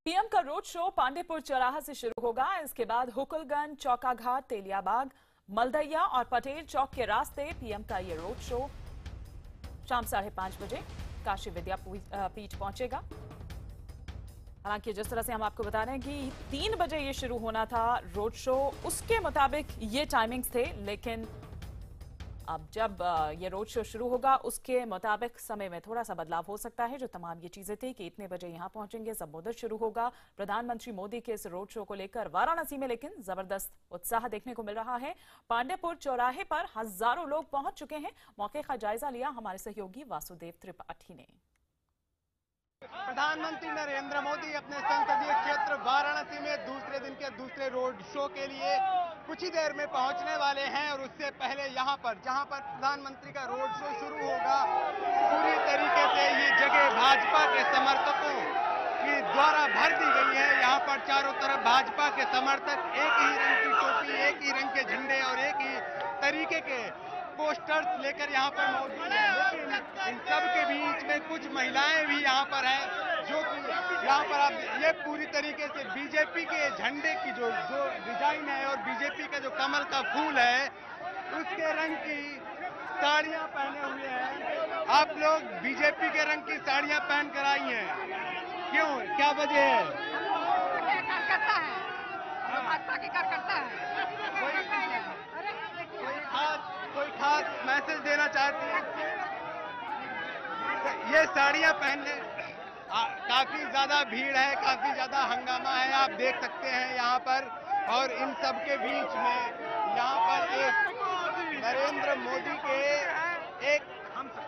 PM का road show Pandeypur चौराहा से शुरू होगा। इसके बाद हुकुलगंज, चौकाघाट, तेलियाबाग, मलदैया और पटेल चौक के रास्ते पीएम का ये रोड शो शाम 5:30 बजे काशी विद्यापीठ पहुंचेगा। हालांकि जिस तरह से हम आपको बता रहे हैं कि 3 बजे ये शुरू होना था रोड शो, उसके मुताबिक ये टाइमिंग्स थे, लेकिन अब जब ये रोड शो शुरू होगा उसके मुताबिक समय में थोड़ा सा बदलाव हो सकता है। जो तमाम ये चीजें थी कि इतने बजे यहां पहुंचेंगे, संबोधन शुरू होगा प्रधानमंत्री मोदी के इस रोड शो को लेकर वाराणसी में, लेकिन जबरदस्त उत्साह देखने को मिल रहा है। पांडेपुर चौराहे पर हजारों लोग पहुंच चुके हैं। मौके का जायजा लिया हमारे सहयोगी वासुदेव त्रिपाठी ने। प्रधानमंत्री नरेंद्र मोदी अपने संसदीय क्षेत्र वाराणसी में दूसरे दिन के दूसरे रोड शो के लिए कुछ ही देर में पहुंचने वाले हैं और उससे पहले यहां पर जहां पर प्रधानमंत्री का रोड शो शुरू होगा, पूरी तरीके से ये जगह भाजपा के समर्थकों के द्वारा भर दी गई है। यहां पर चारों तरफ भाजपा के समर्थक एक ही रंग की टोपी, एक ही रंग के झंडे और एक ही तरीके के पोस्टर्स लेकर यहाँ पर मौजूद है। लेकिन इन सब के बीच में कुछ महिलाएं भी यहाँ पर हैं, जो कि यहाँ पर आप ये पूरी तरीके से बीजेपी के झंडे की जो डिजाइन है और बीजेपी का जो कमल का फूल है उसके रंग की साड़ियां पहने हुए हैं। आप लोग बीजेपी के रंग की साड़ियां पहन कर आई हैं, क्यों, क्या वजह है? कार्यकर्ता है, भाजपा के कार्यकर्ता है। कोई खास मैसेज देना चाहती हैं? ये साड़ियां पहनने काफी ज्यादा भीड़ है, काफी ज्यादा हंगामा है, आप देख सकते हैं यहाँ पर। और इन सब के बीच में यहाँ पर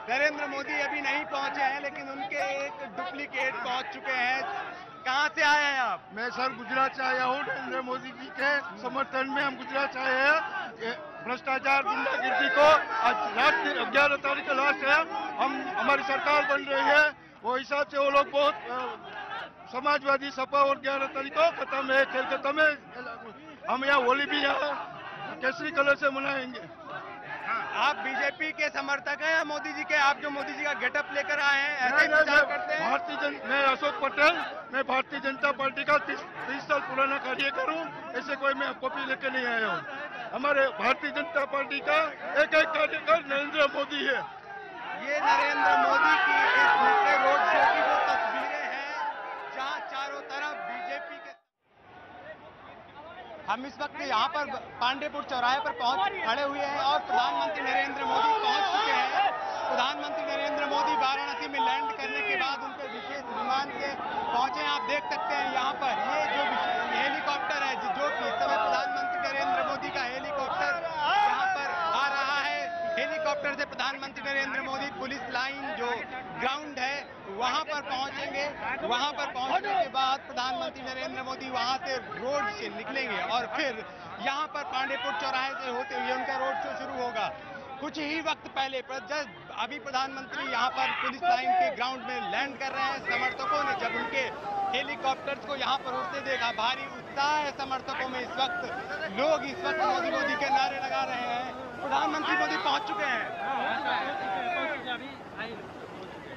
नरेंद्र मोदी अभी नहीं पहुंचे हैं, लेकिन उनके एक डुप्लीकेट पहुंच चुके हैं। कहाँ से आए हैं आप? मैं सर गुजरात से आया हूँ। नरेंद्र मोदी जी के समर्थन में हम गुजरात से आए हैं। भ्रष्टाचार, गुंडागिर्दी को आज लास्ट 11 तारीख का लास्ट है। हमारी सरकार बन रही है, वो हिसाब से वो लोग बहुत समाजवादी सपा और 11 तारीख को खत्म है, खेल खत्म है। हम यहाँ होली भी यहाँ केसरी कलर से मनाएंगे। आप बीजेपी के समर्थक हैं या मोदी जी के? आप जो मोदी जी का गेटअप लेकर आए हैं ऐसे ही प्रचार करते हैं? मैं अशोक पटेल, मैं भारतीय जनता पार्टी का 30 साल पुराना कार्यकर हूँ। ऐसे कोई मैं कॉपी लेकर नहीं आया हूँ। हमारे भारतीय जनता पार्टी का एक कार्यकर नरेंद्र मोदी है। ये नरेंद्र मोदी की इस दूसरे रोड शो की वो तस्वीरें हैं जहाँ चारों तरफ बीजेपी के। हम इस वक्त यहाँ पर पांडेपुर चौराहे पर खड़े हुए हैं और प्रधानमंत्री नरेंद्र मोदी पहुंच चुके हैं। प्रधानमंत्री नरेंद्र मोदी वाराणसी में लैंड करने के बाद उनके विशेष विमान से पहुंचे हैं। आप देख सकते हैं यहाँ पर ये जो हेलीकॉप्टर है, जो कि इस समय प्रधानमंत्री नरेंद्र मोदी का हेलीकॉप्टर यहाँ पर आ रहा है। हेलीकॉप्टर से प्रधानमंत्री नरेंद्र मोदी पुलिस लाइन जो ग्राउंड है वहां पर पहुंचेंगे। वहां पर पहुंचने के बाद प्रधानमंत्री नरेंद्र मोदी वहां से रोड से निकलेंगे और फिर यहां पर पांडेपुर चौराहे से होते हुए उनका रोड शो शुरू होगा। कुछ ही वक्त पहले अभी प्रधानमंत्री यहां पर पुलिस लाइन के ग्राउंड में लैंड कर रहे हैं। समर्थकों ने जब उनके हेलीकॉप्टर्स को यहां पर उड़ते देखा, भारी उत्साह है समर्थकों में। इस वक्त लोग मोदी मोदी के नारे लगा रहे हैं। प्रधानमंत्री मोदी पहुंच चुके हैं।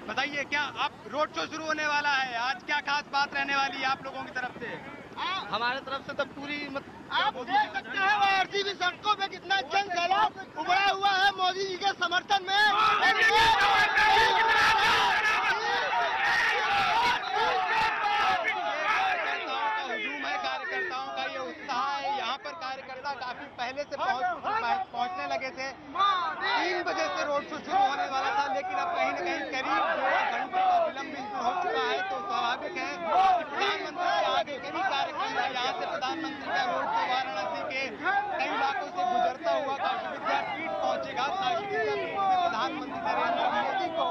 बताइए, क्या आप रोड शो शुरू होने वाला है, आज क्या खास बात रहने वाली है आप लोगों की तरफ से? हमारे तरफ से तो पूरी आप देख सकते हैं आरसीबी सड़कों पे कितना जन सैलाब उमड़ा हुआ है मोदी जी के समर्थन में। हुजूम है कार्यकर्ताओं का, ये उत्साह है। यहाँ पर कार्यकर्ता काफी पहले से पहुंचने लगे थे। 3 बजे से रोड शो शुरू होने वाला था, लेकिन अब कहीं न कहीं करीब 2 घंटे का विलंब इसमें हो चुका है। तो स्वाभाविक है कि प्रधानमंत्री के आगे के भी कार्यक्रम है। यहाँ से प्रधानमंत्री का रोड शो वाराणसी के कई इलाकों से गुजरता हुआ काशी विद्यापीठ पहुंचेगा। काशी विद्यापीठ में प्रधानमंत्री नरेंद्र मोदी को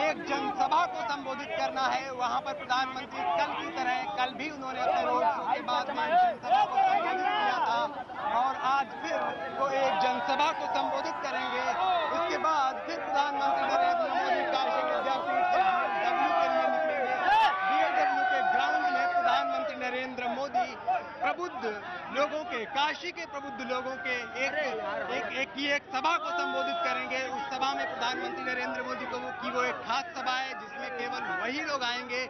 एक जनसभा को संबोधित करना है। वहां पर प्रधानमंत्री कल की तरह कल भी उन्होंने अपने रोड शो के बाद में जनसभा को संबोधित किया था और आज फिर वो एक जनसभा को संबोधित करेंगे। उसके बाद फिर प्रधानमंत्री नरेंद्र मोदी काशी विद्यापीठ से डब्ल्यू के लिए निकलेंगे। बीएलडब्ल्यू के ग्राउंड में प्रधानमंत्री नरेंद्र मोदी प्रबुद्ध लोगों के, काशी के प्रबुद्ध लोगों के एक सभा को संबोधित करेंगे। उस सभा में प्रधानमंत्री नरेंद्र मोदी को वो एक खास सभा है जिसमें केवल वही लोग आएंगे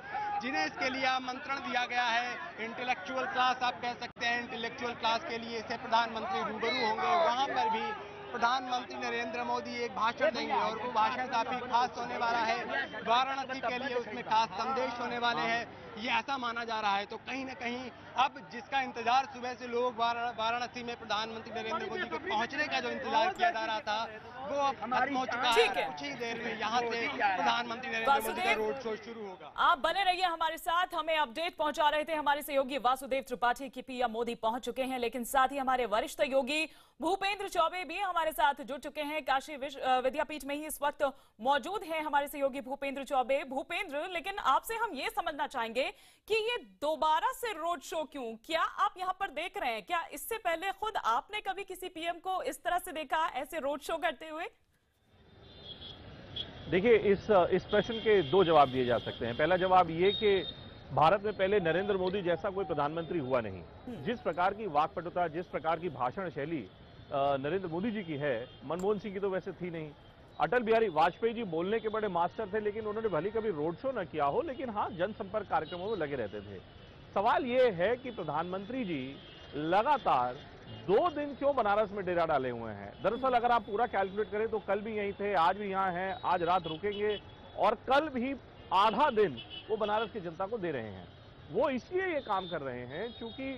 जिन्हें इसके लिए आमंत्रण दिया गया है। इंटेलेक्चुअल क्लास आप कह सकते हैं, इंटेलेक्चुअल क्लास के लिए से प्रधानमंत्री रूबरू होंगे। वहां पर भी प्रधानमंत्री नरेंद्र मोदी एक भाषण देंगे और वो भाषण काफी खास होने वाला है। वाराणसी के लिए उसमें खास संदेश होने वाले हैं, ये ऐसा माना जा रहा है। तो कहीं ना कहीं अब जिसका इंतजार सुबह से लोग वाराणसी में प्रधानमंत्री नरेंद्र मोदी के पहुंचने का जो इंतजार किया जा रहा था, वो अब खत्म हो चुका है। कुछ ही देर में यहाँ से प्रधानमंत्री नरेंद्र मोदी का रोड शो शुरू होगा। आप बने रहिए हमारे साथ, हमें अपडेट पहुंचा रहे थे हमारे सहयोगी वासुदेव त्रिपाठी की पीएम मोदी पहुंच चुके हैं, लेकिन साथ ही हमारे वरिष्ठ योगी भूपेंद्र चौबे भी हमारे साथ जुड़ चुके हैं। काशी विद्यापीठ में ही इस वक्त मौजूद हैं हमारे सहयोगी भूपेंद्र चौबे। भूपेंद्र, लेकिन आपसे हम ये समझना चाहेंगे कि ये दोबारा से रोड शो क्यों, क्या आप यहाँ पर देख रहे हैं, क्या इससे पहले खुद आपने कभी किसी पीएम को इस तरह से देखा, ऐसे रोड शो करते हुए? देखिए, इस प्रश्न के दो जवाब दिए जा सकते हैं। पहला जवाब ये कि भारत में पहले नरेंद्र मोदी जैसा कोई प्रधानमंत्री हुआ नहीं। जिस प्रकार की वाक्पटुता, जिस प्रकार की भाषण शैली नरेंद्र मोदी जी की है, मनमोहन सिंह की तो वैसे थी नहीं। अटल बिहारी वाजपेयी जी बोलने के बड़े मास्टर थे, लेकिन उन्होंने भले कभी रोड शो न किया हो, लेकिन हाँ जनसंपर्क कार्यक्रमों में लगे रहते थे। सवाल ये है कि प्रधानमंत्री जी लगातार 2 दिन क्यों बनारस में डेरा डाले हुए हैं। दरअसल अगर आप पूरा कैलकुलेट करें तो कल भी यहीं थे, आज भी यहाँ हैं, आज रात रुकेंगे और कल भी आधा दिन वो बनारस की जनता को दे रहे हैं। वो इसलिए ये काम कर रहे हैं क्योंकि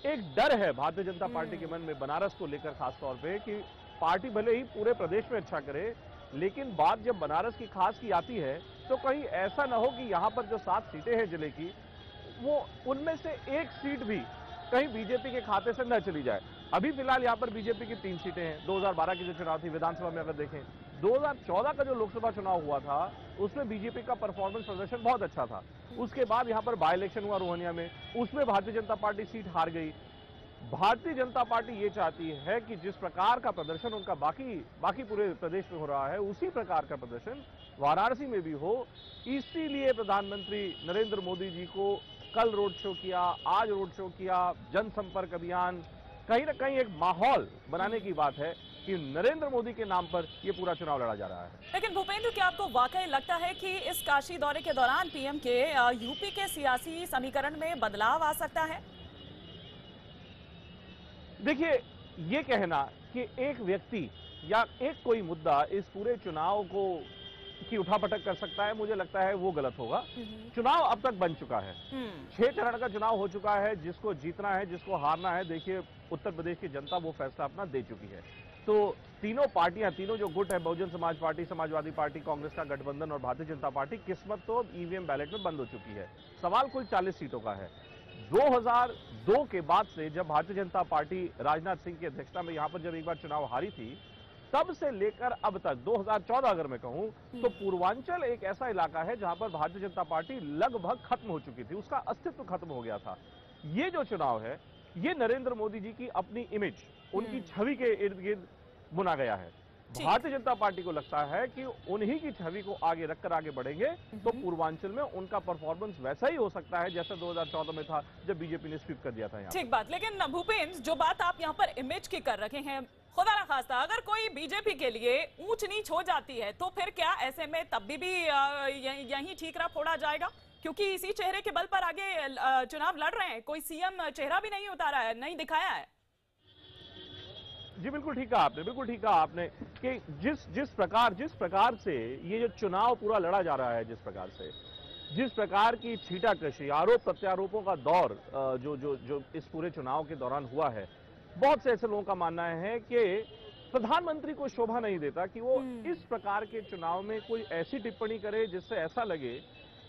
एक डर है भारतीय जनता पार्टी के मन में बनारस को लेकर, खास तौर पे कि पार्टी भले ही पूरे प्रदेश में अच्छा करे, लेकिन बात जब बनारस की खास की आती है तो कहीं ऐसा ना हो कि यहाँ पर जो 7 सीटें हैं जिले की, वो उनमें से एक सीट भी कहीं बीजेपी के खाते से न चली जाए। अभी फिलहाल यहाँ पर बीजेपी की 3 सीटें हैं। 2012 की जो चुनाव थी विधानसभा में अगर देखें, 2014 का जो लोकसभा चुनाव हुआ था उसमें बीजेपी का परफॉर्मेंस प्रदर्शन बहुत अच्छा था। उसके बाद यहाँ पर बाय इलेक्शन हुआ रोहनिया में, उसमें भारतीय जनता पार्टी सीट हार गई। भारतीय जनता पार्टी ये चाहती है कि जिस प्रकार का प्रदर्शन उनका बाकी पूरे प्रदेश में हो रहा है, उसी प्रकार का प्रदर्शन वाराणसी में भी हो। इसीलिए प्रधानमंत्री नरेंद्र मोदी जी को कल रोड शो किया, आज रोड शो किया, जनसंपर्क अभियान, कहीं ना कहीं एक माहौल बनाने की बात है कि नरेंद्र मोदी के नाम पर यह पूरा चुनाव लड़ा जा रहा है। लेकिन भूपेंद्र, क्या आपको वाकई लगता है कि इस काशी दौरे के दौरान पीएम के यूपी के सियासी समीकरण में बदलाव आ सकता है? देखिए, ये कहना कि एक व्यक्ति या एक कोई मुद्दा इस पूरे चुनाव को की उठापटक कर सकता है, मुझे लगता है वो गलत होगा। चुनाव अब तक बन चुका है, 6 चरण का चुनाव हो चुका है। जिसको जीतना है, जिसको हारना है, देखिए उत्तर प्रदेश की जनता वो फैसला अपना दे चुकी है। तो तीनों पार्टियां, तीनों जो गुट है, बहुजन समाज पार्टी, समाजवादी पार्टी, कांग्रेस का गठबंधन और भारतीय जनता पार्टी, किस्मत तो ईवीएम बैलेट में बंद हो चुकी है। सवाल कुल 40 सीटों का है। 2002 के बाद से जब भारतीय जनता पार्टी राजनाथ सिंह की अध्यक्षता में यहां पर जब एक बार चुनाव हारी थी, तब से लेकर अब तक 2014 अगर मैं कहूं तो पूर्वांचल एक ऐसा इलाका है जहां पर भारतीय जनता पार्टी लगभग खत्म हो चुकी थी, उसका अस्तित्व खत्म हो गया था। ये जो चुनाव है, ये नरेंद्र मोदी जी की अपनी इमेज, उनकी छवि के इर्द गिर्द बुना गया है। भारतीय जनता पार्टी को लगता है कि उन्हीं की छवि को आगे रखकर आगे बढ़ेंगे तो पूर्वांचल में उनका परफॉर्मेंस वैसा ही हो सकता है जैसा 2014 में था जब बीजेपी ने स्वीप कर दिया था यहाँ। ठीक बात, लेकिन भूपेंद्र, जो बात आप यहाँ पर इमेज की कर रखे हैं, खुदा ना खास्ता अगर कोई बीजेपी के लिए ऊंच नीच हो जाती है तो फिर क्या ऐसे में तब भी यही ठीकरा फोड़ा जाएगा? क्योंकि इसी चेहरे के बल पर आगे चुनाव लड़ रहे हैं, कोई सीएम चेहरा भी नहीं उतारा है, नहीं दिखाया है। जी बिल्कुल ठीक कहा आपने, बिल्कुल ठीक कहा आपने कि जिस प्रकार से ये जो चुनाव पूरा लड़ा जा रहा है, जिस प्रकार की छीटाकशी, आरोप प्रत्यारोपों का दौर जो इस पूरे चुनाव के दौरान हुआ है, बहुत से ऐसे लोगों का मानना है कि प्रधानमंत्री को शोभा नहीं देता कि वो इस प्रकार के चुनाव में कोई ऐसी टिप्पणी करे जिससे ऐसा लगे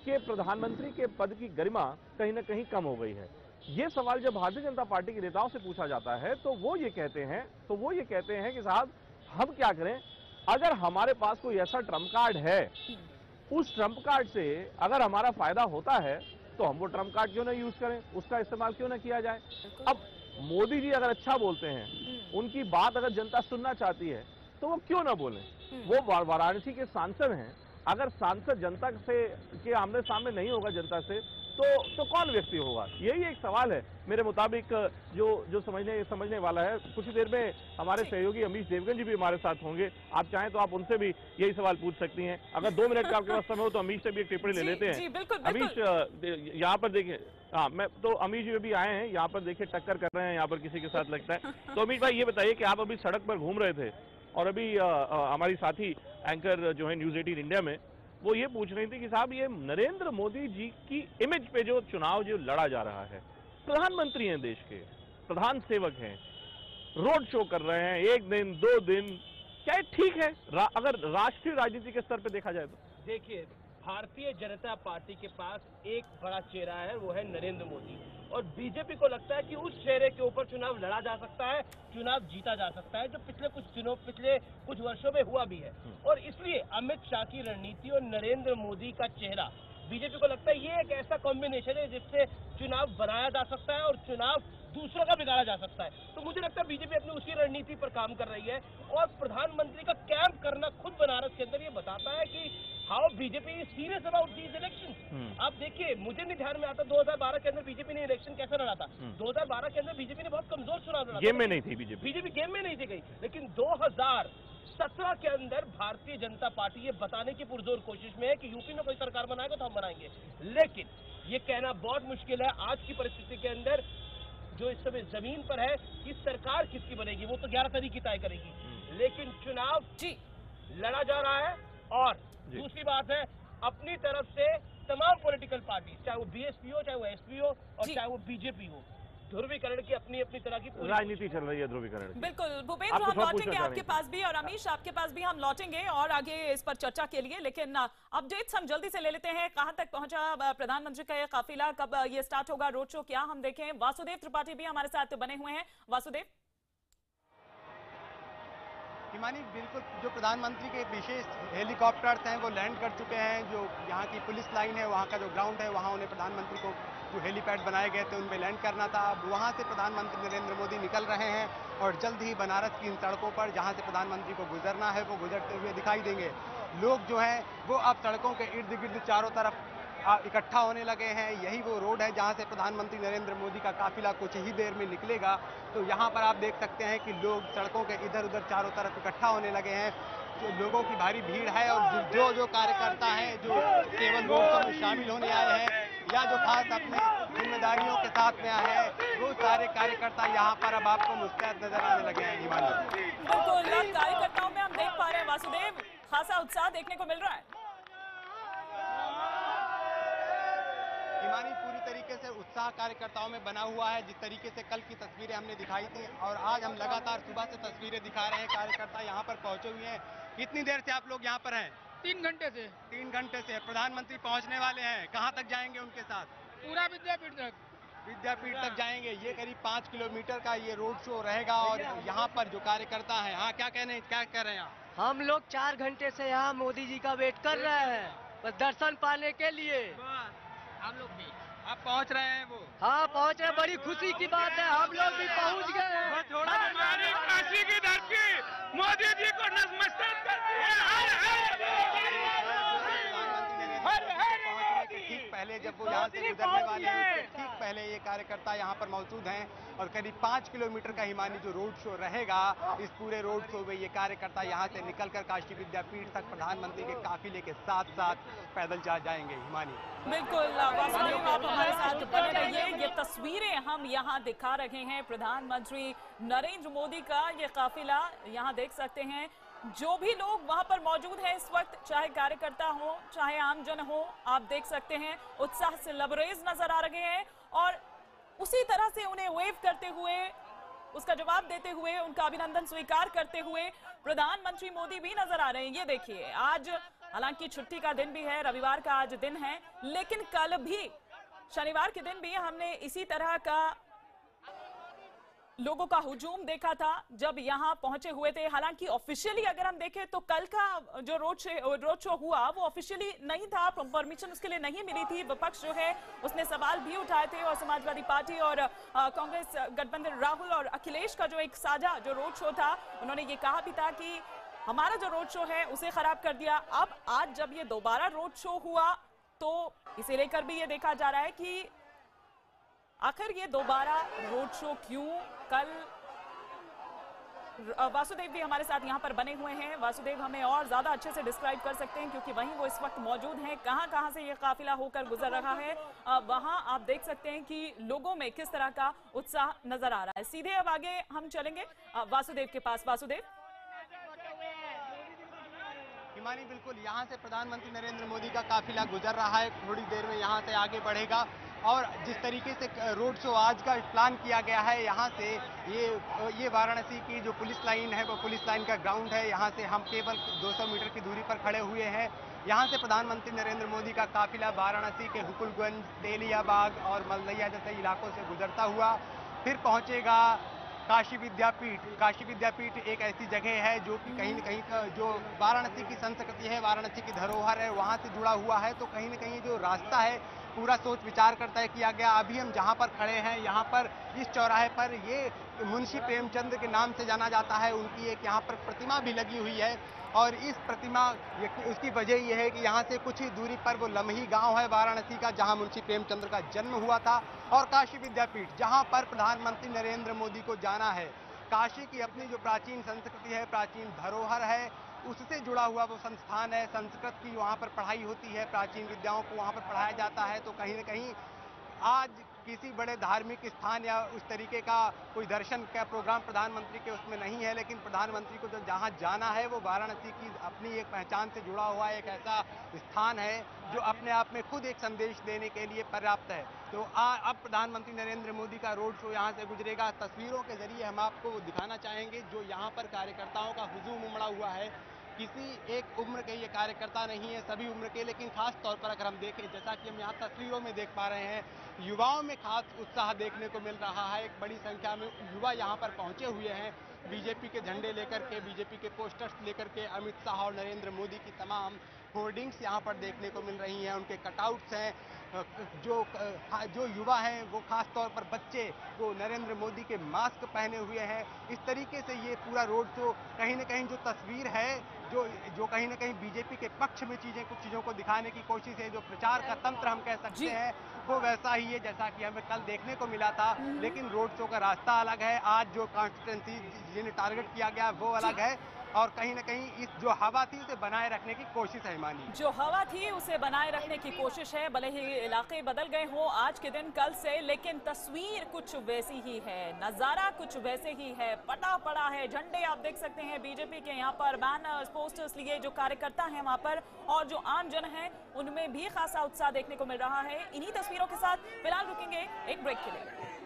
कि प्रधानमंत्री के पद की गरिमा कहीं ना कहीं कम हो गई है। ये सवाल जब भारतीय जनता पार्टी के नेताओं से पूछा जाता है तो वो ये कहते हैं कि साहब हम क्या करें, अगर हमारे पास कोई ऐसा ट्रम्प कार्ड है, उस ट्रम्प कार्ड से अगर हमारा फायदा होता है तो हम वो ट्रम्प कार्ड क्यों ना यूज करें, उसका इस्तेमाल क्यों ना किया जाए। अब मोदी जी अगर अच्छा बोलते हैं, उनकी बात अगर जनता सुनना चाहती है तो वो क्यों ना बोलें। वो वाराणसी के सांसद हैं, अगर सांसद जनता से के आमने सामने नहीं होगा जनता से तो कौन कौन व्यक्ति होगा, यही एक सवाल है मेरे मुताबिक। जो समझने वाला है। कुछ ही देर में हमारे सहयोगी अमीश देवगन जी भी हमारे साथ होंगे। आप चाहें तो आप उनसे भी यही सवाल पूछ सकती हैं। अगर 2 मिनट का आपके पास समय हो तो अमीश से भी एक टिप्पणी ले लेते हैं। अमीश, यहाँ पर देखिए, हाँ, मैं तो अमीश जी भी आए हैं, यहाँ पर देखिए टक्कर कर रहे हैं यहाँ पर किसी के साथ लगता है। तो अमीश भाई ये बताइए कि आप अभी सड़क पर घूम रहे थे और अभी हमारी साथी एंकर जो है न्यूज 18 इंडिया में, वो ये पूछ रही थी कि साहब ये नरेंद्र मोदी जी की इमेज पे जो चुनाव जो लड़ा जा रहा है, प्रधानमंत्री हैं देश के, प्रधान सेवक हैं, रोड शो कर रहे हैं 1 दिन 2 दिन, क्या ये ठीक है अगर राष्ट्रीय राजनीति के स्तर पे देखा जाए तो? देखिए, भारतीय जनता पार्टी के पास एक बड़ा चेहरा है, वो है नरेंद्र मोदी, और बीजेपी को लगता है कि उस चेहरे के ऊपर चुनाव लड़ा जा सकता है, चुनाव जीता जा सकता है, जो पिछले कुछ वर्षों में हुआ भी है। और इसलिए अमित शाह की रणनीति और नरेंद्र मोदी का चेहरा, बीजेपी को लगता है ये एक ऐसा कॉम्बिनेशन है जिससे चुनाव बनाया जा सकता है और चुनाव दूसरों का बिगाड़ा जा सकता है। तो मुझे लगता है बीजेपी अपनी उसी रणनीति पर काम कर रही है और प्रधानमंत्री का कैंप करना खुद बनारस के अंदर ये बताता है कि how BJP is serious about these election. आप देखिए, मुझे नहीं ध्यान में आता 2012 के अंदर बीजेपी ने इलेक्शन कैसे लड़ा था। 2012 के अंदर बीजेपी ने बहुत कमजोर चुनाव लड़ा, गेम में नहीं थी बीजेपी गेम में नहीं थी गई। लेकिन 2017 के अंदर भारतीय जनता पार्टी ये बताने की पुरजोर कोशिश में है कि यूपी में कोई सरकार बनाएगा तो हम बनाएंगे। लेकिन ये कहना बहुत मुश्किल है आज की परिस्थिति के अंदर, जो इस समय जमीन पर है कि सरकार किसकी बनेगी वो तो 11 तारीख की तय करेगी। लेकिन चुनाव लड़ा जा रहा है। और दूसरी बात है, अपनी तरफ से तमाम पॉलिटिकल पार्टी, चाहे वो बीएसपी हो, चाहे वो एसपी हो और चाहे वो बीजेपी हो, ध्रुवीकरण की अपनी अपनी तरह की राजनीति चल रही है। ध्रुवीकरण बिल्कुल। भूपेंद्र, हम लौटेंगे आपके पास भी, और अमीश आपके पास भी हम लौटेंगे और आगे इस पर चर्चा के लिए। लेकिन अपडेट्स हम जल्दी से ले लेते हैं। कहां तक पहुंचा प्रधानमंत्री का ये काफिला, कब ये स्टार्ट होगा रोड शो, क्या हम देखें? वासुदेव त्रिपाठी भी हमारे साथ बने हुए हैं। वासुदेव। हिमानी, बिल्कुल, जो प्रधानमंत्री के विशेष हेलीकॉप्टर्स हैं वो लैंड कर चुके हैं। जो यहाँ की पुलिस लाइन है, वहाँ का जो ग्राउंड है, वहाँ उन्हें प्रधानमंत्री को जो हेलीपैड बनाए गए थे उनमें लैंड करना था। अब वहाँ से प्रधानमंत्री नरेंद्र मोदी निकल रहे हैं और जल्द ही बनारस की इन सड़कों पर जहाँ से प्रधानमंत्री को गुजरना है वो गुजरते हुए दिखाई देंगे। लोग जो हैं वो अब सड़कों के इर्द गिर्द चारों तरफ इकट्ठा होने लगे हैं। यही वो रोड है जहां से प्रधानमंत्री नरेंद्र मोदी का काफिला कुछ ही देर में निकलेगा। तो यहां पर आप देख सकते हैं कि लोग सड़कों के इधर उधर चारों तरफ इकट्ठा होने लगे हैं। जो लोगों की भारी भीड़ है और जो कार्यकर्ता हैं जो केवल रोड शो में शामिल होने आए हैं या जो खास अपने जिम्मेदारियों के साथ में आए हैं, वो सारे कार्यकर्ता यहाँ पर अब आपको मुस्तैद नजर आने लगे हैं। बिल्कुल, कार्यकर्ताओं में हम देख पा रहे हैं वासुदेव, खासा उत्साह देखने को मिल रहा है। हिमानी, पूरी तरीके से उत्साह कार्यकर्ताओं में बना हुआ है। जिस तरीके से कल की तस्वीरें हमने दिखाई थी और आज हम लगातार सुबह से तस्वीरें दिखा रहे हैं, कार्यकर्ता यहाँ पर पहुंचे हुए हैं। कितनी देर से आप लोग यहाँ पर हैं? 3 घंटे से। 3 घंटे से। प्रधानमंत्री पहुंचने वाले हैं, कहाँ तक जाएंगे उनके साथ? पूरा विद्यापीठ तक। विद्यापीठ तक जाएंगे। ये करीब 5 किलोमीटर का ये रोड शो रहेगा और यहाँ पर जो कार्यकर्ता है, हाँ क्या कह रहे हैं? हम लोग 4 घंटे से यहाँ मोदी जी का वेट कर रहे हैं, बस दर्शन पाने के लिए। हम लोग भी। आप पहुंच रहे हैं? वो हाँ पहुंच रहे, बड़ी खुशी की बात है, हम लोग भी पहुंच गए। हमारी काशी की धरती मोदी जी को नतमस्तक करती ठीक पहले जब वो यहाँ से गुजरने वाले हैं, ठीक पहले ये कार्यकर्ता यहाँ पर मौजूद हैं और करीब 5 किलोमीटर का हिमानी जो रोड शो रहेगा, इस पूरे रोड शो में ये कार्यकर्ता यहाँ से निकलकर काशी विद्यापीठ तक प्रधानमंत्री के काफिले के साथ साथ पैदल जाएंगे। हिमानी, बिल्कुल वासुदेव, आप हमारे साथ बने रहिए। ये तस्वीरें हम यहाँ दिखा रहे हैं प्रधानमंत्री नरेंद्र मोदी का ये काफिला, यहाँ देख सकते हैं। जो भी लोग वहां पर मौजूद हैं इस वक्त, चाहे कार्यकर्ता हो चाहे आमजन हो, आप देख सकते हैं उत्साह से लबरेज नजर आ रहे हैं और उसी तरह से उन्हें वेव करते हुए, उसका जवाब देते हुए, उनका अभिनंदन स्वीकार करते हुए प्रधानमंत्री मोदी भी नजर आ रहे हैं। ये देखिए, आज हालांकि छुट्टी का दिन भी है, रविवार का आज दिन है, लेकिन कल भी शनिवार के दिन भी हमने इसी तरह का लोगों का हुजूम देखा था जब यहां पहुंचे हुए थे। हालांकि ऑफिशियली अगर हम देखें तो कल का जो रोड शो हुआ वो ऑफिशियली नहीं था, परमिशन उसके लिए नहीं मिली थी। विपक्ष जो है उसने सवाल भी उठाए थे और समाजवादी पार्टी और कांग्रेस गठबंधन, राहुल और अखिलेश का जो एक साझा जो रोड शो था, उन्होंने ये कहा भी था कि हमारा जो रोड शो है उसे खराब कर दिया। अब आज जब ये दोबारा रोड शो हुआ तो इसे लेकर भी ये देखा जा रहा है कि आखिर ये दोबारा रोड शो क्यों? कल वासुदेव भी हमारे साथ यहाँ पर बने हुए हैं। वासुदेव हमें और ज्यादा अच्छे से डिस्क्राइब कर सकते हैं क्योंकि वहीं वो इस वक्त मौजूद हैं। कहां से ये काफिला होकर गुजर रहा है, वहां आप देख सकते हैं कि लोगों में किस तरह का उत्साह नजर आ रहा है। सीधे अब आगे हम चलेंगे वासुदेव के पास। वासुदेव। हिमानी, बिल्कुल यहाँ से प्रधानमंत्री नरेंद्र मोदी का काफिला गुजर रहा है, थोड़ी देर में यहाँ से आगे बढ़ेगा। और जिस तरीके से रोड शो आज का प्लान किया गया है, यहाँ से ये वाराणसी की जो पुलिस लाइन है वो पुलिस लाइन का ग्राउंड है। यहाँ से हम केवल 200 मीटर की दूरी पर खड़े हुए हैं। यहाँ से प्रधानमंत्री नरेंद्र मोदी का काफिला वाराणसी के हुकुलगंज, तेलियाबाग और मलदैया जैसे इलाकों से गुजरता हुआ फिर पहुंचेगा काशी विद्यापीठ। काशी विद्यापीठ एक ऐसी जगह है जो कि कहीं न कहीं जो वाराणसी की संस्कृति है, वाराणसी की धरोहर है, वहाँ से जुड़ा हुआ है। तो कहीं न कहीं जो रास्ता है पूरा सोच विचार कर तय किया गया। अभी हम जहाँ पर खड़े हैं, यहाँ पर इस चौराहे पर ये मुंशी प्रेमचंद के नाम से जाना जाता है। उनकी एक यहाँ पर प्रतिमा भी लगी हुई है और इस प्रतिमा उसकी वजह यह है कि यहाँ से कुछ ही दूरी पर वो लम्ही गांव है वाराणसी का, जहाँ मुंशी प्रेमचंद का जन्म हुआ था। और काशी विद्यापीठ, जहाँ पर प्रधानमंत्री नरेंद्र मोदी को जाना है। काशी की अपनी जो प्राचीन संस्कृति है, प्राचीन धरोहर है, उससे जुड़ा हुआ वो संस्थान है। संस्कृत की वहाँ पर पढ़ाई होती है, प्राचीन विद्याओं को वहाँ पर पढ़ाया जाता है। तो कहीं न कहीं आज किसी बड़े धार्मिक स्थान या उस तरीके का कोई दर्शन का प्रोग्राम प्रधानमंत्री के उसमें नहीं है, लेकिन प्रधानमंत्री को जो जहाँ जाना है वो वाराणसी की अपनी एक पहचान से जुड़ा हुआ एक ऐसा स्थान है जो अपने आप में खुद एक संदेश देने के लिए पर्याप्त है। तो अब प्रधानमंत्री नरेंद्र मोदी का रोड शो यहाँ से गुजरेगा। तस्वीरों के जरिए हम आपको दिखाना चाहेंगे जो यहाँ पर कार्यकर्ताओं का हुजूम उमड़ा हुआ है। किसी एक उम्र के ये कार्यकर्ता नहीं है, सभी उम्र के, लेकिन खास तौर पर अगर हम देखें, जैसा कि हम यहाँ तस्वीरों में देख पा रहे हैं, युवाओं में खास उत्साह देखने को मिल रहा है। एक बड़ी संख्या में युवा यहाँ पर पहुंचे हुए हैं, बीजेपी के झंडे लेकर के, बीजेपी के पोस्टर्स लेकर के। अमित शाह और नरेंद्र मोदी की तमाम होर्डिंग्स यहाँ पर देखने को मिल रही हैं, उनके कटआउट्स हैं। जो युवा हैं वो खास तौर पर बच्चे वो नरेंद्र मोदी के मास्क पहने हुए हैं। इस तरीके से ये पूरा रोड शो कहीं न कहीं जो तस्वीर है, जो कहीं न कहीं बीजेपी के पक्ष में कुछ चीज़ों को दिखाने की कोशिश है, जो प्रचार का तंत्र हम कह सकते हैं, वो वैसा ही है जैसा कि हमें कल देखने को मिला था। लेकिन रोड शो का रास्ता अलग है। आज जो कॉन्स्टिट्यूंसी जिन्हें टारगेट किया गया वो अलग है और कहीं न कहीं इस जो हवा थी उसे बनाए रखने की कोशिश है। मानी जो हवा थी उसे बनाए रखने की कोशिश है। भले ही इलाके बदल गए हों आज के दिन कल से, लेकिन तस्वीर कुछ वैसी ही है, नजारा कुछ वैसे ही है। पटा पड़ा है, झंडे आप देख सकते हैं बीजेपी के यहाँ पर, बैनर्स पोस्टर्स लिए जो कार्यकर्ता हैं वहाँ पर और जो आम जन है उनमें भी खासा उत्साह देखने को मिल रहा है। इन्हीं तस्वीरों के साथ फिलहाल रुकेंगे एक ब्रेक के लिए।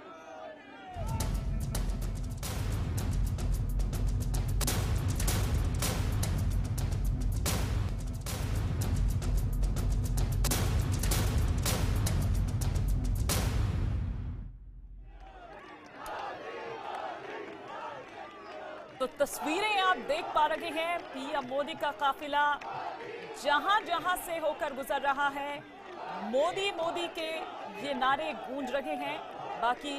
तो तस्वीरें आप देख पा रहे हैं, पीएम मोदी का काफिला जहां जहां से होकर गुजर रहा है, मोदी मोदी के ये नारे गूंज रहे हैं। बाकी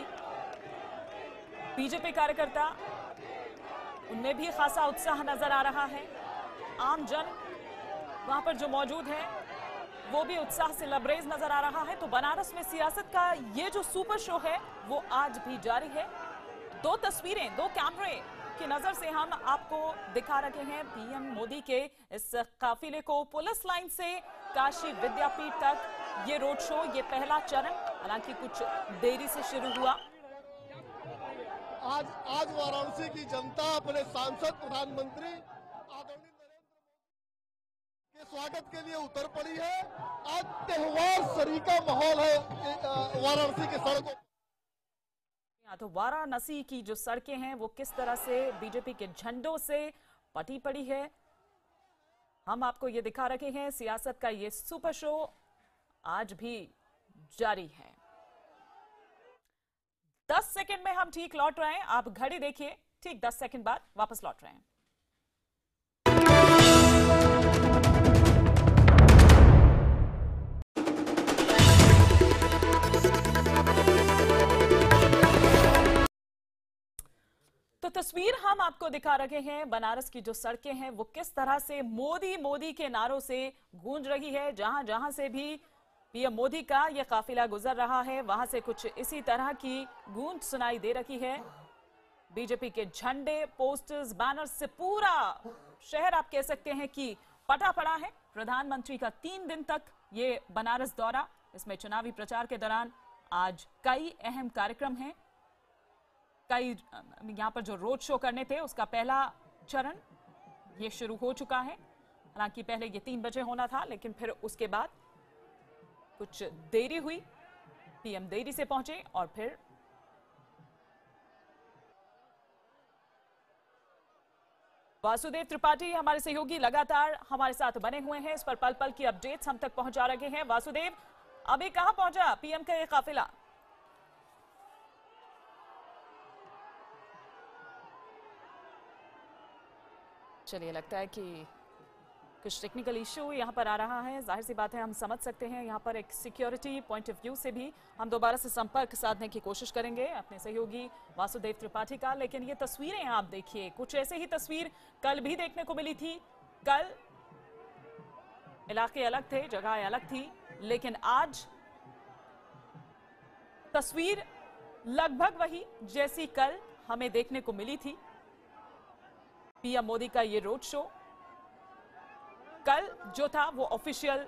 बीजेपी कार्यकर्ता, उनमें भी खासा उत्साह नजर आ रहा है। आम जन वहां पर जो मौजूद है वो भी उत्साह से लबरेज नजर आ रहा है। तो बनारस में सियासत का ये जो सुपर शो है वो आज भी जारी है। दो तस्वीरें, दो कैमरे की नजर से हम आपको दिखा रहे हैं पीएम मोदी के इस काफिले को। पुलिस लाइन से काशी विद्यापीठ तक ये रोड शो, ये पहला चरण हालांकि कुछ देरी से शुरू हुआ। आज वाराणसी की जनता अपने सांसद प्रधानमंत्री आदरणीय नरेंद्र मोदी के स्वागत के लिए उतर पड़ी है। आज त्योहार सरी का माहौल है वाराणसी की सड़कों। तो वाराणसी की जो सड़कें हैं वो किस तरह से बीजेपी के झंडों से पटी पड़ी है, हम आपको ये दिखा रहे हैं। सियासत का ये सुपर शो आज भी जारी है। 10 सेकंड में हम ठीक लौट रहे हैं। आप घड़ी देखिए, ठीक 10 सेकंड बाद वापस लौट रहे हैं। तो तस्वीर हम आपको दिखा रहे हैं, बनारस की जो सड़कें हैं वो किस तरह से मोदी मोदी के नारों से गूंज रही है। जहां जहां से भी पीएम मोदी का यह काफिला गुजर रहा है, वहां से कुछ इसी तरह की गूंज सुनाई दे रही है। बीजेपी के झंडे, पोस्टर्स, बैनर्स से पूरा शहर आप कह सकते हैं कि पटा पड़ा है। प्रधानमंत्री का 3 दिन तक ये बनारस दौरा, इसमें चुनावी प्रचार के दौरान आज कई अहम कार्यक्रम हैं। कई यहां पर जो रोड शो करने थे उसका पहला चरण ये शुरू हो चुका है। हालांकि पहले ये 3 बजे होना था, लेकिन फिर उसके बाद कुछ देरी हुई, पीएम देरी से पहुंचे और फिर वासुदेव त्रिपाठी हमारे सहयोगी लगातार हमारे साथ बने हुए हैं, इस पर पल पल की अपडेट्स हम तक पहुंचा रहे हैं। वासुदेव, अभी कहां पहुंचा पीएम का ये काफिला? चलिए, लगता है कि कुछ टेक्निकल इशू यहाँ पर आ रहा है। जाहिर सी बात है, हम समझ सकते हैं। यहाँ पर एक सिक्योरिटी पॉइंट ऑफ व्यू से भी हम दोबारा से संपर्क साधने की कोशिश करेंगे अपने सहयोगी वासुदेव त्रिपाठी का। लेकिन ये तस्वीरें आप देखिए, कुछ ऐसे ही तस्वीर कल भी देखने को मिली थी। कल इलाके अलग थे, जगह अलग थी, लेकिन आज तस्वीर लगभग वही जैसी कल हमें देखने को मिली थी। पीएम मोदी का ये रोड शो कल जो था वो ऑफिशियल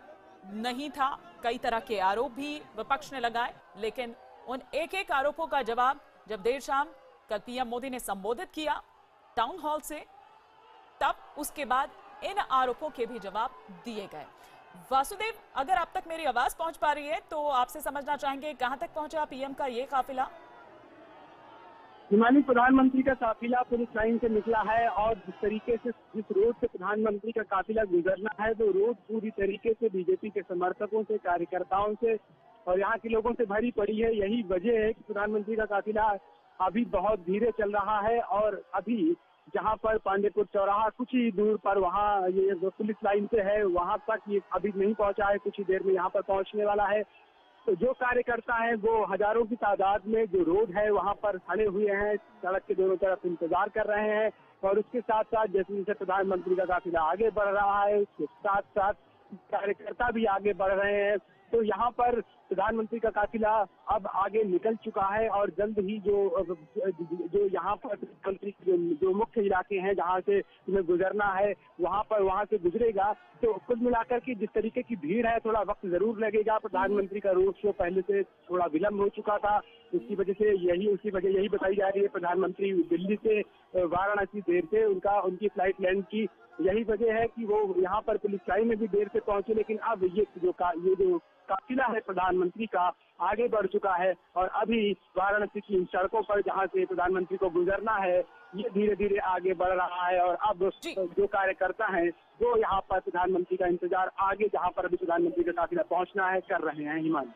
नहीं था। कई तरह के आरोप भी विपक्ष ने लगाए, लेकिन उन एक एक आरोपों का जवाब जब देर शाम कल पीएम मोदी ने संबोधित किया टाउन हॉल से, तब उसके बाद इन आरोपों के भी जवाब दिए गए। वासुदेव, अगर आप तक मेरी आवाज पहुंच पा रही है तो आपसे समझना चाहेंगे कहां तक पहुंचा पीएम का ये काफिला? हिमानी, प्रधानमंत्री का काफिला पुलिस लाइन से निकला है और जिस तरीके से जिस रोड से प्रधानमंत्री का काफिला गुजरना है वो रोड पूरी तरीके से बीजेपी के समर्थकों से, कार्यकर्ताओं से और यहाँ के लोगों से भरी पड़ी है। यही वजह है कि प्रधानमंत्री का काफिला अभी बहुत धीरे चल रहा है और अभी जहाँ पर पांडेपुर चौराहा कुछ ही दूर पर वहाँ ये जो पुलिस लाइन से है वहाँ तक ये अभी नहीं पहुँचा है, कुछ ही देर में यहाँ पर पहुँचने वाला है। तो जो कार्यकर्ता हैं वो हजारों की तादाद में जो रोड है वहां पर खड़े हुए हैं, सड़क के दोनों तरफ इंतजार कर रहे हैं और उसके साथ साथ जैसे जैसे प्रधानमंत्री का काफिला आगे बढ़ रहा है उसके साथ साथ कार्यकर्ता भी आगे बढ़ रहे हैं। तो यहाँ पर प्रधानमंत्री का काफिला अब आगे निकल चुका है और जल्द ही जो यहाँ पर प्रधानमंत्री जो मुख्य इलाके हैं जहाँ से तुम्हें गुजरना है वहाँ से गुजरेगा। तो कुल मिलाकर के जिस तरीके की भीड़ है थोड़ा वक्त जरूर लगेगा। प्रधानमंत्री का रोड शो पहले से थोड़ा विलम्ब हो चुका था, उसकी वजह यही बताई जा रही है। प्रधानमंत्री दिल्ली से वाराणसी देर से उनकी फ्लाइट लैंड की, यही वजह है कि वो यहाँ पर पुलिस लाइन में भी देर से पहुंचे। लेकिन अब ये जो काफिला है प्रधानमंत्री का आगे बढ़ चुका है और अभी वाराणसी की सड़कों पर जहाँ से प्रधानमंत्री को गुजरना है ये धीरे धीरे आगे बढ़ रहा है और अब जो कार्यकर्ता हैं वो यहाँ पर प्रधानमंत्री का इंतजार आगे जहाँ पर अभी प्रधानमंत्री का काफिला पहुँचना है कर रहे हैं। हिमानी,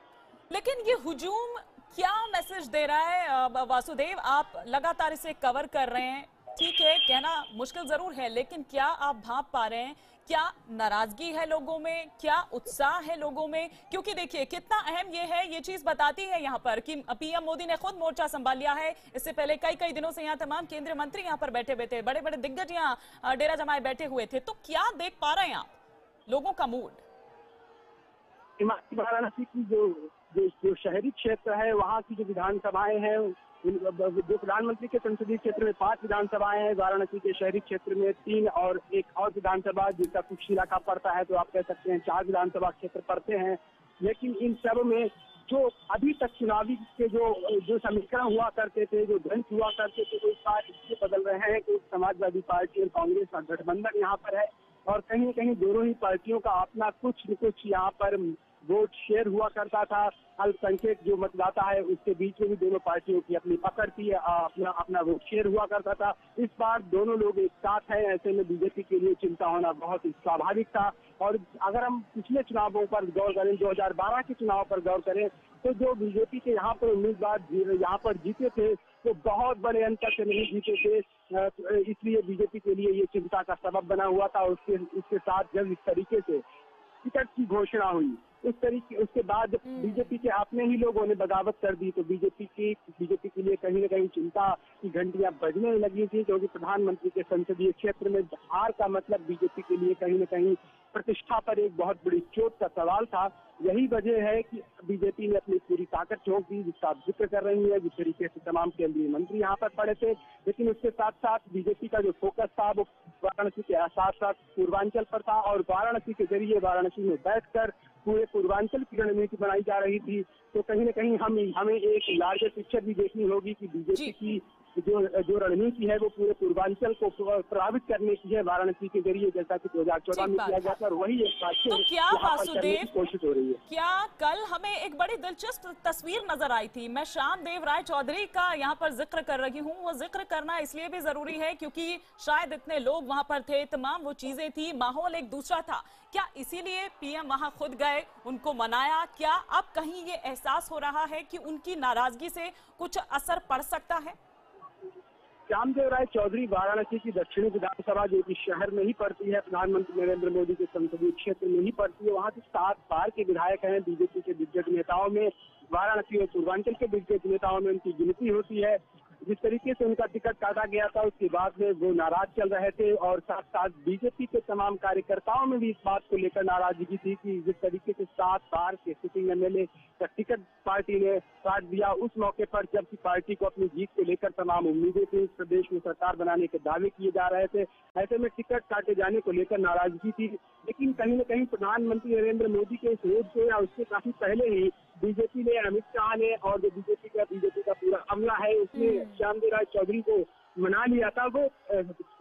लेकिन ये हुजूम क्या मैसेज दे रहा है वासुदेव? आप लगातार इसे कवर कर रहे हैं, ठीक है, कहना मुश्किल जरूर है, लेकिन क्या आप भांप पा रहे हैं? क्या नाराजगी है लोगों में, क्या उत्साह है लोगों में? क्योंकि देखिए कितना अहम ये है, ये चीज बताती है यहाँ पर कि पीएम मोदी ने खुद मोर्चा संभाल लिया है। इससे पहले कई दिनों से यहाँ तमाम केंद्रीय मंत्री यहाँ पर बैठे हुए थे, बड़े बड़े दिग्गज यहाँ डेरा जमाए बैठे हुए थे। तो क्या देख पा रहे हैं आप लोगों का मूड? वाराणसी की जो शहरी क्षेत्र है वहाँ की जो विधानसभाएं हैं, जो प्रधानमंत्री के संसदीय क्षेत्र में 5 विधानसभाएं हैं, वाराणसी के शहरी क्षेत्र में 3 और एक और विधानसभा जिसका कुछ इलाका पड़ता है, तो आप कह सकते हैं 4 विधानसभा क्षेत्र पड़ते हैं। लेकिन इन सब में जो अभी तक चुनावी के जो समीकरण हुआ करते थे, जो ढंग हुआ करते थे, तो इस बार इससे बदल रहे हैं कि समाजवादी पार्टी और कांग्रेस का गठबंधन यहाँ पर है और कहीं न कहीं दोनों ही पार्टियों का अपना कुछ न कुछ यहाँ पर वोट शेयर हुआ करता था। अल्पसंख्यक जो मतदाता है उसके बीच में भी दोनों पार्टियों की अपनी पकड़ थी, अपना वोट शेयर हुआ करता था। इस बार दोनों लोग एक साथ हैं, ऐसे में बीजेपी के लिए चिंता होना बहुत ही स्वाभाविक था। और अगर हम पिछले चुनावों पर गौर करें, 2012 के चुनाव पर गौर करें, तो जो बीजेपी के यहाँ पर उम्मीदवार यहाँ पर जीते थे तो बहुत बड़े अंतर से नहीं जीते थे, इसलिए बीजेपी के लिए ये चिंता का सबब बना हुआ था। उसके साथ जब इस तरीके से टिकट की घोषणा हुई उसके बाद बीजेपी के अपने ही लोगों ने बगावत कर दी, तो बीजेपी के लिए कहीं न कहीं चिंता की घंटियां बजने लगी थी, क्योंकि प्रधानमंत्री के संसदीय क्षेत्र में हार का मतलब बीजेपी के लिए कहीं न कहीं प्रतिष्ठा पर एक बहुत बड़ी चोट का सवाल था। यही वजह है कि बीजेपी ने अपनी पूरी ताकत झोंक दी, जिसका आप जिक्र कर रही है। जिस तरीके से तमाम केंद्रीय मंत्री यहाँ पर पड़े थे, लेकिन उसके साथ साथ बीजेपी का जो फोकस था वो वाराणसी के साथ साथ पूर्वांचल पर था, और वाराणसी के जरिए वाराणसी में बैठकर पूरे पूर्वांचल की रणनीति बनाई जा रही थी। तो कहीं न कहीं हमें एक लार्जर पिक्चर भी देखनी होगी कि बीजेपी की जो रणनीति है वो पूरे पूर्वांचल को प्रभावित करने की है वाराणसी के जरिए, जैसा कि 2014 में किया गया था, और वही एक बात तो क्या वासुदेव की कोशिश हो रही है। क्या कल हमें एक बड़ी दिलचस्प तस्वीर नजर आई थी? मैं श्यामदेव राय चौधरी का यहाँ पर जिक्र कर रही हूँ। वो जिक्र करना इसलिए भी जरूरी है क्योंकि शायद इतने लोग वहाँ पर थे, तमाम वो चीजें थी, माहौल एक दूसरा था। क्या इसीलिए पीएम वहाँ खुद गए, उनको मनाया? क्या अब कहीं ये एहसास हो रहा है कि उनकी नाराजगी से कुछ असर पड़ सकता है? श्यामदेव राय चौधरी वाराणसी की दक्षिणी विधानसभा जो कि शहर में ही पड़ती है, प्रधानमंत्री नरेंद्र मोदी के संसदीय क्षेत्र में ही पड़ती है, वहाँ से 7 बार के विधायक हैं। बीजेपी के दिग्गज नेताओं में, वाराणसी और पूर्वांचल के दिग्गज नेताओं में उनकी गिनती होती है। जिस तरीके से उनका टिकट काटा गया था उसके बाद में वो नाराज चल रहे थे, और साथ साथ बीजेपी के तमाम कार्यकर्ताओं में भी इस बात को लेकर नाराजगी थी कि जिस तरीके से 7 बार के सिटिंग एमएलए का टिकट पार्टी ने काट दिया, उस मौके पर जबकि पार्टी को अपनी जीत को लेकर तमाम उम्मीदें थी, इस प्रदेश में सरकार बनाने के दावे किए जा रहे थे, ऐसे में टिकट काटे जाने को लेकर नाराजगी थी। लेकिन कहीं न कहीं प्रधानमंत्री नरेंद्र मोदी के इस रोड से या उससे काफी पहले ही बीजेपी ने, अमित शाह ने और जो बीजेपी का पूरा अमला है उसने श्यामदेव राय चौधरी को मना लिया था। वो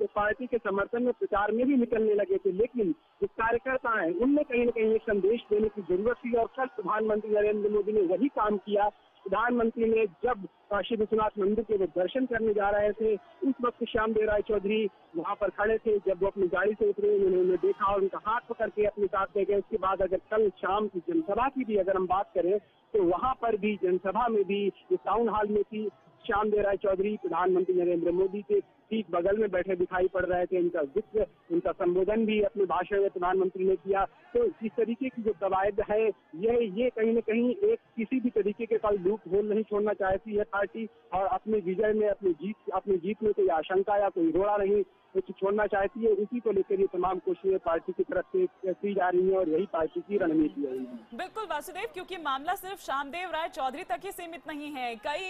पार्टी के समर्थन में प्रचार में भी निकलने लगे थे, लेकिन जो कार्यकर्ता हैं उनमें कहीं न कहीं एक संदेश देने की जरूरत थी, और कल प्रधानमंत्री नरेंद्र मोदी ने वही काम किया। प्रधानमंत्री ने जब काशी विश्वनाथ मंदिर के वो दर्शन करने जा रहे थे, उस वक्त श्यामदेव राय चौधरी वहां पर खड़े थे। जब वो अपनी गाड़ी से उतरे, उन्होंने देखा और उनका हाथ पकड़ के अपने साथ ले गए। उसके बाद अगर कल शाम की जनसभा की भी अगर हम बात करें तो वहां पर भी जनसभा में भी जो टाउन हॉल में थी, श्यामदेव राय चौधरी प्रधानमंत्री नरेंद्र मोदी के ठीक बगल में बैठे दिखाई पड़ रहे थे। उनका जिक्र, उनका संबोधन भी अपने भाषण में प्रधानमंत्री ने किया। तो इस तरीके की जो कवायद है ये कहीं न कहीं एक किसी भी तरीके के कल लूप होल नहीं छोड़ना चाहती है पार्टी, और अपने विजय में, अपनी जीत में कोई आशंका या कोई रोड़ा नहीं कुछ छोड़ना चाहती है। इसी को लेकर ये तमाम कोशिशें पार्टी की तरफ से की जा रही है, और यही पार्टी की रणनीति है। बिल्कुल वासुदेव, क्योंकि मामला सिर्फ श्यामदेव राय चौधरी तक ही सीमित नहीं है। कई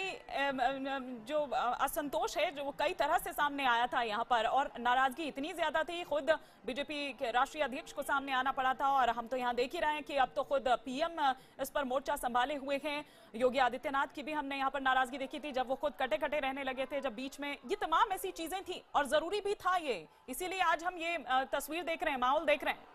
जो असंतोष है जो कई तरह से सामने आया था यहाँ पर, और नाराजगी इतनी ज्यादा थी, खुद बीजेपी के राष्ट्रीय अध्यक्ष को सामने आना पड़ा था। और हम तो यहाँ देख ही रहे हैं कि अब तो खुद पीएम इस पर मोर्चा संभाले हुए हैं। योगी आदित्यनाथ की भी हमने यहाँ पर नाराजगी देखी थी जब वो खुद कटे कटे रहने लगे थे, जब बीच में ये तमाम ऐसी चीजें थी, और जरूरी भी था ये, इसीलिए आज हम ये तस्वीर देख रहे हैं, माहौल देख रहे हैं।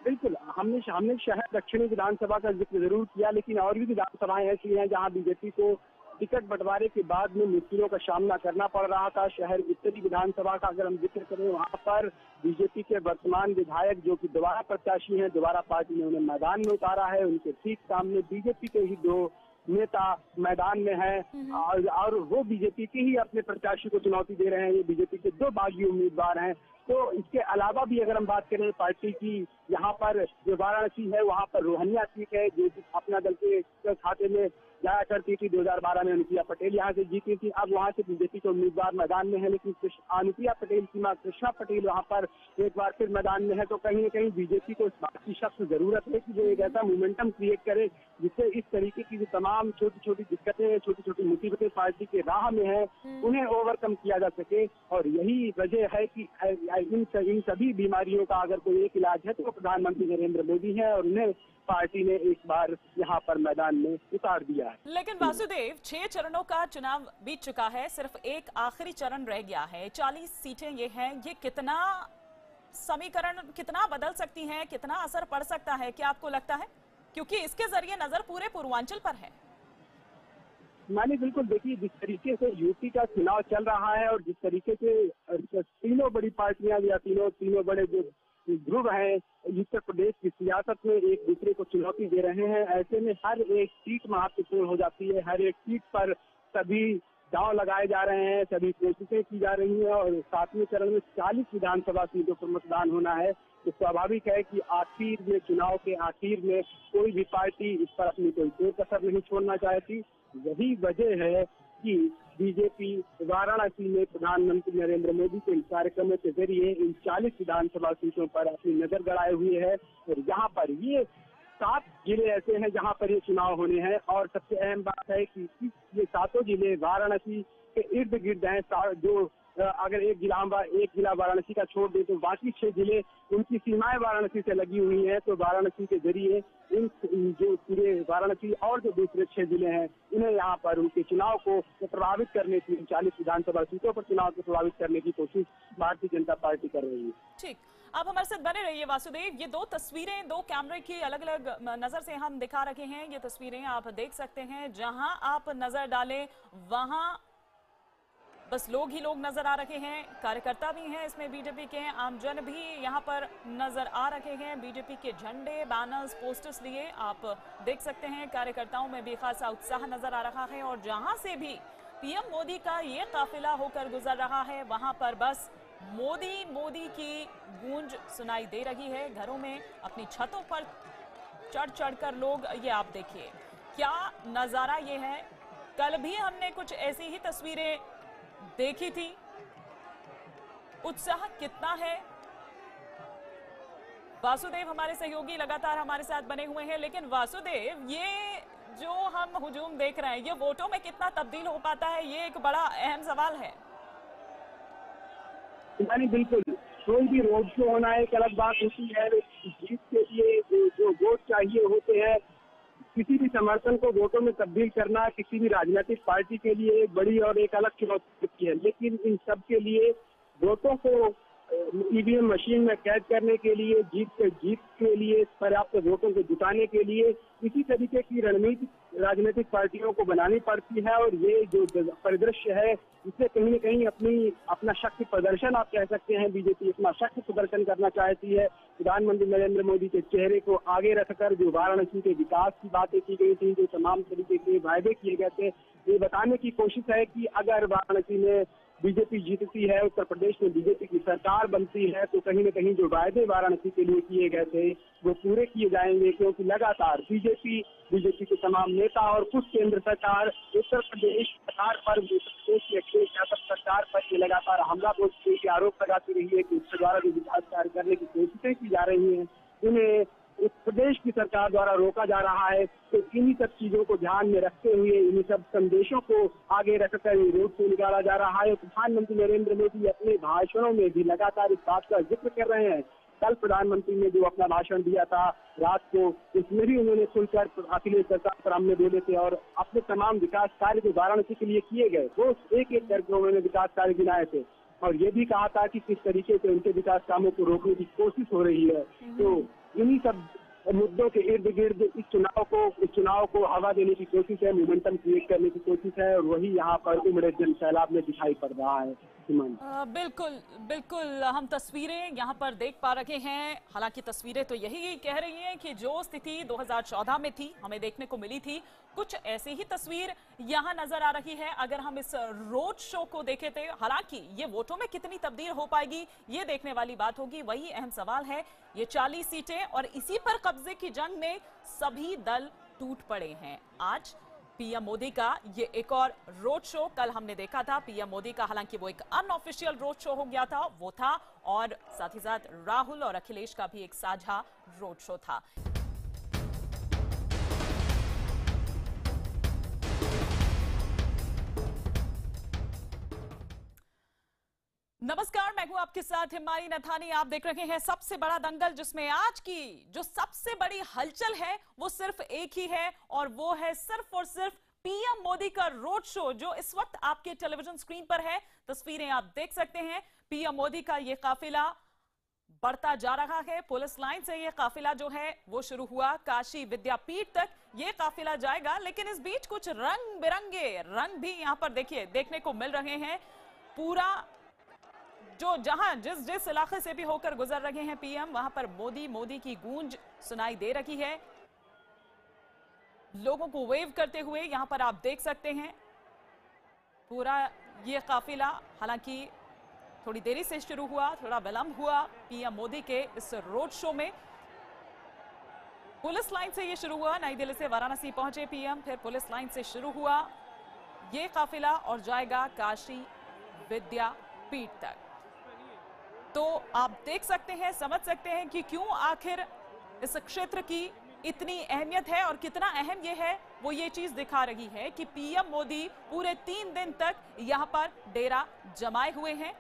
बिल्कुल, हमने शहर दक्षिणी विधानसभा का जिक्र जरूर किया, लेकिन और भी विधानसभाएं ऐसी हैं जहां बीजेपी को टिकट बंटवारे के बाद में मुश्किलों का सामना करना पड़ रहा था। शहर उत्तरी विधानसभा का अगर हम जिक्र करें, वहां पर बीजेपी के वर्तमान विधायक जो कि दोबारा प्रत्याशी हैं, दोबारा पार्टी ने उन्हें मैदान में उतारा है। उनके ठीक सामने बीजेपी के ही 2 नेता मैदान में हैं, और वो बीजेपी के ही अपने प्रत्याशी को चुनौती दे रहे हैं। ये बीजेपी के 2 बागी उम्मीदवार हैं। तो इसके अलावा भी अगर हम बात करें पार्टी की, यहाँ पर जो वाराणसी है वहाँ पर रोहनिया सीट है जो कि अपना दल के खाते में जाया करती थी। 2012 में अनुप्रिया पटेल यहाँ से जीती थी। अब वहाँ से बीजेपी के उम्मीदवार मैदान में है, लेकिन अनुप्रिया पटेल की मां कृष्णा पटेल वहाँ पर एक बार फिर मैदान में है। तो कहीं न कहीं बीजेपी को इस बात की सख्त जरूरत है कि वो एक ऐसा मोमेंटम क्रिएट करे जिससे इस तरीके की जो तमाम छोटी छोटी दिक्कतें, छोटी छोटी मुसीबतें पार्टी के राह में है, उन्हें ओवरकम किया जा सके। और यही वजह है कि इन सभी बीमारियों का अगर कोई एक इलाज है तो वो प्रधानमंत्री नरेंद्र मोदी है, और उन्हें पार्टी ने एक बार यहाँ पर मैदान में उतार दिया है। लेकिन वासुदेव, 6 चरणों का चुनाव बीत चुका है, सिर्फ एक आखिरी चरण रह गया है। 40 सीटें ये हैं, ये कितना समीकरण कितना बदल सकती हैं, कितना असर पड़ सकता है, क्या आपको लगता है? क्योंकि इसके जरिए नजर पूरे पूर्वांचल पर है। मैंने बिल्कुल देखिए, जिस तरीके से यूपी का चुनाव चल रहा है और जिस तरीके से तीनों बड़ी पार्टियां या तीनों बड़े जो ध्रुव हैं उत्तर प्रदेश की सियासत में एक दूसरे को चुनौती दे रहे हैं, ऐसे में हर एक सीट महत्वपूर्ण हो जाती है। हर एक सीट पर सभी दांव लगाए जा रहे हैं, सभी कोशिशें की जा रही हैं, और 7वें चरण में 40 विधानसभा सीटों पर मतदान होना है। तो स्वाभाविक है कि आखिर में, चुनाव के आखिर में कोई भी पार्टी इस पर अपनी कोई कसर नहीं छोड़ना चाहती। यही वजह है कि बीजेपी वाराणसी में प्रधानमंत्री नरेंद्र मोदी के कार्यक्रमों के जरिए इन 40 विधानसभा सीटों पर अपनी नजर गड़ाए हुए है। और यहाँ पर ये 7 जिले ऐसे हैं जहाँ पर ये चुनाव होने हैं। और सबसे अहम बात है कि ये 7 जिले वाराणसी के इर्द गिर्द हैं। जो अगर एक जिला वाराणसी का छोड़ दे तो बाकी 6 जिले उनकी सीमाएं वाराणसी से लगी हुई हैं। तो वाराणसी के जरिए इन जो पूरे वाराणसी और जो दूसरे 6 जिले हैं इन्हें यहाँ पर उनके चुनाव को प्रभावित करने की 40 विधानसभा सीटों पर चुनाव को प्रभावित करने की कोशिश भारतीय जनता पार्टी कर रही है। ठीक, आप हमारे साथ बने रहिए वासुदेव। ये 2 तस्वीरें 2 कैमरे की अलग अलग नजर से हम दिखा रखे हैं। ये तस्वीरें आप देख सकते हैं, जहां आप नजर डालें वहां बस लोग ही लोग नजर आ रहे हैं। कार्यकर्ता भी हैं इसमें, बीजेपी के आमजन भी यहाँ पर नजर आ रहे हैं। बीजेपी के झंडे, बैनर्स, पोस्टर्स लिए आप देख सकते हैं। कार्यकर्ताओं में भी खासा उत्साह नजर आ रहा है। और जहां से भी पीएम मोदी का ये काफिला होकर गुजर रहा है वहां पर बस मोदी मोदी की गूंज सुनाई दे रही है। घरों में अपनी छतों पर चढ़ कर लोग, ये आप देखिए क्या नजारा ये है। कल भी हमने कुछ ऐसी ही तस्वीरें देखी थी। उत्साह कितना है। वासुदेव हमारे सहयोगी लगातार हमारे साथ बने हुए हैं। लेकिन वासुदेव, ये जो हम हुजूम देख रहे हैं ये वोटों में कितना तब्दील हो पाता है, ये एक बड़ा अहम सवाल है। यानी बिल्कुल, कोई भी रोड शो होना एक अलग बात होती है। जीत के लिए जो वोट चाहिए होते हैं, किसी भी समर्थन को वोटों में तब्दील करना किसी भी राजनीतिक पार्टी के लिए एक बड़ी और एक अलग चुनौती है। लेकिन इन सब के लिए वोटों को ईवीएम मशीन में कैद करने के लिए, जीत के लिए, पर्याप्त वोटों को जुटाने के लिए इसी तरीके की रणनीति राजनीतिक पार्टियों को बनानी पड़ती है। और ये जो परिदृश्य है इससे कहीं न कहीं अपना शक्ति प्रदर्शन आप कह सकते हैं। बीजेपी अपना शक्ति प्रदर्शन करना चाहती है। प्रधानमंत्री नरेंद्र मोदी के चेहरे को आगे रखकर जो वाराणसी के विकास की बातें की गई थी, जो तमाम तरीके के वायदे किए गए थे, ये बताने की कोशिश है कि अगर वाराणसी में बीजेपी जीतती है, उत्तर प्रदेश में बीजेपी की सरकार बनती है, तो कहीं न कहीं जो वायदे वाराणसी के लिए किए गए थे वो पूरे किए जाएंगे। क्योंकि लगातार बीजेपी के तमाम नेता और कुछ केंद्र सरकार उत्तर प्रदेश सरकार पर, अखिलेश यादव सरकार पर ये लगातार हमला बोलने के आरोप लगाती रही है कि उसके द्वारा जो विकास कार्य करने की कोशिशें की जा रही हैं उन्हें उत्तर प्रदेश की सरकार द्वारा रोका जा रहा है। तो इन्हीं सब चीजों को ध्यान में रखते हुए, इन्हीं सब संदेशों को आगे रखकर ये रोड शो निकाला जा रहा है। प्रधानमंत्री नरेंद्र मोदी अपने भाषणों में भी लगातार इस बात का जिक्र कर रहे हैं। कल प्रधानमंत्री ने जो अपना भाषण दिया था रात को, उसमें भी उन्होंने खुलकर अखिलेश सरकार पर हमले बोले थे और अपने तमाम विकास कार्य जो वाराणसी के लिए किए गए वो एक एक करके उन्होंने विकास कार्य गिनाए थे। और ये भी कहा था कि किस तरीके से उनके विकास कामों को रोकने की कोशिश हो रही है। तो इन्हीं सब मुद्दों के इर्द गिर्द इस चुनाव को हवा देने की कोशिश है, मोमेंटम क्रिएट करने की कोशिश है। और वही यहाँ पर उमड़े जन सैलाब में दिखाई पड़ रहा है। बिल्कुल हम तस्वीरें यहाँ पर देख पा रहे हैं। हालांकि तस्वीरें तो यही कह रही हैं कि जो स्थिति 2014 में थी, हमें देखने को मिली थी, कुछ ऐसी ही तस्वीर यहाँ नजर आ रही है। अगर हम इस रोड शो को देखें तो हालांकि ये वोटों में कितनी तब्दील हो पाएगी ये देखने वाली बात होगी, वही अहम सवाल है। ये 40 सीटें और इसी पर कब्जे की जंग में सभी दल टूट पड़े हैं। आज पीएम मोदी का ये एक और रोड शो, कल हमने देखा था पीएम मोदी का, हालांकि वो एक अनऑफिशियल रोड शो हो गया था, वो था, और साथ ही साथ राहुल और अखिलेश का भी एक साझा रोड शो था। नमस्कार, मैं हूं आपके साथ हिमानी नथानी। आप देख रहे हैं सबसे बड़ा दंगल, जिसमें आज की जो सबसे बड़ी हलचल है वो सिर्फ एक ही है और वो है सिर्फ और सिर्फ पीएम मोदी का रोड शो, जो इस वक्त आपके टेलीविजन स्क्रीन पर है। तस्वीरें आप देख सकते हैं। पीएम मोदी का ये काफिला बढ़ता जा रहा है। पुलिस लाइन से ये काफिला जो है वो शुरू हुआ, काशी विद्यापीठ तक ये काफिला जाएगा। लेकिन इस बीच कुछ रंग बिरंगे रंग भी यहाँ पर देखिए देखने को मिल रहे हैं। पूरा जो जहां जिस इलाके से भी होकर गुजर रहे हैं पीएम, वहां पर मोदी मोदी की गूंज सुनाई दे रही है। लोगों को वेव करते हुए यहां पर आप देख सकते हैं पूरा ये काफिला। हालांकि थोड़ी देरी से शुरू हुआ, थोड़ा विलंब हुआ पीएम मोदी के इस रोड शो में। पुलिस लाइन से ये शुरू हुआ, नई दिल्ली से वाराणसी पहुंचे पीएम, फिर पुलिस लाइन से शुरू हुआ। ये काफिला और जाएगा काशी विद्यापीठ तक। तो आप देख सकते हैं, समझ सकते हैं कि क्यों आखिर इस क्षेत्र की इतनी अहमियत है और कितना अहम ये है। वो ये चीज दिखा रही है कि पीएम मोदी पूरे 3 दिन तक यहां पर डेरा जमाए हुए हैं।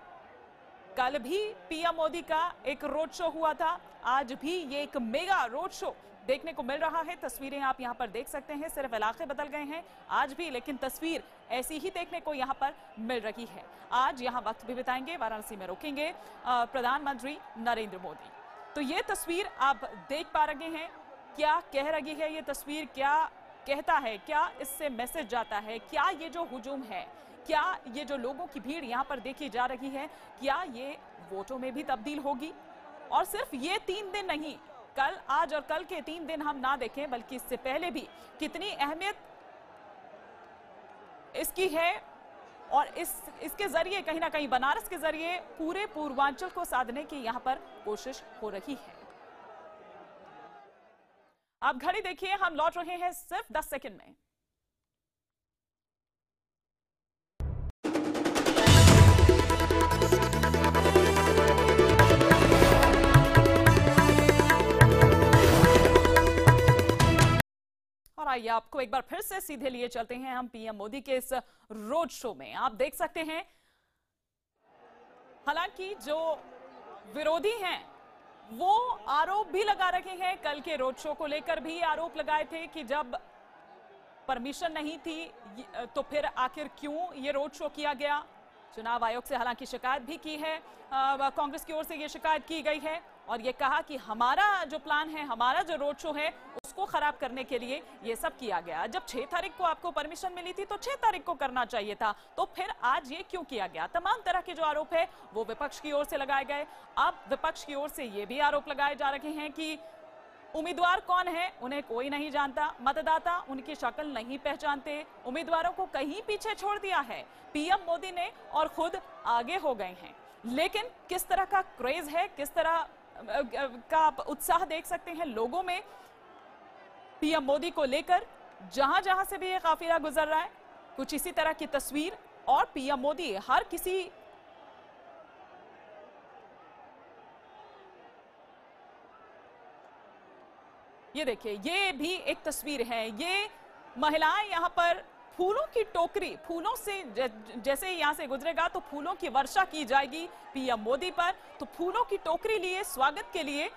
कल भी पीएम मोदी का एक रोड शो हुआ था, आज भी ये एक मेगा रोड शो देखने को मिल रहा है। तस्वीरें आप यहां पर देख सकते हैं, सिर्फ इलाके बदल गए हैं आज भी, लेकिन तस्वीर ऐसी ही देखने को यहां पर मिल रही है। आज यहां वक्त भी बिताएंगे, वाराणसी में रुकेंगे प्रधानमंत्री नरेंद्र मोदी। तो ये तस्वीर आप देख पा रहे हैं, क्या कह रही है ये तस्वीर, क्या कहता है, क्या इससे मैसेज जाता है, क्या ये जो हुजूम है, क्या ये जो लोगों की भीड़ यहाँ पर देखी जा रही है, क्या ये वोटों में भी तब्दील होगी। और सिर्फ ये 3 दिन नहीं, कल, आज और कल के 3 दिन हम ना देखें, बल्कि इससे पहले भी कितनी अहमियत इसकी है। और इसके जरिए कहीं ना कहीं बनारस के जरिए पूरे पूर्वांचल को साधने की यहाँ पर कोशिश हो रही है। आप घड़ी देखिए, हम लौट रहे हैं सिर्फ 10 सेकंड में। और आइए आपको एक बार फिर से सीधे लिए चलते हैं हम पीएम मोदी के इस रोड शो में। आप देख सकते हैं, हालांकि जो विरोधी हैं वो आरोप भी लगा रहे हैं, कल के रोड शो को लेकर भी आरोप लगाए थे कि जब परमिशन नहीं थी तो फिर आखिर क्यों ये रोड शो किया गया। चुनाव आयोग से हालांकि शिकायत भी की है, कांग्रेस की ओर से ये शिकायत की गई है और ये कहा कि हमारा जो प्लान है, हमारा जो रोड शो है, उसको खराब करने के लिए ये सब किया गया। जब 6 तारीख को आपको परमिशन मिली थी तो 6 तारीख को करना चाहिए था, तो फिर आज ये क्यों किया गया। तमाम तरह के जो आरोप है वो विपक्ष की ओर से लगाए गए। अब विपक्ष की ओर से ये भी आरोप लगाए जा रहे हैं कि उम्मीदवार कौन है उन्हें कोई नहीं जानता, मतदाता उनकी शक्ल नहीं पहचानते, उम्मीदवारों को कहीं पीछे छोड़ दिया है पीएम मोदी ने और खुद आगे हो गए हैं। लेकिन किस तरह का क्रेज है, किस तरह का आप उत्साह देख सकते हैं लोगों में पीएम मोदी को लेकर। जहां जहां से भी ये काफिला गुजर रहा है, कुछ इसी तरह की तस्वीर। और पीएम मोदी हर किसी ये देखिए, ये भी एक तस्वीर है। ये महिलाएं यहाँ पर फूलों की टोकरी, फूलों से जैसे यहाँ से गुजरेगा तो फूलों की वर्षा की जाएगी पीएम मोदी पर, तो फूलों की टोकरी लिए स्वागत के लिए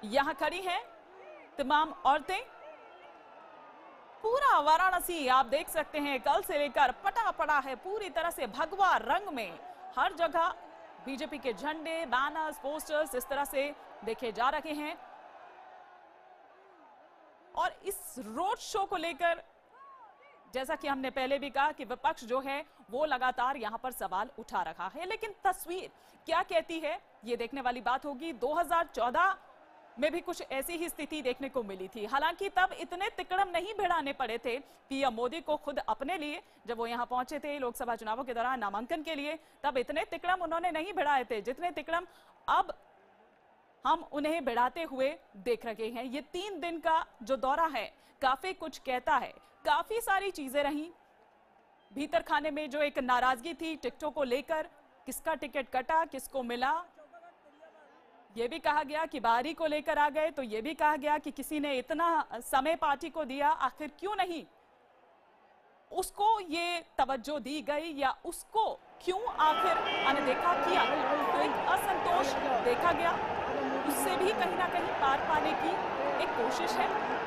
यहाँ खड़ी हैं तमाम औरतें। पूरा वाराणसी आप देख सकते हैं कल से लेकर पटा पड़ा है पूरी तरह से भगवा रंग में। हर जगह बीजेपी के झंडे, बैनर्स, पोस्टर्स इस तरह से देखे जा रहे हैं। और इस रोड शो को लेकर जैसा कि हमने पहले भी कहा कि विपक्ष जो है वो लगातार यहां पर सवाल उठा रहा है, लेकिन तस्वीर क्या कहती है ये देखने वाली बात होगी। 2014 में भी कुछ ऐसी ही स्थिति देखने को मिली थी। हालांकि तब इतने तिकड़म नहीं भिड़ाने पड़े थे पीएम मोदी को खुद अपने लिए, जब वो यहां पहुंचे थे लोकसभा चुनावों के दौरान नामांकन के लिए, तब इतने तिकड़म उन्होंने नहीं भिड़ाए थे जितने तिकड़म अब हम उन्हें बढ़ाते हुए देख रहे हैं। ये 3 दिन का जो दौरा है काफी कुछ कहता है, काफी सारी चीजें रही। भीतर खाने में जो एक नाराजगी थी टिकटों को लेकर, किसका टिकट कटा, किसको मिला, ये भी कहा गया कि बारी को लेकर आ गए, तो ये भी कहा गया कि किसी ने इतना समय पार्टी को दिया, आखिर क्यों नहीं उसको ये तवज्जो दी गई या उसको क्यों आखिर अनदेखा किया। तो एक असंतोष देखा गया, उससे भी कहीं ना कहीं पार पाने की एक कोशिश है।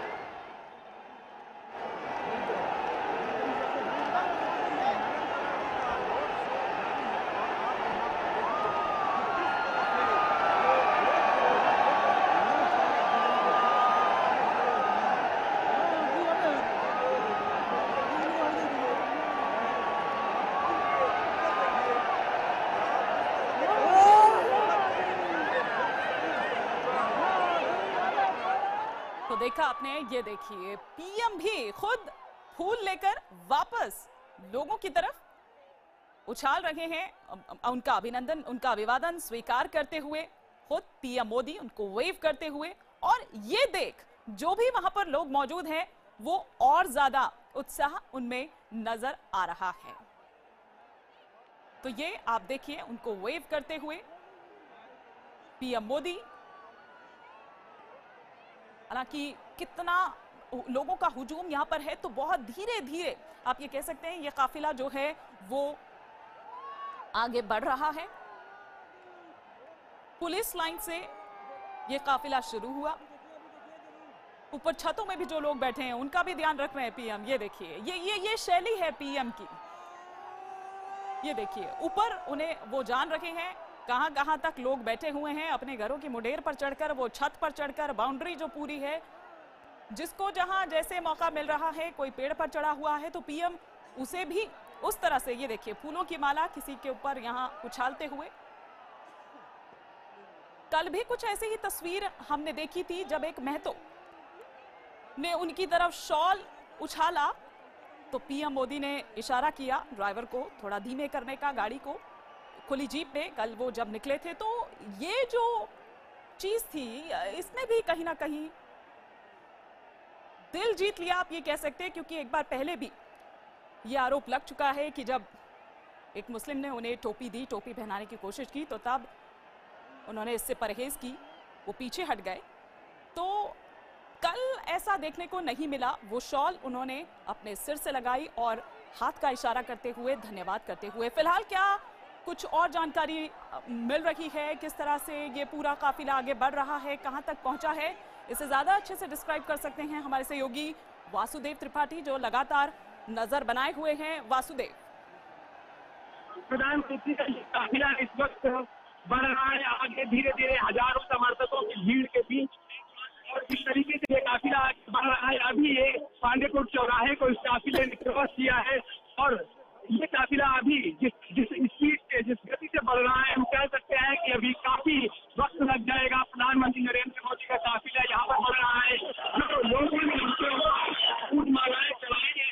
तो देखा आपने, ये देखिए पीएम भी खुद फूल लेकर वापस लोगों की तरफ उछाल रहे हैं। उनका अभिनंदन, उनका अभिवादन स्वीकार करते हुए खुद पीएम मोदी उनको वेव करते हुए। और ये देख जो भी वहां पर लोग मौजूद हैं वो और ज्यादा उत्साह उनमें नजर आ रहा है। तो ये आप देखिए उनको वेव करते हुए पीएम मोदी। हालांकि कितना लोगों का हुजूम यहां पर है, तो बहुत धीरे धीरे आप ये कह सकते हैं ये काफिला जो है वो आगे बढ़ रहा है। पुलिस लाइन से ये काफिला शुरू हुआ। ऊपर छतों में भी जो लोग बैठे हैं उनका भी ध्यान रख रहे हैं पीएम। ये देखिए ये शैली है पीएम की। ये देखिए ऊपर उन्हें वो जान रखे हैं कहां कहां तक लोग बैठे हुए हैं। अपने घरों की मुडेर पर चढ़कर, वो छत पर चढ़कर, बाउंड्री जो पूरी है, जिसको जहां जैसे मौका मिल रहा है, कोई पेड़ पर चढ़ा हुआ है तो पीएम उसे भी उस तरह से, ये देखिए फूलों की माला किसी के ऊपर यहां उछालते हुए। कल भी कुछ ऐसी ही तस्वीर हमने देखी थी जब एक महतो ने उनकी तरफ शॉल उछाला तो पीएम मोदी ने इशारा किया ड्राइवर को थोड़ा धीमे करने का, गाड़ी को, खुली जीप में। कल वो जब निकले थे तो ये जो चीज थी इसने भी कहीं ना कहीं दिल जीत लिया, आप ये कह सकते हैं, क्योंकि एक बार पहले भी ये आरोप लग चुका है कि जब एक मुस्लिम ने उन्हें टोपी दी, टोपी पहनाने की कोशिश की, तो तब उन्होंने इससे परहेज की, वो पीछे हट गए। तो कल ऐसा देखने को नहीं मिला। वो शॉल उन्होंने अपने सिर से लगाई और हाथ का इशारा करते हुए, धन्यवाद करते हुए। फिलहाल क्या कुछ और जानकारी मिल रही है, किस तरह से ये पूरा काफिला आगे बढ़ रहा है, कहां तक पहुंचा है, इसे ज्यादा अच्छे से डिस्क्राइब कर सकते हैं हमारे सहयोगी वासुदेव त्रिपाठी जो लगातार नजर बनाए हुए हैं। वासुदेव। प्रधानमंत्री का काफिला इस वक्त बढ़ रहा है आगे धीरे धीरे, हजारों समर्थकों की भीड़ के बीच, और इस तरीके से ये काफिला बढ़ रहा है। अभी ये पांडेपुर चौराहे को इस काफिले ने क्रॉस किया है और ये काफिला अभी जिस स्पीड से, जिस गति से बढ़ रहा है, हम कह सकते हैं कि अभी काफी वक्त लग जाएगा। प्रधानमंत्री नरेंद्र मोदी का काफिला यहाँ पर बढ़ रहा है। जो लोगों ने फूल मालाएं चलाई है,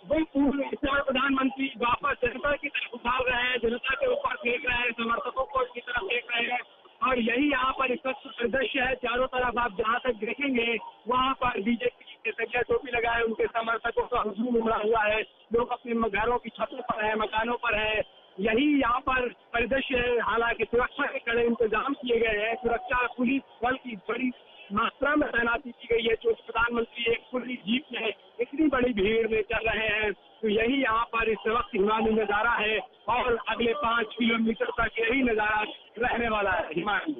वो फूल इस समय प्रधानमंत्री वापस जनता की तरफ उछाल रहे हैं, जनता के ऊपर फेंक रहे हैं, समर्थकों को इसकी तरफ फेंक रहे हैं। और यही यहाँ पर इस वक्त परिदृश्य है। चारों तरफ आप जहाँ तक देखेंगे वहाँ पर बीजेपी के सरिया टोपी लगाए उनके समर्थकों का हुजूम उमड़ा हुआ है। लोग अपने घरों की छतों पर है, मकानों पर है। यही यहाँ पर परिदृश्य है। हालांकि सुरक्षा के कड़े इंतजाम किए गए हैं। सुरक्षा पुलिस बल की बड़ी मात्रा में तैनाती की गई है। जो प्रधानमंत्री एक खुली जीप में इतनी बड़ी भीड़ में चल रहे हैं, तो यही यहाँ पर इस वक्त हिमालय नजारा है और अगले 5 किलोमीटर तक यही नजारा रहने वाला है। हिमालय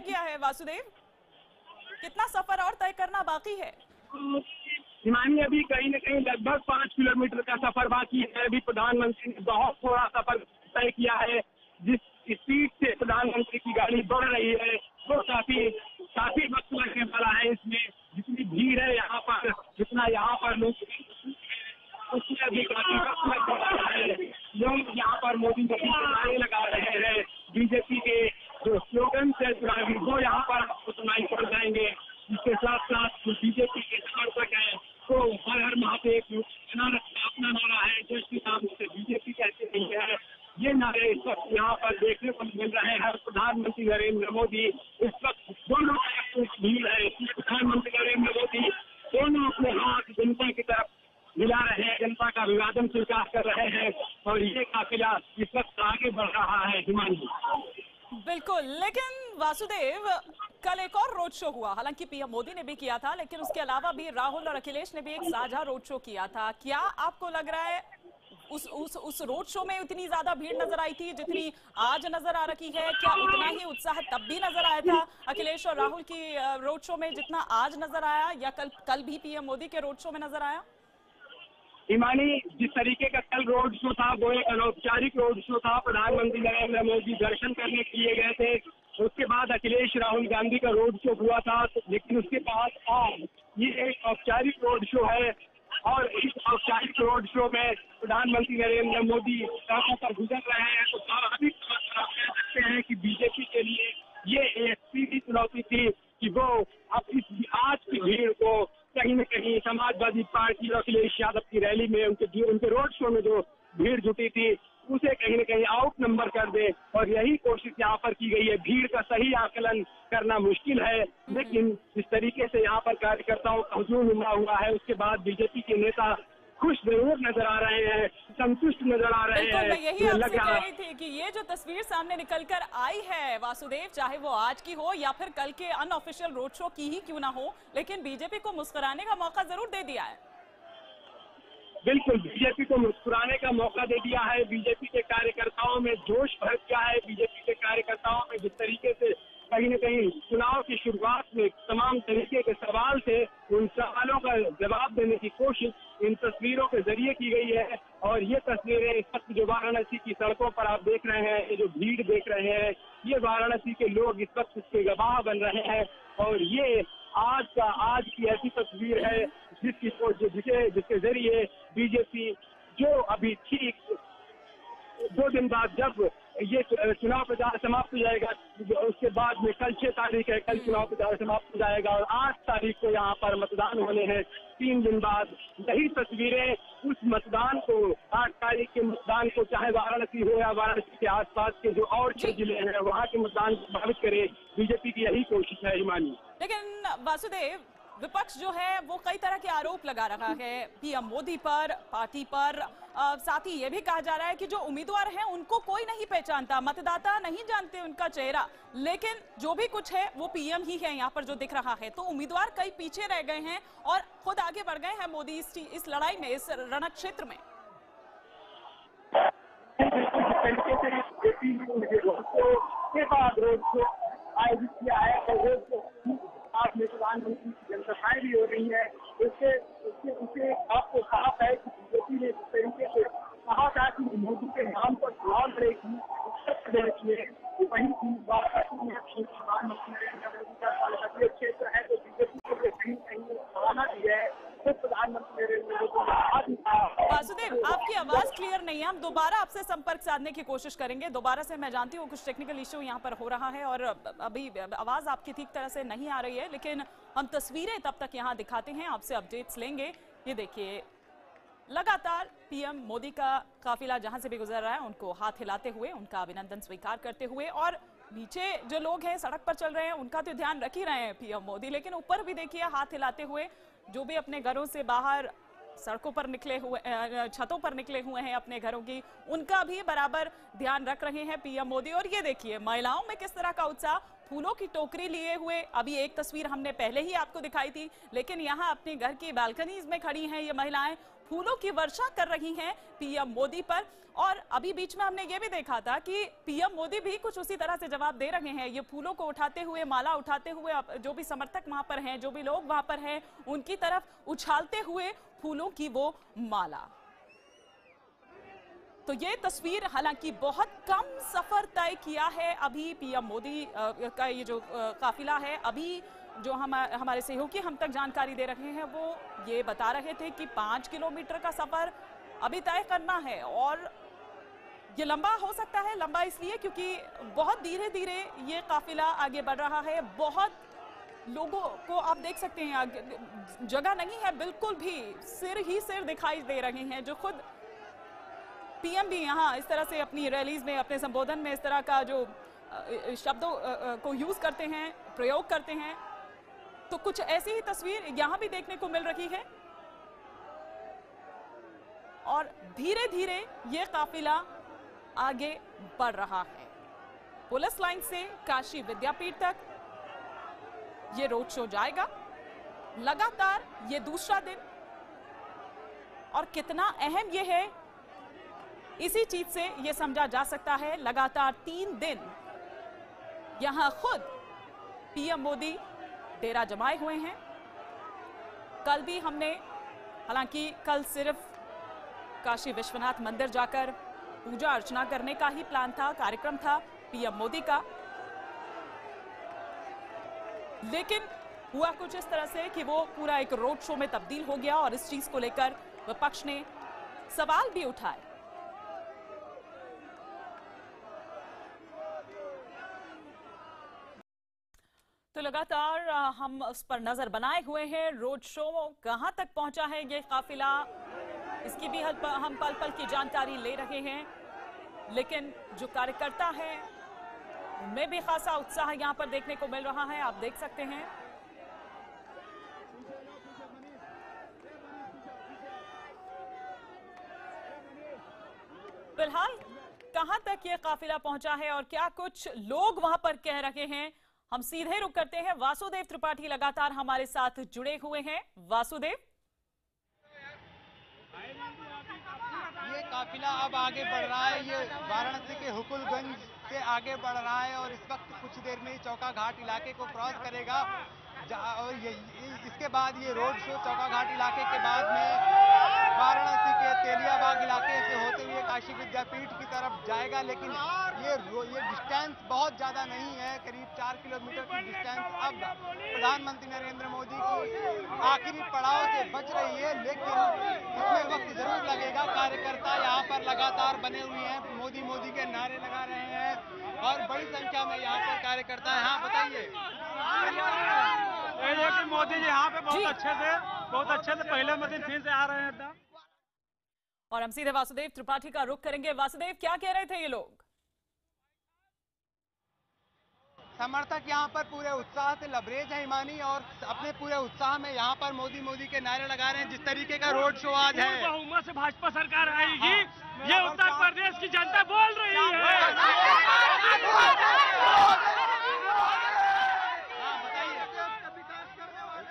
क्या है वासुदेव, कितना सफर और तय करना बाकी है? हिमानी अभी कहीं न कहीं लगभग 5 किलोमीटर का सफर बाकी है। अभी प्रधानमंत्री ने बहुत थोड़ा सफर तय किया है। जिस स्पीड से प्रधानमंत्री की गाड़ी बढ़ रही है वो काफी वक्त लगने वाला है। इसमें जितनी भीड़ है यहाँ पर, जितना यहाँ पर लोग, उसमें अभी काफी वक्त लग रहा है। लोग यहाँ पर मोदी जी के नारे लगा रहे हैं। बीजेपी के जो स्लोगन है वो यहाँ पर सुनाई पड़ जाएंगे। इसके साथ साथ जो बीजेपी के समर्थक है वो हर हर महादेव अपना नारा है, जय श्री राम, जिसे बीजेपी कहते नहीं है। ये नारे इस वक्त यहाँ पर देखने को मिल रहे हैं। प्रधानमंत्री नरेंद्र मोदी इस वक्त दोनों भीड़ है। प्रधानमंत्री नरेंद्र मोदी दोनों अपने हाथ जनता की तरफ मिला रहे हैं, जनता का अभिवादन स्वीकार कर रहे हैं और ये काफिला इस वक्त आगे बढ़ रहा है। हिमांशु बिल्कुल, लेकिन वासुदेव कल एक और रोड शो हुआ, हालांकि पीएम मोदी ने भी किया था, लेकिन उसके अलावा भी राहुल और अखिलेश ने भी एक साझा रोड शो किया था। क्या आपको लग रहा है उस रोड शो में उतनी ज्यादा भीड़ नजर आई थी जितनी आज नजर आ रही है? क्या उतना ही उत्साह तब भी नजर आया था अखिलेश और राहुल की रोड शो में जितना आज नजर आया, या कल भी पीएम मोदी के रोड शो में नजर आया? हिमानी, जिस तरीके का कल रोड शो था वो एक अनौपचारिक रोड शो था। प्रधानमंत्री नरेंद्र मोदी दर्शन करने के लिए गए थे। उसके बाद अखिलेश राहुल गांधी का रोड शो हुआ था, लेकिन उसके बाद आज ये एक औपचारिक रोड शो है और इस औपचारिक रोड शो में प्रधानमंत्री नरेंद्र मोदी सड़कों पर गुजर रहे हैं। तो स्वाभाविक कह सकते हैं कि बीजेपी के लिए ये एक सीधी चुनौती थी कि वो अब इस आज की भीड़ को कहीं न कहीं समाजवादी पार्टी और अखिलेश यादव की रैली में, उनके रोड शो में जो भीड़ जुटी थी उसे कहीं न कहीं आउट नंबर कर दे, और यही कोशिश यहाँ पर की गई है। भीड़ का सही आकलन करना मुश्किल है, लेकिन जिस तरीके से यहाँ पर कार्यकर्ताओं का हुजूम उमड़ा हुआ है, उसके बाद बीजेपी के नेता खुश जरूर नजर आ रहे हैं, संतुष्ट नजर आ रहे हैं। मैं यही आपसे कह रही थी कि ये जो तस्वीर सामने निकल कर आई है वासुदेव, चाहे वो आज की हो या फिर कल के अनऑफिशियल रोड शो की ही क्यों ना हो, लेकिन बीजेपी को मुस्कुराने का मौका जरूर दे दिया है। बिल्कुल, बीजेपी को मुस्कुराने का मौका दे दिया है। बीजेपी के कार्यकर्ताओं में जोश भर गया है। बीजेपी के कार्यकर्ताओं में जिस तरीके से कहीं न कहीं चुनाव की शुरुआत में तमाम तरीके के सवाल थे, उन सवालों का जवाब देने की कोशिश इन तस्वीरों के जरिए की गई है। और ये तस्वीरें इस वक्त जो वाराणसी की सड़कों पर आप देख रहे हैं, ये जो भीड़ देख रहे हैं, ये वाराणसी के लोग इस वक्त इसके गवाह बन रहे हैं। और ये आज की ऐसी तस्वीर है जिसके जरिए बीजेपी जो अभी ठीक 2 दिन बाद जब ये चुनाव प्रचार समाप्त हो जाएगा, उसके बाद में कल 6 तारीख है, कल चुनाव प्रचार समाप्त हो जाएगा और 8 तारीख को यहाँ पर मतदान होने हैं। 3 दिन बाद यही तस्वीरें उस मतदान को, 8 तारीख के मतदान को, चाहे वाराणसी हो या वाराणसी के आसपास के जो और 6 जिले हैं, वहाँ के मतदान को प्रभावित करे। बीजेपी की यही कोशिश है हिमानी। लेकिन वासुदेव, विपक्ष जो है वो कई तरह के आरोप लगा रहा है पीएम मोदी पर, पार्टी पर। साथ ही ये भी कहा जा रहा है कि जो उम्मीदवार हैं उनको कोई नहीं पहचानता, मतदाता नहीं जानते उनका चेहरा, लेकिन जो भी कुछ है वो पीएम ही है यहाँ पर जो दिख रहा है। तो उम्मीदवार कई पीछे रह गए हैं और खुद आगे बढ़ गए हैं मोदी इस लड़ाई में, इस रण क्षेत्र में। आयोजित किया है और प्रधानमंत्री की जनसभाएं भी हो रही है। उससे आपको साफ है कि बीजेपी ने जिस तरीके से कहा था कि मोदी के नाम पर चुनाव लड़ेगी, वही प्रधानमंत्री नरेंद्र मोदी का संसदीय क्षेत्र है, तो बीजेपी को कहीं कहीं बढ़ाना भी है। प्रधानमंत्री नरेंद्र मोदी। वासुदेव, आपकी आवाज क्लियर नहीं है, हम दोबारा आपसे संपर्क साधने की कोशिश करेंगे दोबारा से। मैं जानती हूँ कुछ टेक्निकल इश्यू यहाँ पर हो रहा है और अभी आवाज आपकी ठीक तरह से नहीं आ रही है, लेकिन हम तस्वीरें तब तक यहाँ दिखाते हैं, आपसे अपडेट्स लेंगे। ये देखिए, लगातार पीएम मोदी का काफिला जहां से भी गुजर रहा है उनको हाथ हिलाते हुए, उनका अभिनंदन स्वीकार करते हुए, और नीचे जो लोग हैं सड़क पर चल रहे हैं उनका तो ध्यान रख ही रहे हैं पीएम मोदी, लेकिन ऊपर भी देखिए हाथ हिलाते हुए जो भी अपने घरों से बाहर सड़कों पर निकले हुए, छतों पर निकले हुए हैं अपने घरों की, उनका भी बराबर ध्यान रख रहे हैं पीएम मोदी। और ये देखिए महिलाओं में किस तरह का उत्साह, फूलों की टोकरी लिए हुए। अभी एक तस्वीर हमने पहले ही आपको दिखाई थी, लेकिन यहाँ अपने घर की बालकनीज में खड़ी हैं ये महिलाएं, फूलों की वर्षा कर रही हैं पीएम मोदी पर। और अभी बीच में हमने ये भी देखा था कि पीएम मोदी भी कुछ उसी तरह से जवाब दे रहे हैं, ये फूलों को उठाते हुए, माला उठाते हुए, जो भी समर्थक वहां पर हैं, जो भी लोग वहां पर हैं, उनकी तरफ उछालते हुए फूलों की वो माला। तो ये तस्वीर, हालांकि बहुत कम सफर तय किया है अभी पीएम मोदी का ये जो काफिला है। अभी जो हमारे सहयोगी हम तक जानकारी दे रहे हैं वो ये बता रहे थे कि 5 किलोमीटर का सफर अभी तय करना है, और ये लंबा हो सकता है। लंबा इसलिए क्योंकि बहुत धीरे धीरे ये काफिला आगे बढ़ रहा है। बहुत लोगों को आप देख सकते हैं, जगह नहीं है बिल्कुल भी, सिर ही सिर दिखाई दे रहे हैं। जो खुद पीएम भी यहाँ इस तरह से अपनी रैलीज में, अपने संबोधन में इस तरह का जो शब्दों को यूज करते हैं, प्रयोग करते हैं, तो कुछ ऐसी ही तस्वीर यहाँ भी देखने को मिल रही है। और धीरे धीरे ये काफिला आगे बढ़ रहा है। पुलिस लाइन से काशी विद्यापीठ तक ये रोड शो जाएगा लगातार, ये दूसरा दिन। और कितना अहम ये है, इसी चीज से ये समझा जा सकता है। लगातार 3 दिन यहां खुद पीएम मोदी डेरा जमाए हुए हैं। कल भी हमने, हालांकि कल सिर्फ काशी विश्वनाथ मंदिर जाकर पूजा अर्चना करने का ही प्लान था, कार्यक्रम था पीएम मोदी का, लेकिन हुआ कुछ इस तरह से कि वो पूरा एक रोड शो में तब्दील हो गया और इस चीज को लेकर विपक्ष ने सवाल भी उठाए। तो लगातार हम उस पर नजर बनाए हुए हैं, रोड शो कहां तक पहुंचा है ये काफिला, इसकी भी हम पल पल की जानकारी ले रहे हैं। लेकिन जो कार्यकर्ता है उनमें भी खासा उत्साह यहां पर देखने को मिल रहा है, आप देख सकते हैं। फिलहाल कहां तक ये काफिला पहुंचा है और क्या कुछ लोग वहां पर कह रहे हैं, हम सीधे रुक करते हैं। वासुदेव त्रिपाठी लगातार हमारे साथ जुड़े हुए हैं। वासुदेव, ये काफिला अब आगे बढ़ रहा है, ये वाराणसी के हुकुलगंज से आगे बढ़ रहा है और इस वक्त कुछ देर में ही चौका घाट इलाके को क्रॉस करेगा और इसके बाद ये रोड शो चौका घाट इलाके के बाद में वाराणसी के तेलियाबाग इलाके से होते हुए काशी विद्यापीठ की तरफ जाएगा। लेकिन ये डिस्टेंस बहुत ज्यादा नहीं है, करीब 4 किलोमीटर की डिस्टेंस अब प्रधानमंत्री नरेंद्र मोदी की आखिरी पड़ाव से बच रही है। लेकिन इसमें वक्त जरूर लगेगा। कार्यकर्ता यहाँ पर लगातार बने हुए हैं, मोदी मोदी के नारे लगा रहे हैं और बड़ी संख्या में यहाँ पर कार्यकर्ता है। हाँ बताइए। कि मोदी जी यहाँ पे बहुत अच्छे से पहले दिन फिर से आ रहे हैं। और हम सीधे वासुदेव त्रिपाठी का रुख करेंगे। वासुदेव, क्या कह रहे थे ये लोग? समर्थक यहाँ पर पूरे उत्साह से लबरेज है हिमानी और अपने पूरे उत्साह में यहाँ पर मोदी मोदी के नारे लगा रहे हैं। जिस तरीके का रोड शो आज है, बहुमत से भाजपा सरकार आएगी, ये उत्तर प्रदेश की जनता बोल रही है।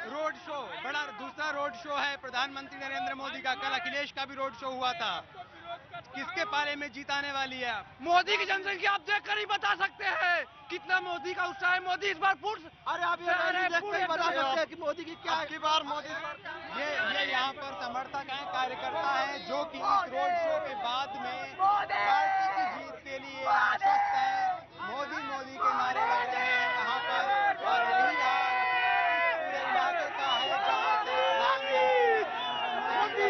रोड शो बड़ा दूसरा रोड शो है प्रधानमंत्री नरेंद्र मोदी का। कल अखिलेश का भी रोड शो हुआ था। किसके पाले में जीत आने वाली है? मोदी की जनसंख्या आप देख कर ही बता सकते हैं कितना मोदी का उत्साह है। मोदी इस बार अरे आप ये देखकर ही बता सकते हैं कि मोदी की क्या की बार मोदी ये यहाँ पर समर्थक हैं, कार्यकर्ता हैं जो कि इस रोड शो के बाद में पार्टी की जीत के लिए आश्वस्त हैं। मोदी मोदी के नारे लग रहे हैं यहाँ पर और यही पूरे इलाके का है जहाँ से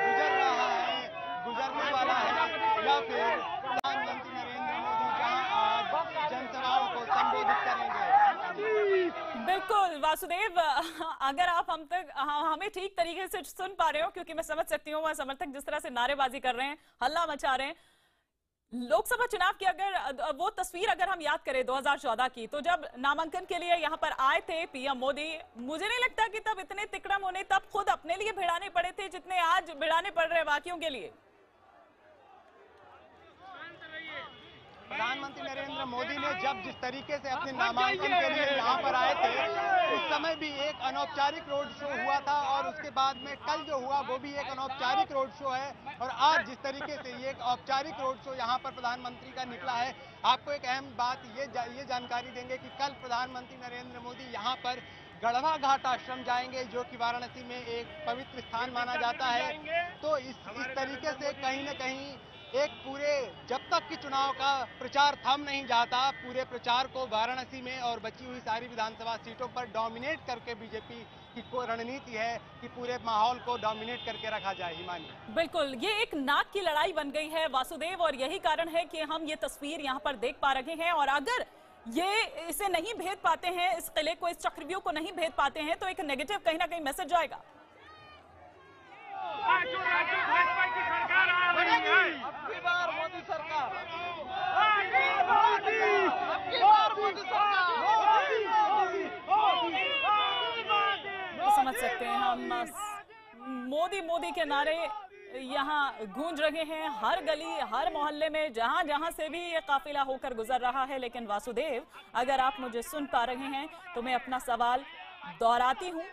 गुजर रहा है, गुजरने वाला है या फिर प्रधानमंत्री नरेंद्र मोदी जहाँ आज जनसभाओं को संबोधित करेंगे। बिल्कुल वासुदेव, अगर आप हमें ठीक तरीके से सुन पा रहे हो, क्योंकि मैं समझ सकती हूँ वह समर्थक जिस तरह से नारेबाजी कर रहे हैं, हल्ला मचा रहे हैं। लोकसभा चुनाव की अगर वो तस्वीर अगर हम याद करें 2014 की, तो जब नामांकन के लिए यहाँ पर आए थे पीएम मोदी, मुझे नहीं लगता कि तब इतने तिकड़म होने तब खुद अपने लिए भिड़ाने पड़े थे जितने आज भिड़ाने पड़ रहे बाकियों के लिए। प्रधानमंत्री नरेंद्र मोदी ने जब जिस तरीके से अपने नामांकन के लिए यहाँ पर आए थे, उस समय भी एक अनौपचारिक रोड शो हुआ था और उसके बाद में कल जो हुआ वो भी एक अनौपचारिक रोड शो है और आज जिस तरीके से ये एक औपचारिक रोड शो यहाँ पर प्रधानमंत्री का निकला है। आपको एक अहम बात ये जानकारी देंगे कि कल प्रधानमंत्री नरेंद्र मोदी यहाँ पर गढ़वा घाट आश्रम जाएंगे, जो कि वाराणसी में एक पवित्र स्थान माना जाता है। तो इस तरीके से कहीं न कहीं एक पूरे जब तक कि चुनाव का प्रचार थम नहीं जाता, पूरे प्रचार को वाराणसी में और बची हुई सारी विधानसभा सीटों पर डोमिनेट करके बीजेपी की कोई रणनीति है कि पूरे माहौल को डोमिनेट करके रखा जाए। हिमानी, बिल्कुल, ये एक नाक की लड़ाई बन गई है वासुदेव और यही कारण है कि हम ये तस्वीर यहाँ पर देख पा रहे हैं। और अगर ये इसे नहीं भेद पाते हैं, इस किले को, इस चक्रव्यूह को नहीं भेद पाते हैं, तो एक नेगेटिव कहीं ना कहीं मैसेज जाएगा। भाजपा की सरकार आ रही है, अबकी बार मोदी सरकार, तो समझ सकते हैं हम, मोदी मोदी के नारे यहाँ गूंज रहे हैं हर गली हर मोहल्ले में, जहां जहां से भी ये काफिला होकर गुजर रहा है। लेकिन वासुदेव, अगर आप मुझे सुन पा रहे हैं तो मैं अपना सवाल दोहराती हूँ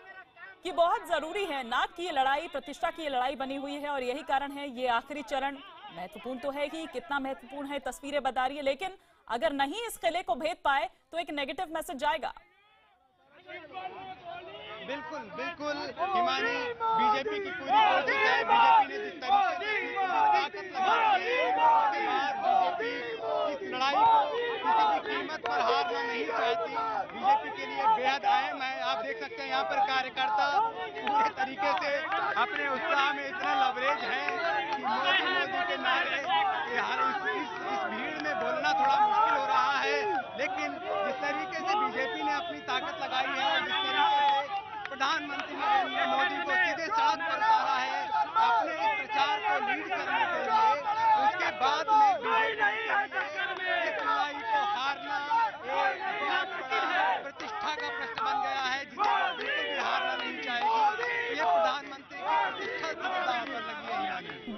कि बहुत जरूरी है, नाक की लड़ाई, प्रतिष्ठा की लड़ाई बनी हुई है और यही कारण है ये आखिरी चरण महत्वपूर्ण तो है ही, कितना महत्वपूर्ण है तस्वीरें बता रही है, लेकिन अगर नहीं इस किले को भेद पाए तो एक नेगेटिव मैसेज जाएगा। बिल्कुल बिल्कुल हिमानी, बीजेपी की पूरी कोशिश है। बीजेपी ने जिस तरीके से ताकत लगाई है, उसके बाद बीजेपी इस लड़ाई को किसी भी कीमत पर हारना नहीं चाहती। बीजेपी के लिए बेहद अहम है। आप देख सकते हैं यहाँ पर कार्यकर्ता पूरे तरीके से अपने उत्साह में इतना लवरेज है कि मोदी के नारे इस भीड़ में बोलना थोड़ा मुश्किल हो रहा है। लेकिन जिस तरीके से बीजेपी ने अपनी ताकत लगाई है और जिस तरीके से प्रधानमंत्री नरेंद्र मोदी को सीधे सड़क पर उतारा है अपने प्रचार को लीड करने के लिए, उसके बाद में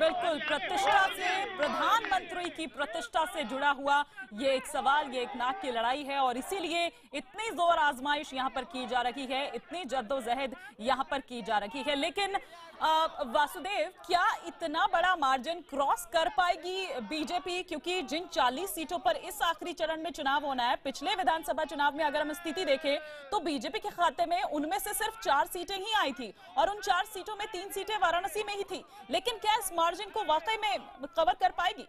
बिल्कुल, प्रतिष्ठा से, प्रधानमंत्री की प्रतिष्ठा से जुड़ा हुआ ये एक सवाल, ये एक नाक की लड़ाई है और इसीलिए इतनी जोर आजमाइश यहाँ पर की जा रही है, इतनी जद्दोजहद यहाँ पर की जा रही है। लेकिन वासुदेव, क्या इतना बड़ा मार्जिन क्रॉस कर पाएगी बीजेपी? क्योंकि जिन 40 सीटों पर इस आखिरी चरण में चुनाव होना है, पिछले विधानसभा चुनाव में अगर हम स्थिति देखें तो बीजेपी के खाते में उनमें से सिर्फ 4 सीटें ही आई थी और उन 4 सीटों में 3 सीटें वाराणसी में ही थी। लेकिन क्या इस मार्जिन को वाकई में कवर कर पाएगी?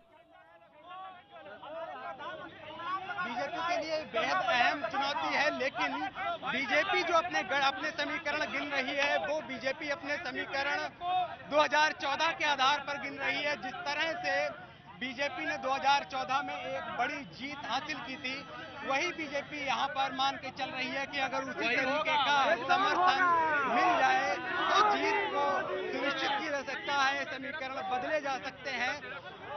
बीजेपी के लिए बेहद अहम चुनौती है, लेकिन बीजेपी जो अपने समीकरण गिन रही है वो बीजेपी अपने समीकरण 2014 के आधार पर गिन रही है। जिस तरह से बीजेपी ने 2014 में एक बड़ी जीत हासिल की थी, वही बीजेपी यहाँ पर मान के चल रही है कि अगर उसी तरीके का समर्थन मिल जाए तो जीत को सुनिश्चित किया जा सकता है, समीकरण बदले जा सकते हैं।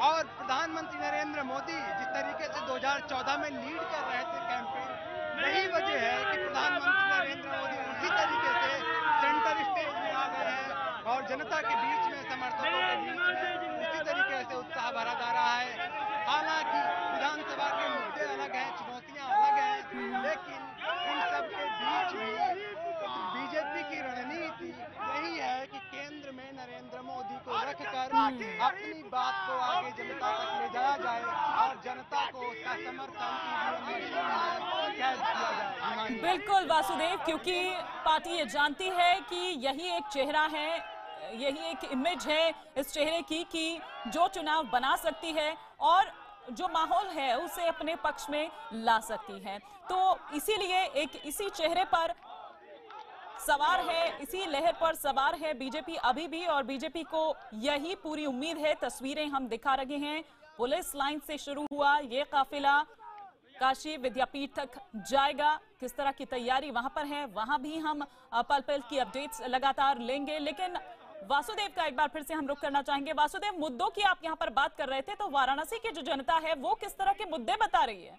और प्रधानमंत्री नरेंद्र मोदी जिस तरीके से 2014 में लीड कर रहे थे कैंपेन, यही वजह है कि प्रधानमंत्री नरेंद्र मोदी उसी तरीके से सेंटर स्टेज में आ गए हैं और जनता के बीच में, समर्थकों के बीच में उसी तरीके से उत्साह भरा जा रहा है। हालांकि विधानसभा के मुद्दे अलग हैं, चुनौतियां अलग हैं, लेकिन इन सब के बीच में बीजेपी की रणनीति यही है कि केंद्र में नरेंद्र मोदी को रखकर अपनी बात को आगे जनता तक ले जाया जाए और जनता को उसका समर्थन कैद किया जाए। बिल्कुल वासुदेव, क्योंकि पार्टी ये जानती है कि यही एक चेहरा है, यही एक इमेज है इस चेहरे की कि जो चुनाव बना सकती है और जो माहौल है उसे अपने पक्ष में ला सकती है। तो इसीलिए एक इसी चेहरे पर सवार है, इसी लहर पर सवार है बीजेपी अभी भी और बीजेपी को यही पूरी उम्मीद है। तस्वीरें हम दिखा रहे हैं, पुलिस लाइन से शुरू हुआ ये काफिला काशी विद्यापीठ तक जाएगा। किस तरह की तैयारी वहां पर है, वहां भी हम पल पल की अपडेट्स लगातार लेंगे। लेकिन वासुदेव का एक बार फिर से हम रुख करना चाहेंगे। वासुदेव, मुद्दों की आप यहां पर बात कर रहे थे, तो वाराणसी की जो जनता है वो किस तरह के मुद्दे बता रही है?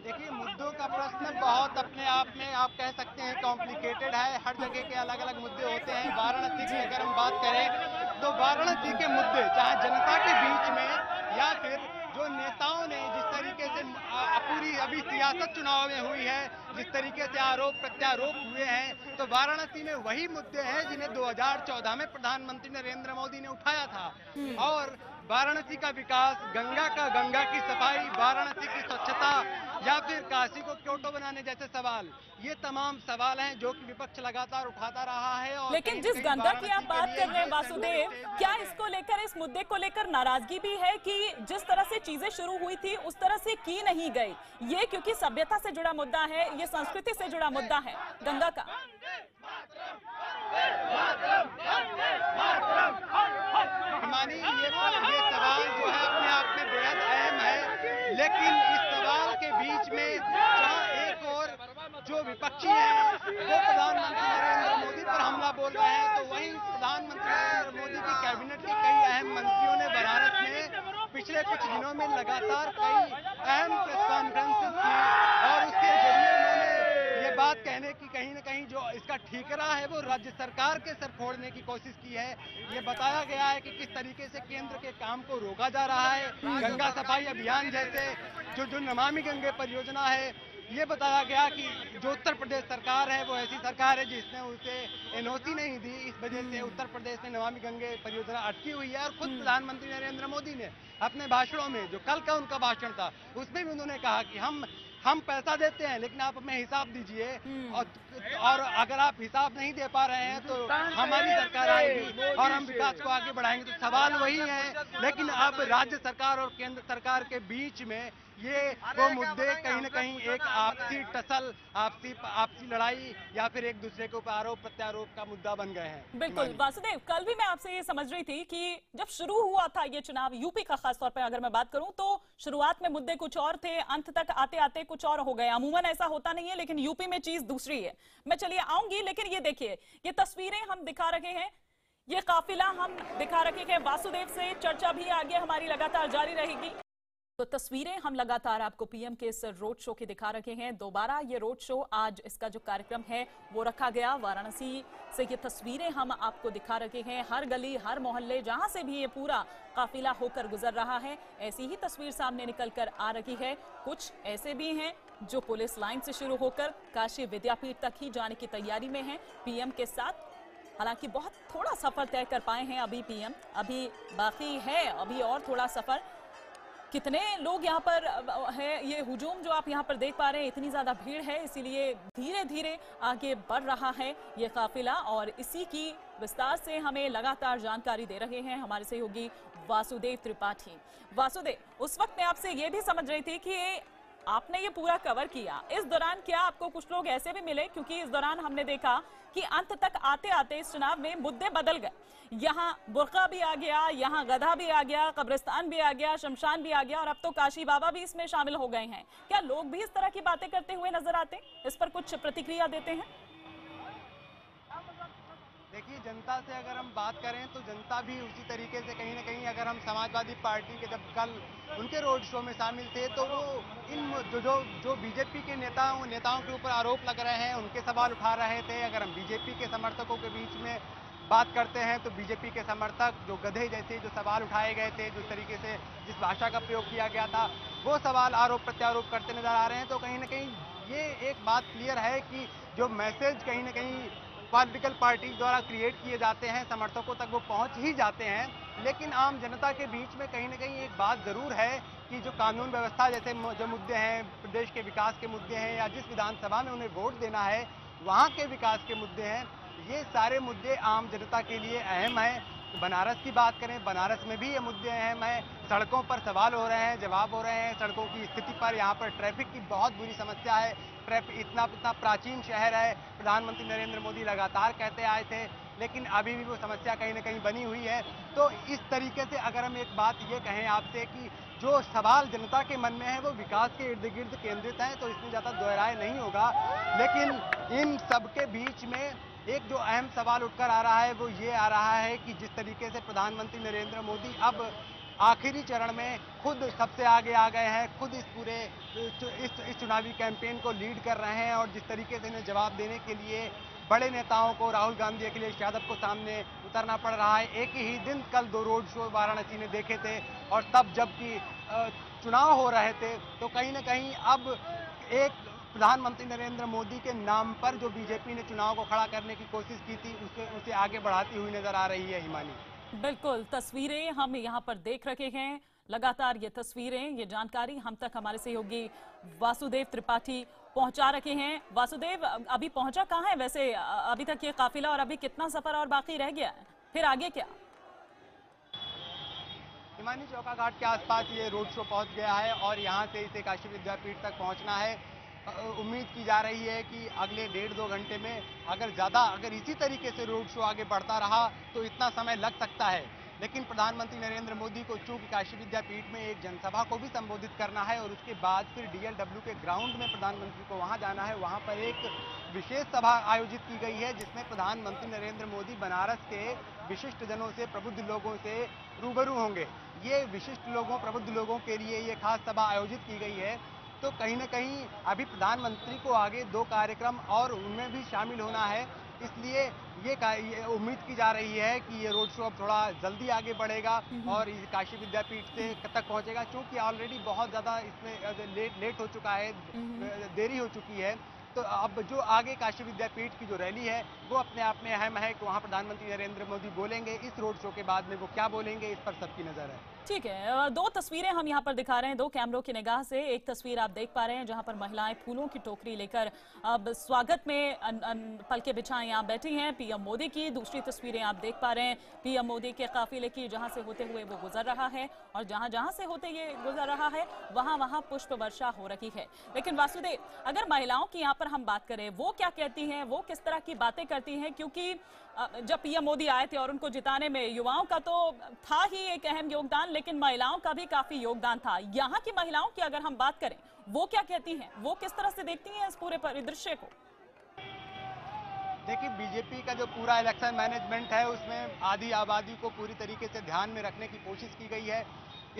देखिए, मुद्दों का प्रश्न बहुत अपने आप में आप कह सकते हैं कॉम्प्लिकेटेड है। हर जगह के अलग अलग मुद्दे होते हैं। वाराणसी की अगर हम बात करें तो वाराणसी के मुद्दे, चाहे जनता के बीच में या फिर जो नेताओं ने जिस तरीके से पूरी अभी सियासत चुनाव में हुई है, जिस तरीके से आरोप प्रत्यारोप हुए हैं, तो वाराणसी में वही मुद्दे हैं जिन्हें 2014 में प्रधानमंत्री नरेंद्र मोदी ने उठाया था। और वाराणसी का विकास, गंगा की सफाई, वाराणसी की स्वच्छता या फिर काशी को क्योटो बनाने जैसे सवाल, ये तमाम सवाल हैं जो कि विपक्ष लगातार उठाता रहा है। और लेकिन जिस गंगा की आप बात कर रहे हैं वासुदेव, क्या इसको लेकर, इस मुद्दे को लेकर नाराजगी भी है कि जिस तरह से चीजें शुरू हुई थी उस तरह से की नहीं गई? ये क्योंकि सभ्यता से जुड़ा मुद्दा है, ये संस्कृति से जुड़ा मुद्दा है गंगा का। ये सवाल जो है अपने आप में बेहद अहम है, लेकिन इस सवाल के बीच में जहाँ एक और जो विपक्षी है वो प्रधानमंत्री नरेंद्र मोदी पर हमला बोल रहे हैं, तो वहीं प्रधानमंत्री नरेंद्र मोदी की कैबिनेट के कई अहम मंत्रियों ने बनारस में पिछले कुछ दिनों में लगातार कई अहम प्रेस कॉन्फ्रेंसेस की और उसके जरिए उन्होंने ये बात कहने की कहीं न कहीं जो इसका ठीकरा है वो राज्य सरकार के सर फोड़ने की कोशिश की है। ये बताया गया है कि किस तरीके से केंद्र के काम को रोका जा रहा है। गंगा सफाई अभियान जैसे जो नमामि गंगे परियोजना है, ये बताया गया कि जो उत्तर प्रदेश सरकार है वो ऐसी सरकार है जिसने उसे एनओसी नहीं दी, इस वजह से उत्तर प्रदेश में नमामि गंगे परियोजना अटकी हुई है। और खुद प्रधानमंत्री नरेंद्र मोदी ने अपने भाषणों में, जो कल का उनका भाषण था, उसमें भी उन्होंने कहा कि हम पैसा देते हैं लेकिन आप हमें हिसाब दीजिए, और अगर आप हिसाब नहीं दे पा रहे हैं तो हमारी सरकार आएगी और हम विकास को आगे बढ़ाएंगे। तो सवाल वही है, लेकिन अब राज्य सरकार और केंद्र सरकार के बीच में ये वो मुद्दे कहीं न कहीं एक आपसी टसल, आपसी लड़ाई या फिर एक दूसरे के ऊपर आरोप प्रत्यारोप का मुद्दा बन गए हैं। बिल्कुल वासुदेव, कल भी मैं आपसे ये समझ रही थी कि जब शुरू हुआ था ये चुनाव, यूपी का खासतौर पर अगर मैं बात करूं, तो शुरुआत में मुद्दे कुछ और थे, अंत तक आते आते कुछ और हो गए। अमूमन ऐसा होता नहीं है, लेकिन यूपी में चीज दूसरी है। मैं चलिए आऊंगी, लेकिन ये देखिए, ये तस्वीरें हम दिखा रहे हैं, ये काफिला हम दिखा रहे हैं। वासुदेव से चर्चा भी आगे हमारी लगातार जारी रहेगी। तो तस्वीरें हम लगातार आपको पीएम के इस रोड शो की दिखा रहे हैं। दोबारा ये रोड शो, आज इसका जो कार्यक्रम है वो रखा गया। वाराणसी से ये तस्वीरें हम आपको दिखा रहे हैं। हर गली, हर मोहल्ले, जहां से भी ये पूरा काफिला होकर गुजर रहा है, ऐसी ही तस्वीर सामने निकल कर आ रही है। कुछ ऐसे भी हैं जो पुलिस लाइन से शुरू होकर काशी विद्यापीठ तक ही जाने की तैयारी में हैं पीएम के साथ। हालांकि बहुत थोड़ा सफर तय कर पाए हैं अभी पीएम, अभी बाकी है अभी और थोड़ा सफर। कितने लोग यहाँ पर है, ये हुजूम जो आप यहाँ पर देख पा रहे हैं, इतनी ज्यादा भीड़ है, इसीलिए धीरे धीरे आगे बढ़ रहा है ये काफिला। और इसी की विस्तार से हमें लगातार जानकारी दे रहे हैं हमारे सहयोगी वासुदेव त्रिपाठी। वासुदेव, उस वक्त मैं आपसे ये भी समझ रही थी कि आपने ये पूरा कवर किया, इस दौरान क्या आपको कुछ लोग ऐसे भी मिले, क्योंकि इस दौरान हमने देखा कि अंत तक आते आते इस चुनाव में मुद्दे बदल गए। यहाँ बुर्का भी आ गया, यहाँ गधा भी आ गया, कब्रिस्तान भी आ गया, शमशान भी आ गया, और अब तो काशी बाबा भी इसमें शामिल हो गए हैं। क्या लोग भी इस तरह की बातें करते हुए नजर आते हैं? इस पर कुछ प्रतिक्रिया देते हैं। देखिए, जनता से अगर हम बात करें तो जनता भी उसी तरीके से कहीं ना कहीं, अगर हम समाजवादी पार्टी के जब कल उनके रोड शो में शामिल थे तो वो इन जो बीजेपी के नेताओं के ऊपर आरोप लग रहे हैं उनके सवाल उठा रहे थे। अगर हम बीजेपी के समर्थकों के बीच में बात करते हैं तो बीजेपी के समर्थक जो गधे जैसे जो सवाल उठाए गए थे, जिस तरीके से जिस भाषा का प्रयोग किया गया था, वो सवाल आरोप प्रत्यारोप करते नजर आ रहे हैं। तो कहीं ना कहीं ये एक बात क्लियर है कि जो मैसेज कहीं ना कहीं पॉलिटिकल पार्टी द्वारा क्रिएट किए जाते हैं समर्थकों तक वो पहुंच ही जाते हैं। लेकिन आम जनता के बीच में कहीं ना कहीं एक बात जरूर है कि जो कानून व्यवस्था जैसे जो मुद्दे हैं, प्रदेश के विकास के मुद्दे हैं, या जिस विधानसभा में उन्हें वोट देना है वहाँ के विकास के मुद्दे हैं, ये सारे मुद्दे आम जनता के लिए अहम हैं। बनारस की बात करें, बनारस में भी ये मुद्दे अहम हैं। सड़कों पर सवाल हो रहे हैं, जवाब हो रहे हैं, सड़कों की स्थिति पर। यहाँ पर ट्रैफिक की बहुत बुरी समस्या है। ट्रैफिक इतना प्राचीन शहर है, प्रधानमंत्री नरेंद्र मोदी लगातार कहते आए थे, लेकिन अभी भी वो समस्या कहीं ना कहीं बनी हुई है। तो इस तरीके से अगर हम एक बात ये कहें आपसे कि जो सवाल जनता के मन में है वो विकास के इर्द गिर्द केंद्रित है, तो इसमें ज़्यादा दोहराए नहीं होगा। लेकिन इन सब के बीच में एक जो अहम सवाल उठकर आ रहा है वो ये आ रहा है कि जिस तरीके से प्रधानमंत्री नरेंद्र मोदी अब आखिरी चरण में खुद सबसे आगे आ गए हैं, खुद इस पूरे इस चुनावी कैंपेन को लीड कर रहे हैं, और जिस तरीके से इन्हें जवाब देने के लिए बड़े नेताओं को, राहुल गांधी, अखिलेश यादव को सामने उतरना पड़ रहा है। एक ही दिन कल 2 रोड शो वाराणसी में देखे थे, और तब जबकि चुनाव हो रहे थे तो कहीं ना कहीं अब एक प्रधानमंत्री नरेंद्र मोदी के नाम पर जो बीजेपी ने चुनाव को खड़ा करने की कोशिश की थी उसे आगे बढ़ाती हुई नजर आ रही है। हिमानी, बिल्कुल, तस्वीरें हम यहाँ पर देख रहे हैं लगातार। ये तस्वीरें, ये जानकारी हम तक हमारे सहयोगी वासुदेव त्रिपाठी पहुंचा रखे हैं। वासुदेव, अभी पहुंचा कहाँ है वैसे अभी तक ये काफिला, और अभी कितना सफर और बाकी रह गया है, फिर आगे क्या? हिमानी, चौका घाट के आसपास ये रोड शो पहुंच गया है और यहाँ से इसे काशी विद्यापीठ तक पहुंचना है। उम्मीद की जा रही है कि अगले 1.5-2 घंटे में अगर इसी तरीके से रोड शो आगे बढ़ता रहा तो इतना समय लग सकता है। लेकिन प्रधानमंत्री नरेंद्र मोदी को चूंकि काशी विद्यापीठ में एक जनसभा को भी संबोधित करना है और उसके बाद फिर DLW के ग्राउंड में प्रधानमंत्री को वहां जाना है, वहां पर एक विशेष सभा आयोजित की गई है जिसमें प्रधानमंत्री नरेंद्र मोदी बनारस के विशिष्ट जनों से, प्रबुद्ध लोगों से रूबरू होंगे। ये विशिष्ट लोगों, प्रबुद्ध लोगों के लिए ये खास सभा आयोजित की गई है। तो कहीं ना कहीं अभी प्रधानमंत्री को आगे 2 कार्यक्रम और उनमें भी शामिल होना है, इसलिए ये उम्मीद की जा रही है कि ये रोड शो अब थोड़ा जल्दी आगे बढ़ेगा और काशी विद्यापीठ से तक पहुंचेगा, क्योंकि ऑलरेडी बहुत ज़्यादा इसमें लेट हो चुका है, देरी हो चुकी है। तो अब जो आगे काशी विद्यापीठ की जो रैली है वो अपने आप में अहम है कि वहाँ प्रधानमंत्री नरेंद्र मोदी बोलेंगे। इस रोड शो के बाद में वो क्या बोलेंगे, इस पर सबकी नजर है। ठीक है, 2 तस्वीरें हम यहाँ पर दिखा रहे हैं 2 कैमरों की निगाह से। एक तस्वीर आप देख पा रहे हैं जहाँ पर महिलाएं फूलों की टोकरी लेकर अब स्वागत में पलके बिछाए यहाँ बैठी हैं पीएम मोदी की। दूसरी तस्वीरें आप देख पा रहे हैं पीएम मोदी के काफिले की, जहाँ से होते हुए वो गुजर रहा है, और जहाँ से होते ये गुजर रहा है वहाँ पुष्प वर्षा हो रही है। लेकिन वासुदेव, अगर महिलाओं की यहाँ पर हम बात करें, वो क्या कहती हैं, वो किस तरह की बातें करती हैं? क्योंकि जब पीएम मोदी आए थे और उनको जिताने में युवाओं का तो था ही एक अहम योगदान, लेकिन महिलाओं का भी काफी योगदान था। यहाँ की महिलाओं की अगर हम बात करें, वो क्या कहती हैं, वो किस तरह से देखती हैं इस पूरे परिदृश्य को? देखिए, बीजेपी का जो पूरा इलेक्शन मैनेजमेंट है उसमें आधी आबादी को पूरी तरीके से ध्यान में रखने की कोशिश की गई है।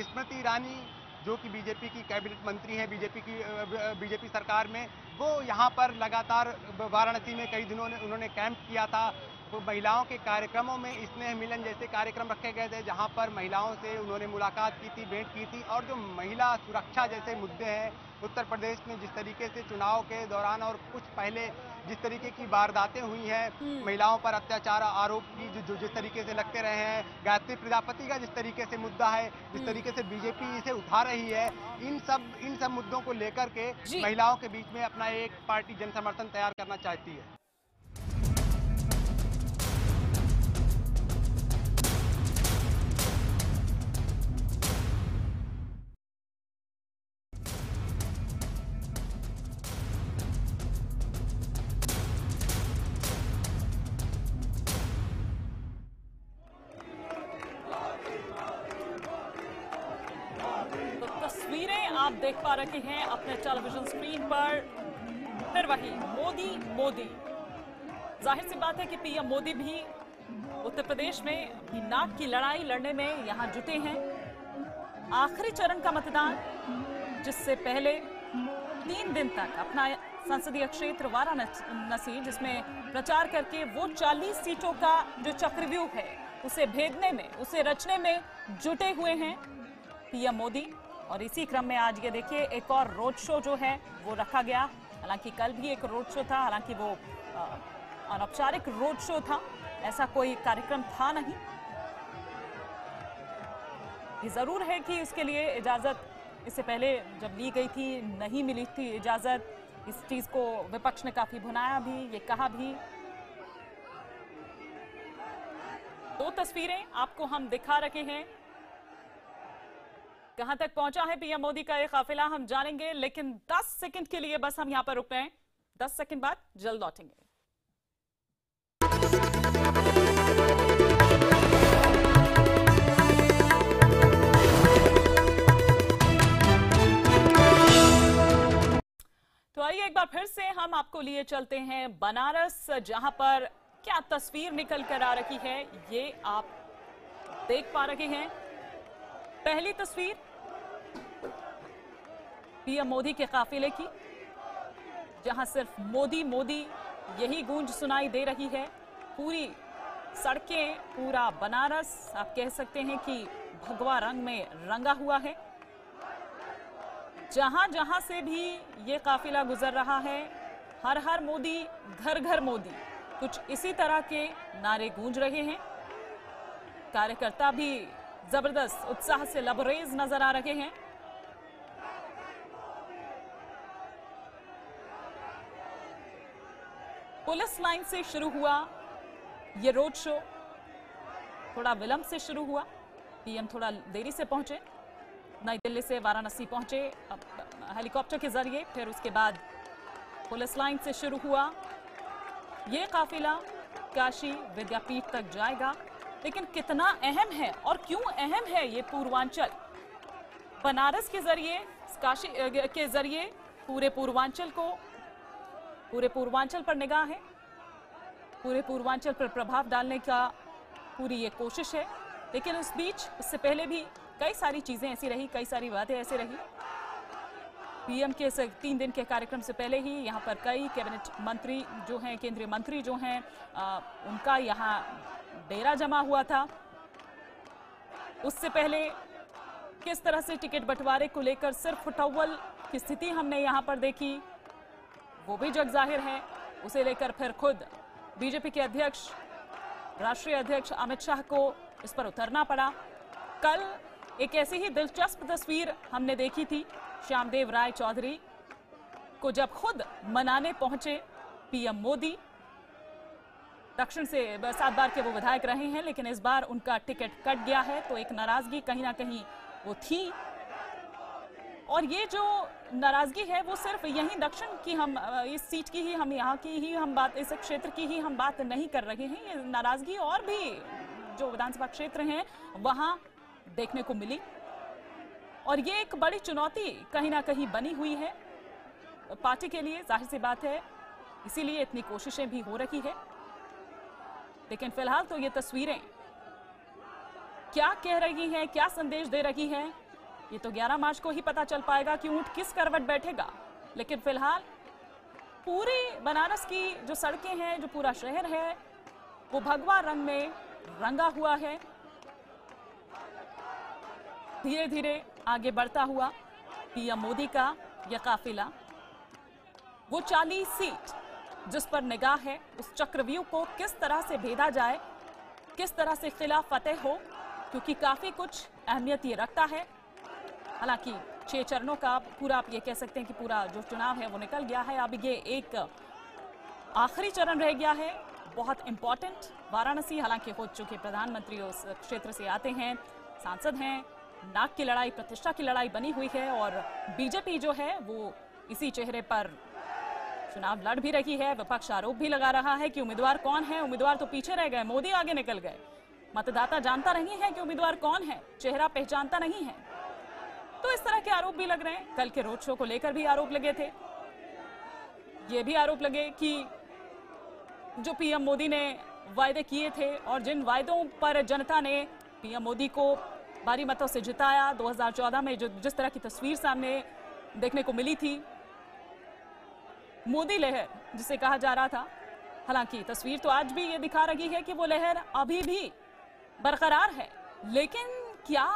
स्मृति ईरानी जो कि बीजेपी की कैबिनेट मंत्री हैं, बीजेपी सरकार में, वो यहाँ पर लगातार वाराणसी में कई दिनों उन्होंने कैंप किया था। तो महिलाओं के कार्यक्रमों में स्नेह मिलन जैसे कार्यक्रम रखे गए थे, जहां पर महिलाओं से उन्होंने मुलाकात की थी, भेंट की थी। और जो महिला सुरक्षा जैसे मुद्दे हैं, उत्तर प्रदेश में जिस तरीके से चुनाव के दौरान और कुछ पहले जिस तरीके की वारदातें हुई हैं, महिलाओं पर अत्याचार आरोप की जो जिस तरीके से लगते रहे हैं, गायत्री प्रजापति का जिस तरीके से मुद्दा है, जिस तरीके से बीजेपी इसे उठा रही है, इन सब मुद्दों को लेकर के महिलाओं के बीच में अपना एक पार्टी जन समर्थन तैयार करना चाहती है। तस्वीरें आप देख पा रहे हैं अपने टेलीविजन स्क्रीन पर, फिर वही मोदी मोदी। जाहिर सी बात है कि पीएम मोदी भी उत्तर प्रदेश में अपनी नाक की लड़ाई लड़ने में यहां जुटे हैं। आखिरी चरण का मतदान, जिससे पहले 3 दिन तक अपना संसदीय क्षेत्र वाराणसी, जिसमें प्रचार करके वो 40 सीटों का जो चक्रव्यूह है उसे भेदने में, उसे रचने में जुटे हुए हैं पीएम मोदी। और इसी क्रम में आज ये देखिए एक और रोड शो जो है वो रखा गया। हालांकि कल भी एक रोड शो था, हालांकि वो अनौपचारिक रोड शो था, ऐसा कोई कार्यक्रम था नहीं। ये जरूर है कि इसके लिए इजाजत इससे पहले जब ली गई थी नहीं मिली थी इजाजत। इस चीज को विपक्ष ने काफी भुनाया भी, ये कहा भी। 2 तस्वीरें आपको हम दिखा रहे हैं। कहां तक पहुंचा है पीएम मोदी का ये काफिला हम जानेंगे, लेकिन 10 सेकंड के लिए बस हम यहां पर रुक रहे हैं। 10 सेकंड बाद जल्द लौटेंगे। तो आइए एक बार फिर से हम आपको लिए चलते हैं बनारस, जहां पर क्या तस्वीर निकल कर आ रही है ये आप देख पा रहे हैं। पहली तस्वीर पीएम मोदी के काफिले की, जहां सिर्फ मोदी मोदी यही गूंज सुनाई दे रही है। पूरी सड़कें, पूरा बनारस आप कह सकते हैं कि भगवा रंग में रंगा हुआ है। जहां जहां से भी ये काफिला गुजर रहा है, हर हर मोदी, घर घर मोदी, कुछ इसी तरह के नारे गूंज रहे हैं। कार्यकर्ता भी जबरदस्त उत्साह से लबरेज नजर आ रहे हैं। पुलिस लाइन से शुरू हुआ ये रोड शो, थोड़ा विलंब से शुरू हुआ। पीएम थोड़ा देरी से पहुंचे, नई दिल्ली से वाराणसी पहुंचे हेलीकॉप्टर के जरिए, फिर उसके बाद पुलिस लाइन से शुरू हुआ। ये काफिला काशी विद्यापीठ तक जाएगा। लेकिन कितना अहम है और क्यों अहम है ये पूर्वांचल? बनारस के जरिए, काशी के जरिए पूरे पूर्वांचल पर निगाह है, पूरे पूर्वांचल पर प्रभाव डालने का पूरी ये कोशिश है। लेकिन उस बीच, उससे पहले भी कई सारी चीजें ऐसी रही, कई सारी बातें ऐसी रही। पीएम के 3 दिन के कार्यक्रम से पहले ही यहाँ पर कई कैबिनेट मंत्री जो हैं, केंद्रीय मंत्री जो हैं, उनका यहाँ डेरा जमा हुआ था। उससे पहले किस तरह से टिकट बंटवारे को लेकर सिर्फ फुटअव्वल की स्थिति हमने यहाँ पर देखी, वो भी जग जाहिर है। उसे लेकर फिर खुद बीजेपी के अध्यक्ष, राष्ट्रीय अध्यक्ष अमित शाह को इस पर उतरना पड़ा। कल एक ऐसी ही दिलचस्प तस्वीर हमने देखी थी श्यामदेव राय चौधरी को जब खुद मनाने पहुंचे पीएम मोदी। दक्षिण से 7 बार के वो विधायक रहे हैं, लेकिन इस बार उनका टिकट कट गया है, तो एक नाराजगी कहीं ना कहीं वो थी। और ये जो नाराजगी है वो सिर्फ यहीं दक्षिण की, हम इस सीट की ही, हम यहाँ की ही हम बात, इस क्षेत्र की ही हम बात नहीं कर रहे हैं। ये नाराजगी और भी जो विधानसभा क्षेत्र हैं वहां देखने को मिली। और ये एक बड़ी चुनौती कहीं ना कहीं बनी हुई है पार्टी के लिए, जाहिर सी बात है, इसीलिए इतनी कोशिशें भी हो रही है। लेकिन फिलहाल तो ये तस्वीरें क्या कह रही हैं, क्या संदेश दे रही हैं, ये तो 11 मार्च को ही पता चल पाएगा कि ऊंट किस करवट बैठेगा। लेकिन फिलहाल पूरी बनारस की जो सड़कें हैं, जो पूरा शहर है, वो भगवा रंग में रंगा हुआ है। धीरे धीरे आगे बढ़ता हुआ पीएम मोदी का यह काफिला, वो 40 सीट जिस पर निगाह है, उस चक्रव्यूह को किस तरह से भेदा जाए, किस तरह से किला फतेह हो, क्योंकि काफी कुछ अहमियत ये रखता है। हालांकि 6 चरणों का पूरा आप ये कह सकते हैं कि पूरा जो चुनाव है वो निकल गया है। अब ये एक आखिरी चरण रह गया है, बहुत इंपॉर्टेंट। वाराणसी हालांकि हो चुके प्रधानमंत्री उस क्षेत्र से आते हैं, सांसद हैं, नाक की लड़ाई, प्रतिष्ठा की लड़ाई बनी हुई है और बीजेपी जो है वो इसी चेहरे पर चुनाव लड़ भी रही है। विपक्ष आरोप भी लगा रहा है कि उम्मीदवार कौन है, उम्मीदवार तो पीछे रह गए, मोदी आगे निकल गए, मतदाता जानता नहीं है कि उम्मीदवार कौन है, चेहरा पहचानता नहीं है। तो इस तरह के आरोप भी लग रहे हैं। कल के रोड शो को लेकर भी आरोप लगे थे। ये भी आरोप लगे कि जो पीएम मोदी ने वायदे किए थे और जिन वायदों पर जनता ने पीएम मोदी को भारी मतों से जिताया, 2014 में जो जिस तरह की तस्वीर सामने देखने को मिली थी, मोदी लहर जिसे कहा जा रहा था, हालांकि तस्वीर तो आज भी ये दिखा रही है कि वो लहर अभी भी बरकरार है। लेकिन क्या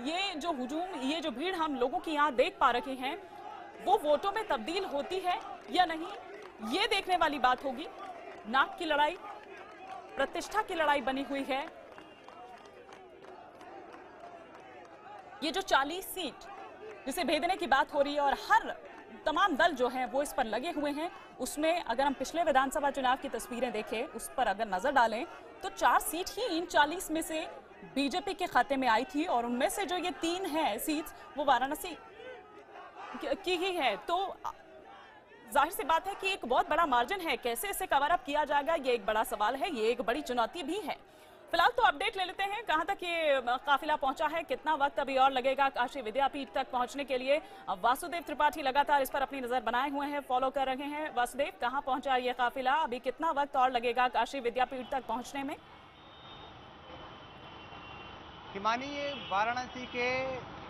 ये जो हुजूम, ये जो भीड़ हम लोगों की यहाँ देख पा रहे हैं, वो वोटों में तब्दील होती है या नहीं, ये देखने वाली बात होगी। नाक की लड़ाई, प्रतिष्ठा की लड़ाई बनी हुई है। ये जो 40 सीट जिसे भेदने की बात हो रही है और हर तमाम दल जो हैं वो इस पर लगे हुए हैं, उसमें अगर हम पिछले विधानसभा चुनाव की तस्वीरें देखें, उस पर अगर नजर डालें तो 4 सीट ही इन 40 में से बीजेपी के खाते में आई थी और उनमें से जो ये 3 हैं सीट्स वो वाराणसी की ही है। तो जाहिर सी बात है कि एक बहुत बड़ा मार्जिन है, कैसे इसे कवर अप किया जाएगा ये एक बड़ा सवाल है, ये एक बड़ी चुनौती भी है। फिलहाल तो अपडेट ले लेते हैं, कहां तक ये काफिला पहुंचा है, कितना वक्त अभी और लगेगा काशी विद्यापीठ तक पहुंचने के लिए। अब वासुदेव त्रिपाठी लगातार इस पर अपनी नजर बनाए हुए हैं, फॉलो कर रहे हैं। वासुदेव, कहां पहुंचा ये काफिला, अभी कितना वक्त और लगेगा काशी विद्यापीठ तक पहुंचने में? हिमानी, ये वाराणसी के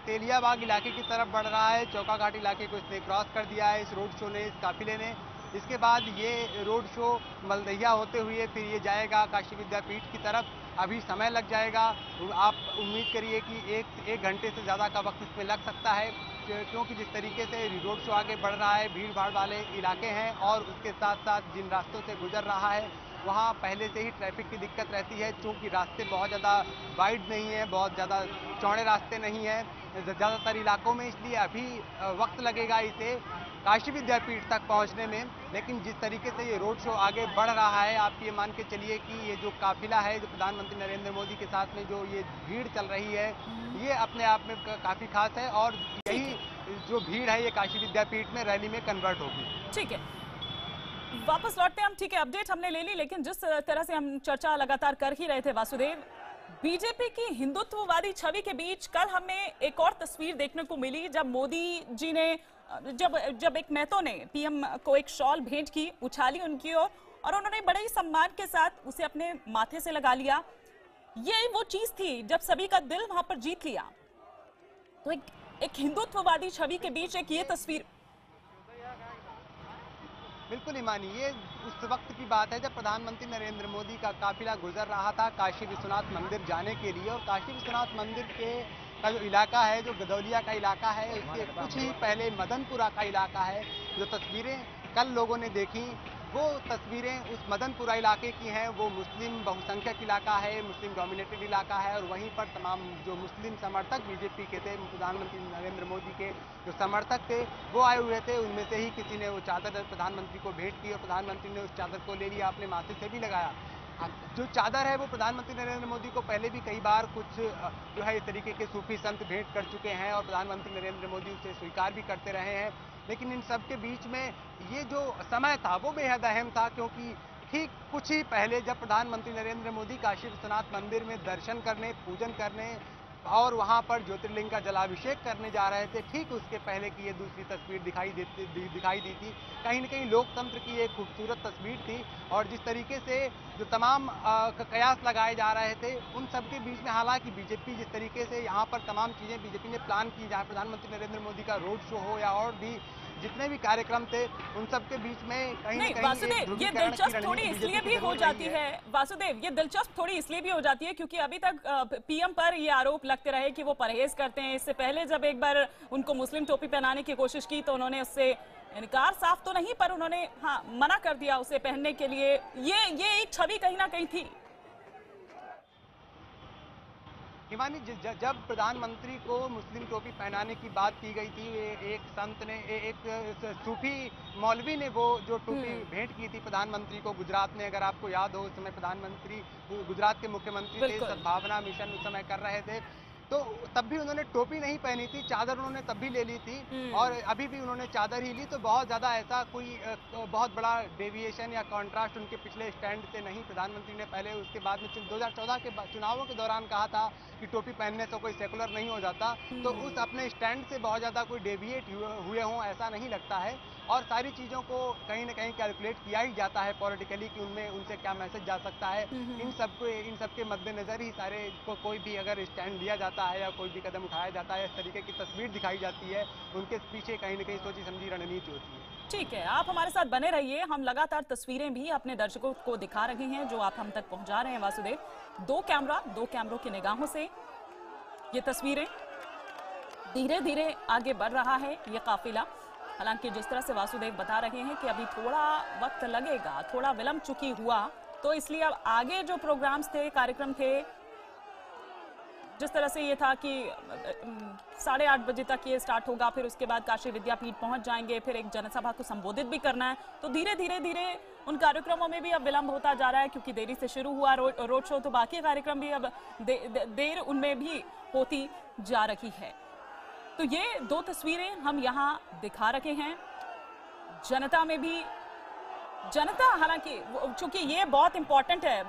तेलियाबाग इलाके की तरफ बढ़ रहा है। चौका घाट इलाके को इसने क्रॉस कर दिया है इस रोड शो ने, इस काफिले ने। इसके बाद ये रोड शो मलदहिया होते हुए फिर ये जाएगा काशी विद्यापीठ की तरफ। अभी समय लग जाएगा, आप उम्मीद करिए कि एक घंटे से ज़्यादा का वक्त इसमें लग सकता है, क्योंकि जिस तरीके से रोड शो आगे बढ़ रहा है, भीड़ भाड़ वाले इलाके हैं और उसके साथ साथ जिन रास्तों से गुजर रहा है वहाँ पहले से ही ट्रैफिक की दिक्कत रहती है, क्योंकि रास्ते बहुत ज़्यादा वाइड नहीं है, बहुत ज़्यादा चौड़े रास्ते नहीं हैं ज़्यादातर इलाकों में, इसलिए अभी वक्त लगेगा इसे काशी विद्यापीठ तक पहुंचने में। लेकिन जिस तरीके से ये रोड शो आगे बढ़ रहा है, आप ये मान के चलिए कि ये जो काफिला है, जो प्रधानमंत्री नरेंद्र मोदी के साथ में जो ये भीड़ चल रही है, ये अपने आप में काफ़ी खास है और यही जो भीड़ है ये काशी विद्यापीठ में रैली में कन्वर्ट होगी। ठीक है, वापस लौटते हैं हम। ठीक है, अपडेट हमने ले ली, लेकिन जिस तरह से हम चर्चा लगातार कर ही रहे थे वासुदेव, बीजेपी की हिंदुत्ववादी छवि के बीच कल हमें एक और तस्वीर देखने को मिली, जब मोदी जी ने जब एक नेता ने पीएम को एक शॉल भेंट की, उछाली उनकी ओर और उन्होंने बड़े ही सम्मान के साथ उसे अपने माथे से लगा लिया। ये वो चीज थी जब सभी का दिल वहां पर जीत लिया। तो एक हिंदुत्ववादी छवि के बीच एक ये तस्वीर। बिल्कुल हिमानी, ये उस वक्त की बात है जब प्रधानमंत्री नरेंद्र मोदी का काफिला गुजर रहा था काशी विश्वनाथ मंदिर जाने के लिए, और काशी विश्वनाथ मंदिर का जो इलाका है, जो गदौलिया का इलाका है, उसके कुछ ही पहले मदनपुरा का इलाका है। जो तस्वीरें कल लोगों ने देखी, वो तस्वीरें उस मदनपुरा इलाके की हैं। वो मुस्लिम बहुसंख्यक इलाका है, मुस्लिम डोमिनेटेड इलाका है, और वहीं पर तमाम जो मुस्लिम समर्थक बीजेपी के थे, प्रधानमंत्री नरेंद्र मोदी के जो समर्थक थे, वो आए हुए थे। उनमें से ही किसी ने वो चादर प्रधानमंत्री को भेंट की और प्रधानमंत्री ने उस चादर को ले लिया, अपने माथे से भी लगाया। जो चादर है वो प्रधानमंत्री नरेंद्र मोदी को पहले भी कई बार कुछ जो है इस तरीके के सूफी संत भेंट कर चुके हैं और प्रधानमंत्री नरेंद्र मोदी उसे स्वीकार भी करते रहे हैं। लेकिन इन सब के बीच में ये जो समय था वो बेहद अहम था, क्योंकि ठीक कुछ ही पहले जब प्रधानमंत्री नरेंद्र मोदी काशी विश्वनाथ मंदिर में दर्शन करने, पूजन करने और वहां पर ज्योतिर्लिंग का जलाभिषेक करने जा रहे थे। ठीक उसके पहले की ये दूसरी तस्वीर दिखाई दी थी। कहीं न कहीं लोकतंत्र की एक खूबसूरत तस्वीर थी और जिस तरीके से जो तमाम कयास लगाए जा रहे थे उन सब के बीच में हालांकि बीजेपी जिस तरीके से यहाँ पर तमाम चीजें बीजेपी ने प्लान की, जहाँ प्रधानमंत्री नरेंद्र मोदी का रोड शो हो या और भी जितने भी कार्यक्रम थे उन सब के बीच में कहीं न कहीं वासुदेव, ये दिलचस्प थोड़ी इसलिए भी हो जाती है वासुदेव, ये दिलचस्प थोड़ी इसलिए भी हो जाती है क्योंकि अभी तक पीएम पर ये आरोप लगते रहे कि वो परहेज करते हैं। इससे पहले जब एक बार उनको मुस्लिम टोपी पहनाने की कोशिश की तो उन्होंने उससे इनकार, साफ तो नहीं पर उन्होंने मना कर दिया उसे पहनने के लिए। ये एक छवि कहीं ना कहीं थी। हिमानी, जब प्रधानमंत्री को मुस्लिम टोपी पहनाने की बात की गई थी, एक संत ने, एक सूफी मौलवी ने वो जो टोपी भेंट की थी प्रधानमंत्री को गुजरात में, अगर आपको याद हो, उस समय प्रधानमंत्री गुजरात के मुख्यमंत्री थे, सद्भावना मिशन उस समय कर रहे थे, तो तब भी उन्होंने टोपी नहीं पहनी थी, चादर उन्होंने तब भी ले ली थी और अभी भी उन्होंने चादर ही ली। तो बहुत ज्यादा ऐसा कोई बहुत बड़ा डेविएशन या कॉन्ट्रास्ट उनके पिछले स्टैंड से नहीं। प्रधानमंत्री ने पहले उसके बाद में 2014 के चुनावों के दौरान कहा था कि टोपी पहनने से कोई सेकुलर नहीं हो जाता, तो उस अपने स्टैंड से बहुत ज्यादा कोई डेविएट हुए हों ऐसा नहीं लगता है। और सारी चीजों को कहीं ना कहीं कैलकुलेट किया ही जाता है पॉलिटिकली कि उनमें उनसे क्या मैसेज जा सकता है। इन सब के मद्देनजर ही सारे कोई भी अगर स्टैंड लिया जाता है या कोई भी कदम उठाया जाता है, इस तरीके की तस्वीर दिखाई जाती है, उनके पीछे कहीं ना कहीं सोची समझी रणनीति होती है। ठीक है, आप हमारे साथ बने रहिए, हम लगातार तस्वीरें भी अपने दर्शकों को दिखा रहे हैं जो आप हम तक पहुंचा रहे हैं वासुदेव। दो कैमरों की निगाहों से ये तस्वीरें धीरे धीरे आगे बढ़ रहा है ये काफिला। हालांकि जिस तरह से वासुदेव बता रहे हैं कि अभी थोड़ा वक्त लगेगा, थोड़ा विलंब चुकी हुआ, तो इसलिए अब आगे जो प्रोग्राम्स थे, कार्यक्रम थे, जिस तरह से ये था कि 8:30 बजे तक ये स्टार्ट होगा, फिर उसके बाद काशी विद्यापीठ पहुंच जाएंगे, फिर एक जनसभा को संबोधित भी करना है, तो धीरे धीरे उन कार्यक्रमों में भी अब विलंब होता जा रहा है क्योंकि देरी से शुरू हुआ रोड शो, तो बाकी कार्यक्रम भी अब देर उनमें भी होती जा रही है। तो ये दो तस्वीरें हम यहाँ दिखा रखे हैं। जनता में भी, जनता हालांकि चूंकि ये बहुत इंपॉर्टेंट है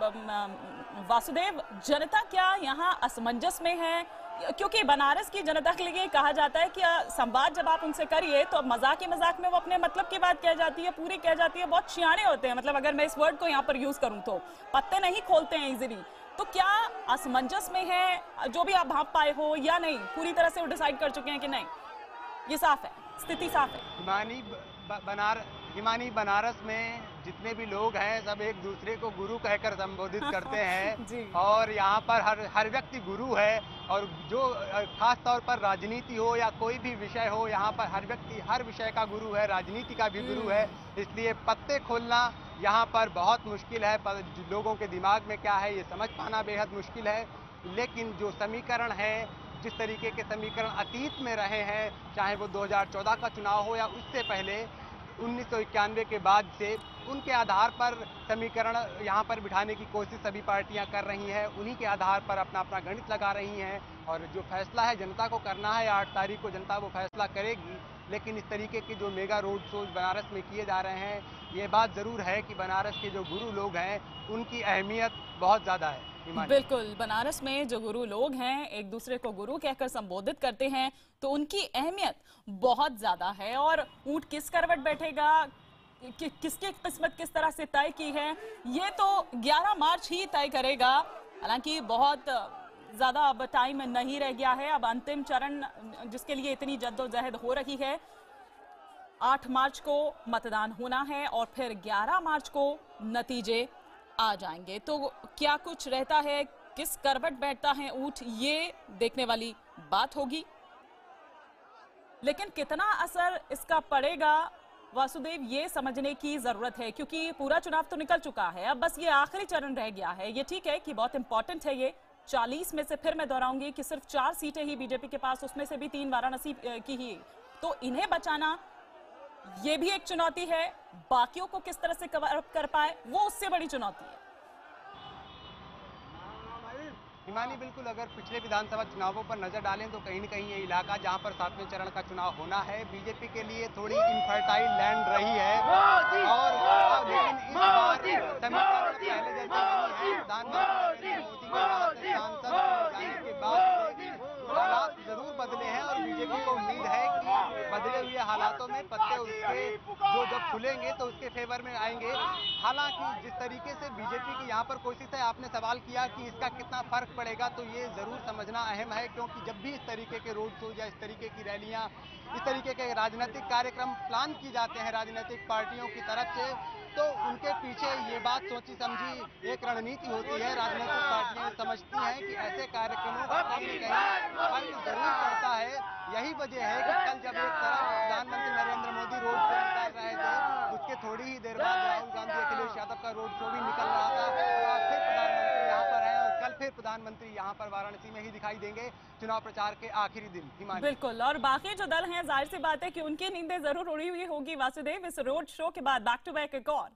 वासुदेव, जनता क्या यहाँ असमंजस में है? क्योंकि बनारस की जनता के लिए कहा जाता है कि संवाद जब आप उनसे करिए तो मजाक ही मजाक में वो अपने मतलब की बात कह जाती है, पूरी कह जाती है, बहुत सियाने होते हैं, मतलब अगर मैं इस वर्ड को यहाँ पर यूज करूँ तो पत्ते नहीं खोलते हैं इजीली। तो क्या असमंजस में है जो भी आप भाप पाए हो या नहीं, पूरी तरह से वो डिसाइड कर चुके हैं कि नहीं? ये साफ है, स्थिति साफ है। हिमानी, बनारस में जितने भी लोग हैं सब एक दूसरे को गुरु कहकर संबोधित करते हैं और यहाँ पर हर व्यक्ति गुरु है और जो खास तौर पर राजनीति हो या कोई भी विषय हो, यहाँ पर हर व्यक्ति हर विषय का गुरु है, राजनीति का भी गुरु है। इसलिए पत्ते खोलना यहाँ पर बहुत मुश्किल है, लोगों के दिमाग में क्या है ये समझ पाना बेहद मुश्किल है। लेकिन जो समीकरण है, जिस तरीके के समीकरण अतीत में रहे हैं, चाहे वो 2014 का चुनाव हो या उससे पहले 1991 के बाद से, उनके आधार पर समीकरण यहाँ पर बिठाने की कोशिश सभी पार्टियां कर रही हैं, उन्हीं के आधार पर अपना अपना गणित लगा रही हैं और जो फैसला है जनता को करना है, 8 तारीख को जनता वो फैसला करेगी। लेकिन इस तरीके के जो मेगा रोड शोज बनारस में किए जा रहे हैं, ये बात ज़रूर है कि बनारस के जो गुरु लोग हैं उनकी अहमियत बहुत ज़्यादा है। बिल्कुल, बनारस में जो गुरु लोग हैं एक दूसरे को गुरु कहकर संबोधित करते हैं तो उनकी अहमियत बहुत ज्यादा है। और ऊंट किस करवट बैठेगा, किसकी किस्मत किस तरह से तय की है, ये तो 11 मार्च ही तय करेगा। हालांकि बहुत ज्यादा अब टाइम नहीं रह गया है, अब अंतिम चरण जिसके लिए इतनी जद्दोजहद हो रही है, 8 मार्च को मतदान होना है और फिर 11 मार्च को नतीजे आ जाएंगे। तो क्या कुछ रहता है, किस करवट बैठता है ऊंट, ये देखने वाली बात होगी। लेकिन कितना असर इसका पड़ेगा वासुदेव, ये समझने की जरूरत है क्योंकि पूरा चुनाव तो निकल चुका है, अब बस ये आखिरी चरण रह गया है। ये ठीक है कि बहुत इंपॉर्टेंट है ये, 40 में से फिर मैं दोहराऊंगी कि सिर्फ 4 सीटें ही बीजेपी के पास, उसमें से भी 3 वाराणसी की ही, तो इन्हें बचाना ये भी एक चुनौती है। बाकियों को किस तरह से कवर अप कर पाए वो उससे बड़ी चुनौती है। हिमानी, बिल्कुल, अगर पिछले विधानसभा चुनावों पर नजर डालें तो कहीं न कहीं ये इलाका जहां पर 7वें चरण का चुनाव होना है, बीजेपी के लिए थोड़ी इनफर्टाइल लैंड रही है और लेकिन इस बार समीकरण पहले जैसे नहीं है। प्रधानमंत्री नरेंद्र मोदी के सांसद के बाद खुलेंगे तो उसके फेवर में आएंगे। हालांकि जिस तरीके से बीजेपी की यहाँ पर कोशिश है, आपने सवाल किया कि इसका कितना फर्क पड़ेगा, तो ये जरूर समझना अहम है, क्योंकि जब भी इस तरीके के रोड शो या इस तरीके की रैलियां, इस तरीके के राजनीतिक कार्यक्रम प्लान किए जाते हैं राजनीतिक पार्टियों की तरफ से, तो उनके पीछे ये बात सोची समझी एक रणनीति होती है। राजनीतिक पार्टियां समझती हैं कि ऐसे कार्यक्रमों का कहीं न कहीं फर्क जरूर पड़ता है। यही वजह है कि कल जब एक तरफ प्रधानमंत्री नरेंद्र मोदी रोड शो कर रहे थे, उसके थोड़ी ही देर बाद राहुल गांधी, अखिलेश यादव का रोड शो भी निकल रहा था, और आज फिर प्रधानमंत्री यहाँ पर है और कल फिर प्रधानमंत्री यहाँ पर वाराणसी में ही दिखाई देंगे चुनाव प्रचार के आखिरी दिन। बिल्कुल, और बाकी जो दल हैं, जाहिर सी बात है कि उनकी नींदें जरूर उड़ी हुई होगी वासुदेव, इस रोड शो के बाद बैक टू बैक एक और।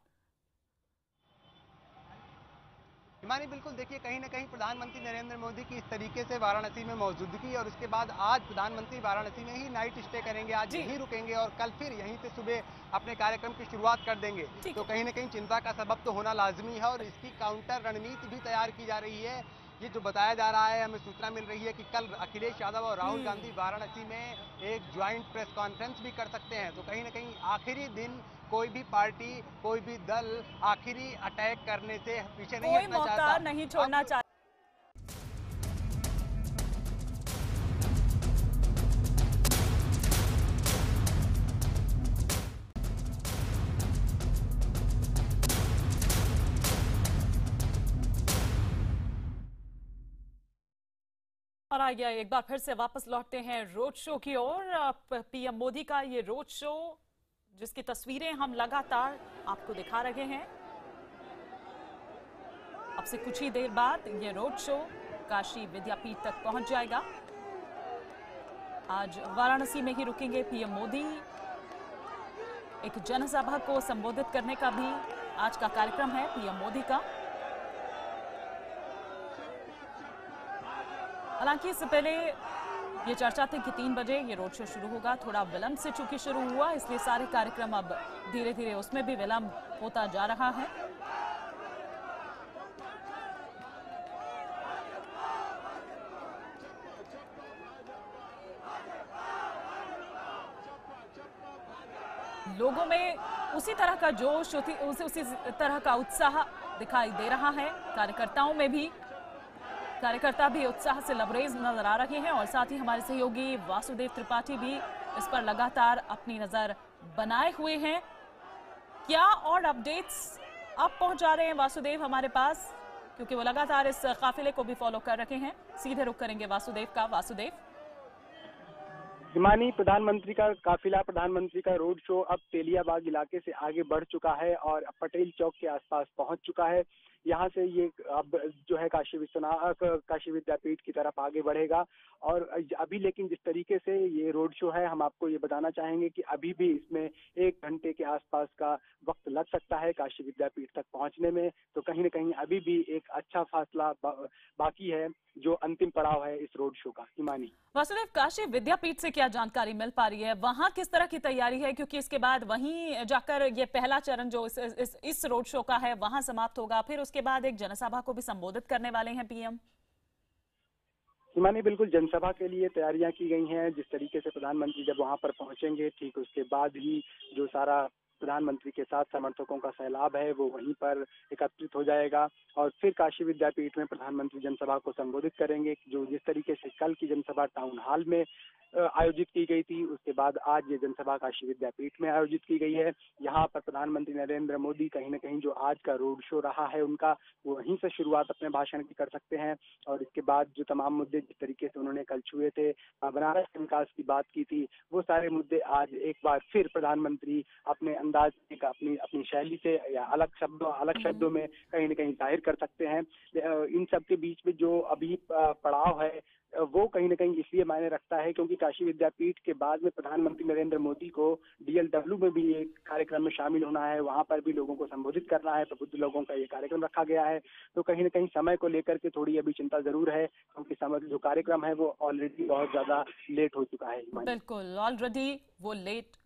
हिमानी, बिल्कुल देखिए, कहीं ना कहीं प्रधानमंत्री नरेंद्र मोदी की इस तरीके से वाराणसी में मौजूदगी, और उसके बाद आज प्रधानमंत्री वाराणसी में ही नाइट स्टे करेंगे, आज यहीं रुकेंगे और कल फिर यहीं से सुबह अपने कार्यक्रम की शुरुआत कर देंगे। तो कहीं ना कहीं चिंता का सबब तो होना लाजमी है, और इसकी काउंटर रणनीति भी तैयार की जा रही है। ये जो बताया जा रहा है, हमें सूचना मिल रही है कि कल अखिलेश यादव और राहुल गांधी वाराणसी में एक ज्वाइंट प्रेस कॉन्फ्रेंस भी कर सकते हैं। तो कहीं ना कहीं आखिरी दिन कोई भी पार्टी, कोई भी दल आखिरी अटैक करने से पीछे नहीं हटना चाहता, कोई मौका नहीं छोड़ना चाहता। और आइए एक बार फिर से वापस लौटते हैं रोड शो की ओर। पीएम मोदी का ये रोड शो, जिसकी तस्वीरें हम लगातार आपको दिखा रहे हैं। अब से कुछ ही देर बाद ये रोड शो काशी विद्यापीठ तक पहुंच जाएगा। आज वाराणसी में ही रुकेंगे पीएम मोदी। एक जनसभा को संबोधित करने का भी आज का कार्यक्रम है पीएम मोदी का। हालांकि इससे पहले ये चर्चा थी कि 3 बजे ये रोड शो शुरू होगा। थोड़ा विलंब से चूंकि शुरू हुआ, इसलिए सारे कार्यक्रम अब धीरे धीरे उसमें भी विलंब होता जा रहा है। लोगों में उसी तरह का जोश, उसी तरह का उत्साह दिखाई दे रहा है। कार्यकर्ता भी उत्साह से लबरेज नजर आ रहे हैं, और साथ ही हमारे सहयोगी वासुदेव त्रिपाठी भी इस पर लगातार अपनी नजर बनाए हुए हैं। क्या और अपडेट्स अब पहुंचा रहे हैं वासुदेव हमारे पास, क्योंकि वो लगातार इस काफिले को भी फॉलो कर रहे हैं। सीधे रुख करेंगे वासुदेव का। वासुदेव। हिमानी, प्रधानमंत्री का काफिला, प्रधानमंत्री का रोड शो अब तेलियाबाग इलाके से आगे बढ़ चुका है और पटेल चौक के आसपास पहुंच चुका है। यहाँ से ये अब जो है काशी विद्यापीठ की तरफ आगे बढ़ेगा। और अभी लेकिन जिस तरीके से ये रोड शो है, हम आपको ये बताना चाहेंगे कि अभी भी इसमें 1 घंटे के आसपास का वक्त लग सकता है काशी विद्यापीठ तक पहुंचने में। तो कहीं न कहीं अभी भी एक अच्छा फासला बाकी है, जो अंतिम पड़ाव है इस रोड शो का। हिमानी। वासुदेव, काशी विद्यापीठ से क्या जानकारी मिल पा रही है? वहां किस तरह की तैयारी है? क्योंकि इसके बाद वहीं जाकर ये पहला चरण जो इस रोड शो का है वहां समाप्त होगा, फिर उसके बाद एक जनसभा को भी संबोधित करने वाले हैं पीएम। हिमानी, बिल्कुल जनसभा के लिए तैयारियां की गई हैं। जिस तरीके से प्रधानमंत्री जब वहां पर पहुंचेंगे, ठीक उसके बाद ही जो सारा प्रधानमंत्री के साथ समर्थकों का सैलाब है वो वहीं पर एकत्रित हो जाएगा, और फिर काशी विद्यापीठ में प्रधानमंत्री जनसभा को संबोधित करेंगे। जो जिस तरीके से कल की जनसभा टाउन हॉल में आयोजित की गई थी, उसके बाद आज ये जनसभा काशी विद्यापीठ में आयोजित की गई है। यहाँ पर प्रधानमंत्री नरेंद्र मोदी कहीं न कहीं जो आज का रोड शो रहा है उनका, वो वहीं से शुरुआत अपने भाषण की कर सकते हैं। और इसके बाद जो तमाम मुद्दे जिस तरीके से उन्होंने कल छुए थे, बनारस के विकास की बात की थी, वो सारे मुद्दे आज एक बार फिर प्रधानमंत्री अपने अंदाज अपनी शैली से या अलग शब्दों में कहीं न कहीं जाहिर कर सकते हैं। इन सब के बीच में जो अभी पड़ाव है वो कहीं न कहीं इसलिए मायने रखता है क्योंकि काशी विद्यापीठ के बाद में प्रधानमंत्री नरेंद्र मोदी को DLW में भी एक कार्यक्रम में शामिल होना है, वहां पर भी लोगों को संबोधित करना है। प्रबुद्ध लोगों का ये कार्यक्रम रखा गया है। तो कहीं न कहीं समय को लेकर के थोड़ी अभी चिंता जरूर है, क्योंकि समय जो कार्यक्रम है वो ऑलरेडी बहुत ज्यादा लेट हो चुका है। बिल्कुल, ऑलरेडी वो लेट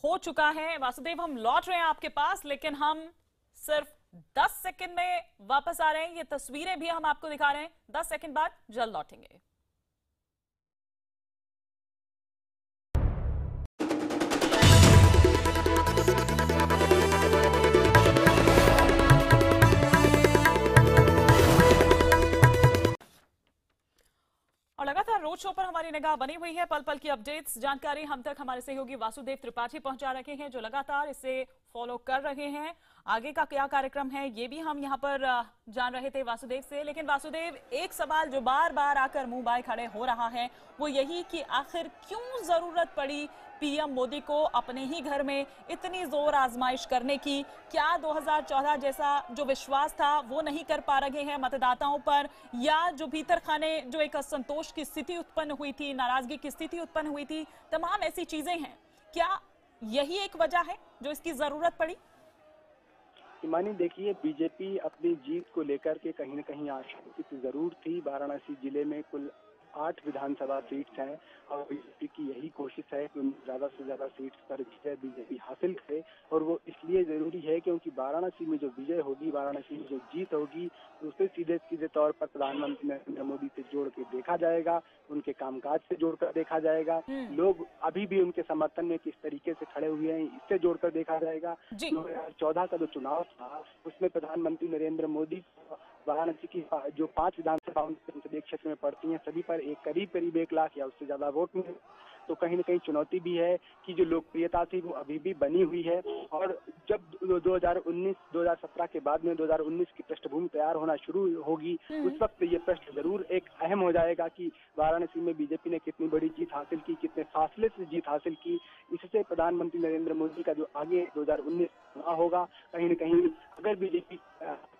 हो चुका है। वासुदेव, हम लौट रहे हैं आपके पास, लेकिन हम सिर्फ 10 सेकंड में वापस आ रहे हैं। ये तस्वीरें भी हम आपको दिखा रहे हैं। 10 सेकंड बाद जल्द लौटेंगे। और लगातार रोड शो पर हमारी निगाह बनी हुई है। पल पल की अपडेट्स जानकारी हम तक हमारे सहयोगी वासुदेव त्रिपाठी पहुंचा रहे हैं, जो लगातार इसे फॉलो कर रहे हैं। आगे का क्या कार्यक्रम है ये भी हम यहां पर जान रहे थे वासुदेव से। लेकिन वासुदेव, एक सवाल जो बार बार आकर मुंह बाय खड़े हो रहा है वो यही कि आखिर क्यों जरूरत पड़ी पीएम मोदी को अपने ही घर में इतनी जोर आजमाइश करने की? क्या 2014 जैसा जो विश्वास था वो नहीं कर पा रहे हैं मतदाताओं पर, या जो भीतर खाने जो एक असंतोष की स्थिति उत्पन्न हुई थी, नाराजगी की स्थिति उत्पन्न हुई थी, तमाम ऐसी चीजें हैं? क्या यही एक वजह है जो इसकी जरूरत पड़ी? हिमानी, देखिए, बीजेपी अपनी जीत को लेकर के कहीं न कहीं आशान्वित जरूर थी। वाराणसी जिले में कुल 8 विधानसभा सीट्स हैं और बीजेपी की यही कोशिश है कि ज्यादा से ज्यादा सीट्स पर विजय बीजेपी हासिल करे। और वो इसलिए जरूरी है क्योंकि वाराणसी में जो विजय होगी, वाराणसी में जो जीत होगी, उसे सीधे सीधे तौर पर प्रधानमंत्री नरेंद्र मोदी से जोड़ के देखा जाएगा, उनके कामकाज से जोड़कर देखा जाएगा। लोग अभी भी उनके समर्थन में किस तरीके से खड़े हुए हैं इससे जोड़कर देखा जाएगा। 2014 का जो चुनाव था उसमें प्रधानमंत्री नरेंद्र मोदी वाराणसी की जो 5 विधानसभा संसदीय क्षेत्र में पड़ती हैं सभी पर करीब 1 लाख या उससे ज्यादा वोट मिले। तो कहीं न कहीं चुनौती भी है कि जो लोकप्रियता थी वो अभी भी बनी हुई है। और जब 2017 के बाद में 2019 की पृष्ठभूमि तैयार होना शुरू होगी, उस वक्त ये प्रश्न जरूर एक अहम हो जाएगा कि वाराणसी में बीजेपी ने कितनी बड़ी जीत हासिल की, कितने फासले से जीत हासिल की। इससे प्रधानमंत्री नरेंद्र मोदी का जो आगे 2019 चुनाव होगा, कहीं न कहीं अगर बीजेपी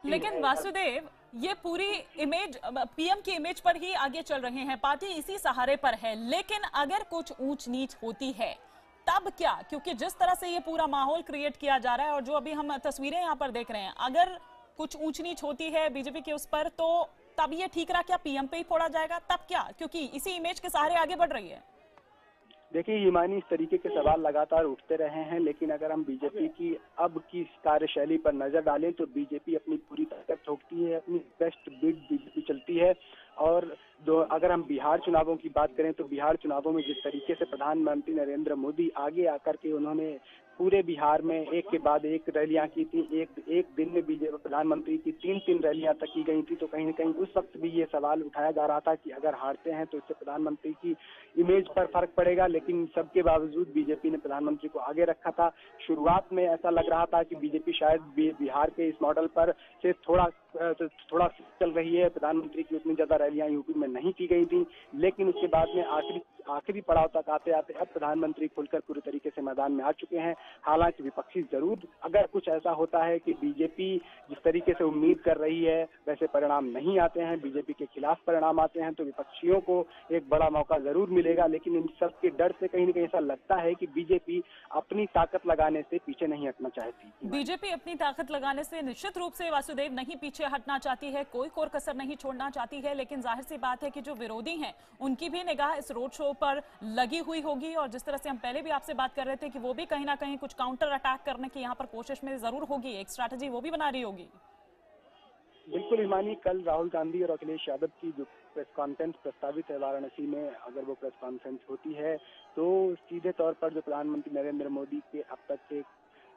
लेकिन वासुदेव, ये पूरी इमेज पीएम की इमेज पर ही आगे चल रहे हैं, पार्टी इसी सहारे पर है। लेकिन अगर कुछ ऊंच नीच होती है तब क्या? क्योंकि जिस तरह से ये पूरा माहौल क्रिएट किया जा रहा है और जो अभी हम तस्वीरें यहाँ पर देख रहे हैं, अगर कुछ ऊंच नीच होती है बीजेपी के उस पर तो तब ये ठीक रहा क्या पीएम पे ही फोड़ा जाएगा? तब क्या? क्योंकि इसी इमेज के सहारे आगे बढ़ रही है। देखिए हिमानी, इस तरीके के सवाल लगातार उठते रहे हैं, लेकिन अगर हम बीजेपी की अब की कार्यशैली पर नजर डालें तो बीजेपी अपनी पूरी ताकत ठोकती है, अपनी बेस्ट बिड बीजेपी चलती है। और अगर हम बिहार चुनावों की बात करें तो बिहार चुनावों में जिस तरीके से प्रधानमंत्री नरेंद्र मोदी आगे आकर के उन्होंने पूरे बिहार में एक के बाद एक रैलियां की थी, एक दिन में बीजेपी प्रधानमंत्री की 3 रैलियां तक की गई थी। तो कहीं न कहीं उस वक्त भी ये सवाल उठाया जा रहा था कि अगर हारते हैं तो इससे प्रधानमंत्री की इमेज पर फर्क पड़ेगा। लेकिन सबके बावजूद बीजेपी ने प्रधानमंत्री को आगे रखा था। शुरुआत में ऐसा लग रहा था कि बीजेपी शायद बिहार के इस मॉडल पर से थोड़ा चल रही है, प्रधानमंत्री की उतनी ज्यादा रैलियां यूपी में नहीं की गई थी। लेकिन उसके बाद में आखिरी पड़ाव तक आते आते अब प्रधानमंत्री खुलकर पूरी तरीके से मैदान में आ चुके हैं। हालांकि विपक्षी जरूर, अगर कुछ ऐसा होता है कि बीजेपी जिस तरीके से उम्मीद कर रही है वैसे परिणाम नहीं आते हैं, बीजेपी के खिलाफ परिणाम आते हैं, तो विपक्षियों को एक बड़ा मौका जरूर मिलेगा। लेकिन इन सब के डर से कहीं न कहीं ऐसा लगता है कि बीजेपी अपनी ताकत लगाने से पीछे नहीं हटना चाहती। बीजेपी अपनी ताकत लगाने से निश्चित रूप से वासुदेव नहीं पीछे हटना चाहती है, कोई कोर कसर नहीं छोड़ना चाहती है। लेकिन जाहिर सी बात है कि जो विरोधी हैं उनकी भी निगाह इस रोड शो पर लगी हुई होगी। और जिस तरह से हम पहले भी आपसे बात कर रहे थे कि वो भी कहीं ना कहीं कुछ काउंटर अटैक करने की यहाँ पर कोशिश में जरूर होगी, एक स्ट्रैटेजी वो भी बना रही होगी। बिल्कुल हिमानी, कल राहुल गांधी और अखिलेश यादव की जो प्रेस कॉन्फ्रेंस प्रस्तावित है वाराणसी में, अगर वो प्रेस कॉन्फ्रेंस होती है तो सीधे तौर पर जो प्रधानमंत्री नरेंद्र मोदी के अब तक के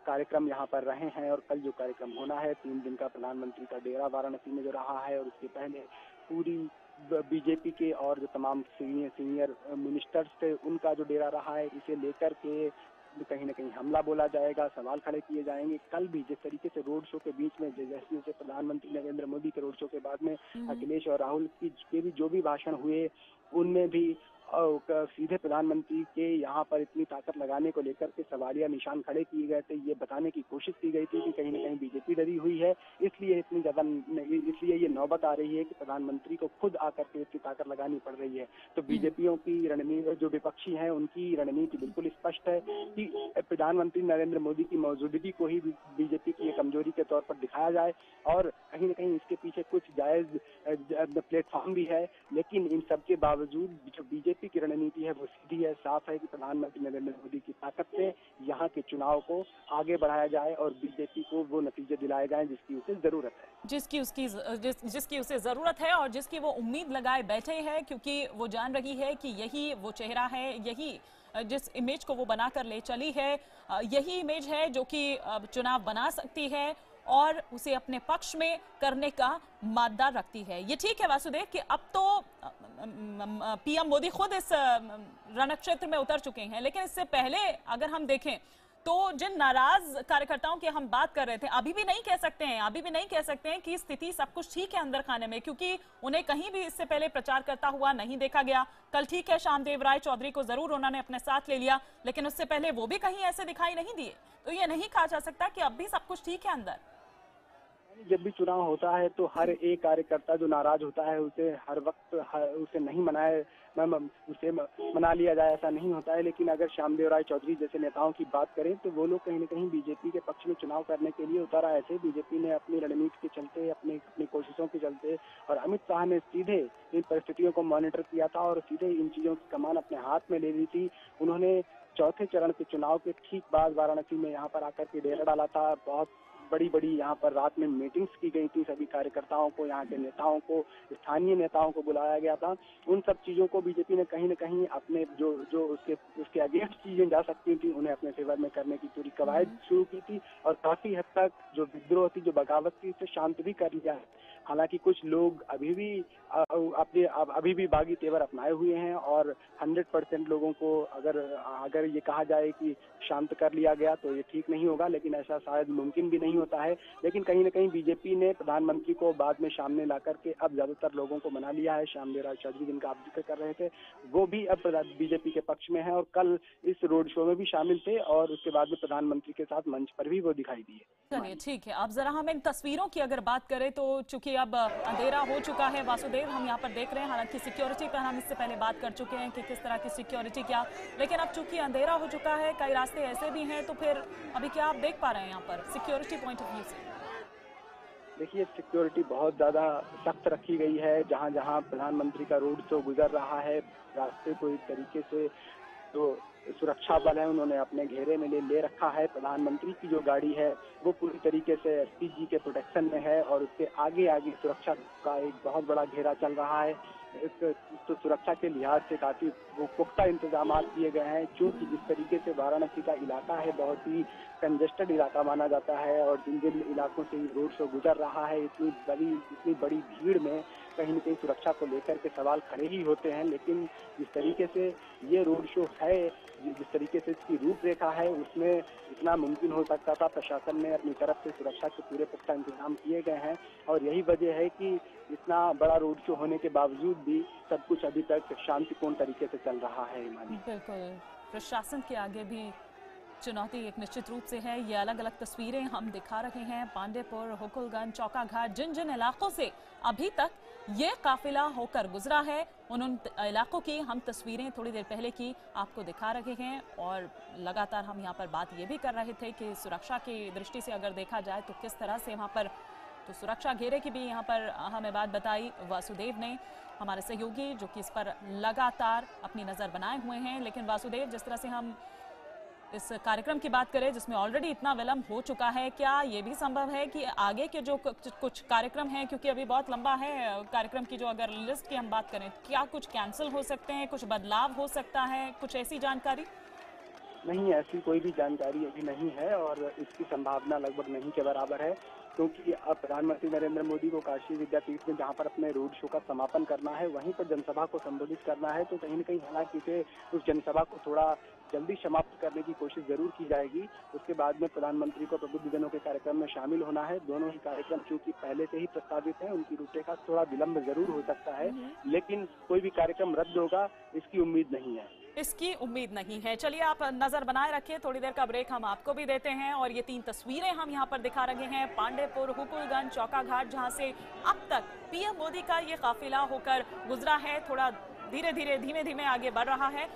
कार्यक्रम यहाँ पर रहे हैं और कल जो कार्यक्रम होना है 3 दिन का प्रधानमंत्री का डेरा वाराणसी में जो रहा है, और उसके पहले पूरी बीजेपी के और जो तमाम सीनियर मिनिस्टर्स थे उनका जो डेरा रहा है, इसे लेकर के कहीं न कहीं हमला बोला जाएगा, सवाल खड़े किए जाएंगे। कल भी जिस तरीके से रोड शो के बीच में जैसे प्रधानमंत्री नरेंद्र मोदी के रोड शो के बाद में अखिलेश और राहुल के भी जो भी भाषण हुए उनमें भी सीधे प्रधानमंत्री के यहाँ पर इतनी ताकत लगाने को लेकर के सवालिया निशान खड़े किए गए थे। ये बताने की कोशिश की गई थी कि कहीं न कहीं बीजेपी डरी हुई है, इसलिए ये नौबत आ रही है कि प्रधानमंत्री को खुद आकर के इतनी ताकत लगानी पड़ रही है। तो बीजेपियों की रणनीति, जो विपक्षी हैं उनकी रणनीति बिल्कुल स्पष्ट है कि प्रधानमंत्री नरेंद्र मोदी की मौजूदगी को ही बीजेपी की कमजोरी के तौर पर दिखाया जाए। और कहीं न कहीं इसके पीछे कुछ जायज प्लेटफॉर्म भी है। लेकिन इन सब के बावजूद जो बीजेपी की रणनीति है वो सीधी है, साफ है कि प्रधानमंत्री नरेंद्र मोदी की ताकत से यहाँ के चुनाव को आगे बढ़ाया जाए और बीजेपी को वो नतीजे दिलाए जाएं जिसकी उसे जरूरत है, जिसकी उसे जरूरत है और जिसकी वो उम्मीद लगाए बैठे हैं। क्योंकि वो जान रही है कि यही वो चेहरा है, यही जिस इमेज को वो बनाकर ले चली है, यही इमेज है जो कि चुनाव बना सकती है। और उसे अपने पक्ष में करने का मादा रखती है। ये ठीक है वासुदेव कि अब तो पीएम मोदी खुद इस रणक्षेत्र में उतर चुके हैं, लेकिन इससे पहले अगर हम देखें तो जिन नाराज कार्यकर्ताओं की हम बात कर रहे थे, अभी भी नहीं कह सकते हैं कि स्थिति सब कुछ ठीक है अंदर खाने में, क्योंकि उन्हें कहीं भी इससे पहले प्रचार करता हुआ नहीं देखा गया। कल ठीक है श्यामदेव राय चौधरी को जरूर उन्होंने अपने साथ ले लिया, लेकिन उससे पहले वो भी कहीं ऐसे दिखाई नहीं दिए। तो ये नहीं कहा जा सकता कि अब भी सब कुछ ठीक है अंदर। जब भी चुनाव होता है तो हर एक कार्यकर्ता जो नाराज होता है उसे हर वक्त उसे नहीं उसे मना लिया जाए, ऐसा नहीं होता है। लेकिन अगर श्यामदेव राय चौधरी जैसे नेताओं की बात करें तो वो लोग कहीं न कहीं बीजेपी के पक्ष में चुनाव करने के लिए उतारा। ऐसे बीजेपी ने अपनी रणनीति के चलते, अपनी कोशिशों के चलते, और अमित शाह ने सीधे इन परिस्थितियों को मॉनिटर किया था और सीधे इन चीजों की कमान अपने हाथ में ले ली थी। उन्होंने चौथे चरण के चुनाव के ठीक बाद वाराणसी में यहाँ पर आकर के डेरा डाला था। बहुत बड़ी यहाँ पर रात में मीटिंग्स की गई थी, सभी कार्यकर्ताओं को, यहाँ के नेताओं को, स्थानीय नेताओं को बुलाया गया था। उन सब चीजों को बीजेपी ने कहीं न कहीं अपने जो उसके अगेंस्ट चीजें जा सकती थी उन्हें अपने फेवर में करने की पूरी कवायद शुरू की थी और काफी हद तक जो विद्रोह थी, जो बगावत थी, उसे शांत भी कर लिया है। हालांकि कुछ लोग अभी भी बागी तेवर अपनाए हुए हैं और 100% लोगों को अगर ये कहा जाए कि शांत कर लिया गया तो ये ठीक नहीं होगा, लेकिन ऐसा शायद मुमकिन भी नहीं होता है। लेकिन कहीं न कहीं बीजेपी ने प्रधानमंत्री को बाद में सामने ला करके अब ज्यादातर लोगों को मना लिया है। श्यामदेव राय चौधरी जिनका आप जिक्र कर रहे थे वो भी अब बीजेपी के पक्ष में है और कल इस रोड शो में भी शामिल थे और उसके बाद में प्रधानमंत्री के साथ मंच पर भी वो दिखाई दिए। चलिए ठीक है, अब जरा हम इन तस्वीरों की अगर बात करें तो चूंकि अब अंधेरा हो चुका है वासुदेव, हम यहाँ पर देख रहे हैं, हालांकि सिक्योरिटी पर हम इससे पहले बात कर चुके हैं कि किस तरह की सिक्योरिटी क्या, लेकिन अब चूंकि अंधेरा हो चुका है, कई रास्ते ऐसे भी हैं, तो फिर अभी क्या आप देख पा रहे हैं यहाँ पर सिक्योरिटी पॉइंट ऑफ व्यू से? देखिए, सिक्योरिटी बहुत ज्यादा सख्त रखी गई है। जहाँ जहाँ प्रधानमंत्री का रोड शो गुजर रहा है, रास्ते को एक तरीके से तो सुरक्षा बल है उन्होंने अपने घेरे में ले रखा है। प्रधानमंत्री की जो गाड़ी है वो पूरी तरीके से एसपीजी के प्रोटेक्शन में है और उसके आगे सुरक्षा का एक बहुत बड़ा घेरा चल रहा है। तो सुरक्षा के लिहाज से काफी वो पुख्ता इंतजाम किए गए हैं, क्योंकि जिस तरीके से वाराणसी का इलाका है बहुत ही कंजेस्टेड इलाका माना जाता है और जिन जिन इलाकों से रोड शो गुजर रहा है, इतनी बड़ी भीड़ में कहीं न कहीं सुरक्षा को लेकर के सवाल खड़े ही होते हैं। लेकिन जिस तरीके से ये रोड शो है, जिस तरीके से इसकी रूपरेखा है, उसमें इतना मुमकिन हो सकता था। प्रशासन ने अपनी तरफ से सुरक्षा के पूरे पुख्ता इंतजाम किए गए हैं और यही वजह है कि इतना बड़ा रोड शो होने के बावजूद भी सब कुछ अभी तक शांतिपूर्ण तरीके से चल रहा है। बिल्कुल, प्रशासन के आगे भी चुनौती एक निश्चित रूप से है। ये अलग अलग तस्वीरें हम दिखा रहे हैं, पांडेपुर, हुकुलगंज, चौकाघाट, जिन इलाकों से अभी तक ये काफिला होकर गुजरा है, उन इलाकों की हम तस्वीरें थोड़ी देर पहले की आपको दिखा रहे हैं। और लगातार हम यहाँ पर बात ये भी कर रहे थे कि सुरक्षा की दृष्टि से अगर देखा जाए तो किस तरह से वहाँ पर तो सुरक्षा घेरे की भी यहाँ पर हमें बात बताई वासुदेव ने, हमारे सहयोगी, जो कि इस पर लगातार अपनी नज़र बनाए हुए हैं। लेकिन वासुदेव, जिस तरह से हम इस कार्यक्रम की बात करें जिसमें ऑलरेडी इतना विलंब हो चुका है, क्या ये भी संभव है कि आगे के जो कुछ कार्यक्रम हैं, क्योंकि अभी बहुत लंबा है कार्यक्रम की जो अगर लिस्ट की हम बात करें, क्या कुछ कैंसिल हो सकते हैं, कुछ बदलाव हो सकता है, कुछ ऐसी जानकारी? नहीं, ऐसी कोई भी जानकारी अभी नहीं है और इसकी संभावना लगभग नहीं के बराबर है, क्योंकि अब प्रधानमंत्री नरेंद्र मोदी को काशी विद्यापीठ में जहां पर अपने रोड शो का समापन करना है, वहीं पर जनसभा को संबोधित करना है। तो कहीं न कहीं हालांकि इसे उस जनसभा को थोड़ा जल्दी समाप्त करने की कोशिश जरूर की जाएगी। उसके बाद में प्रधानमंत्री को प्रबुद्ध जनों के कार्यक्रम में शामिल होना है। दोनों ही कार्यक्रम चूंकि पहले से ही प्रस्तावित है, उनकी रूपरेखा थोड़ा विलंब जरूर हो सकता है, लेकिन कोई भी कार्यक्रम रद्द होगा इसकी उम्मीद नहीं है। इसकी उम्मीद नहीं है। चलिए, आप नजर बनाए रखिए, थोड़ी देर का ब्रेक हम आपको भी देते हैं। और ये 3 तस्वीरें हम यहाँ पर दिखा रहे हैं, पांडेपुर, हुकुलगंज, चौकाघाट, जहाँ से अब तक पीएम मोदी का ये काफिला होकर गुजरा है, थोड़ा धीरे धीमे आगे बढ़ रहा है।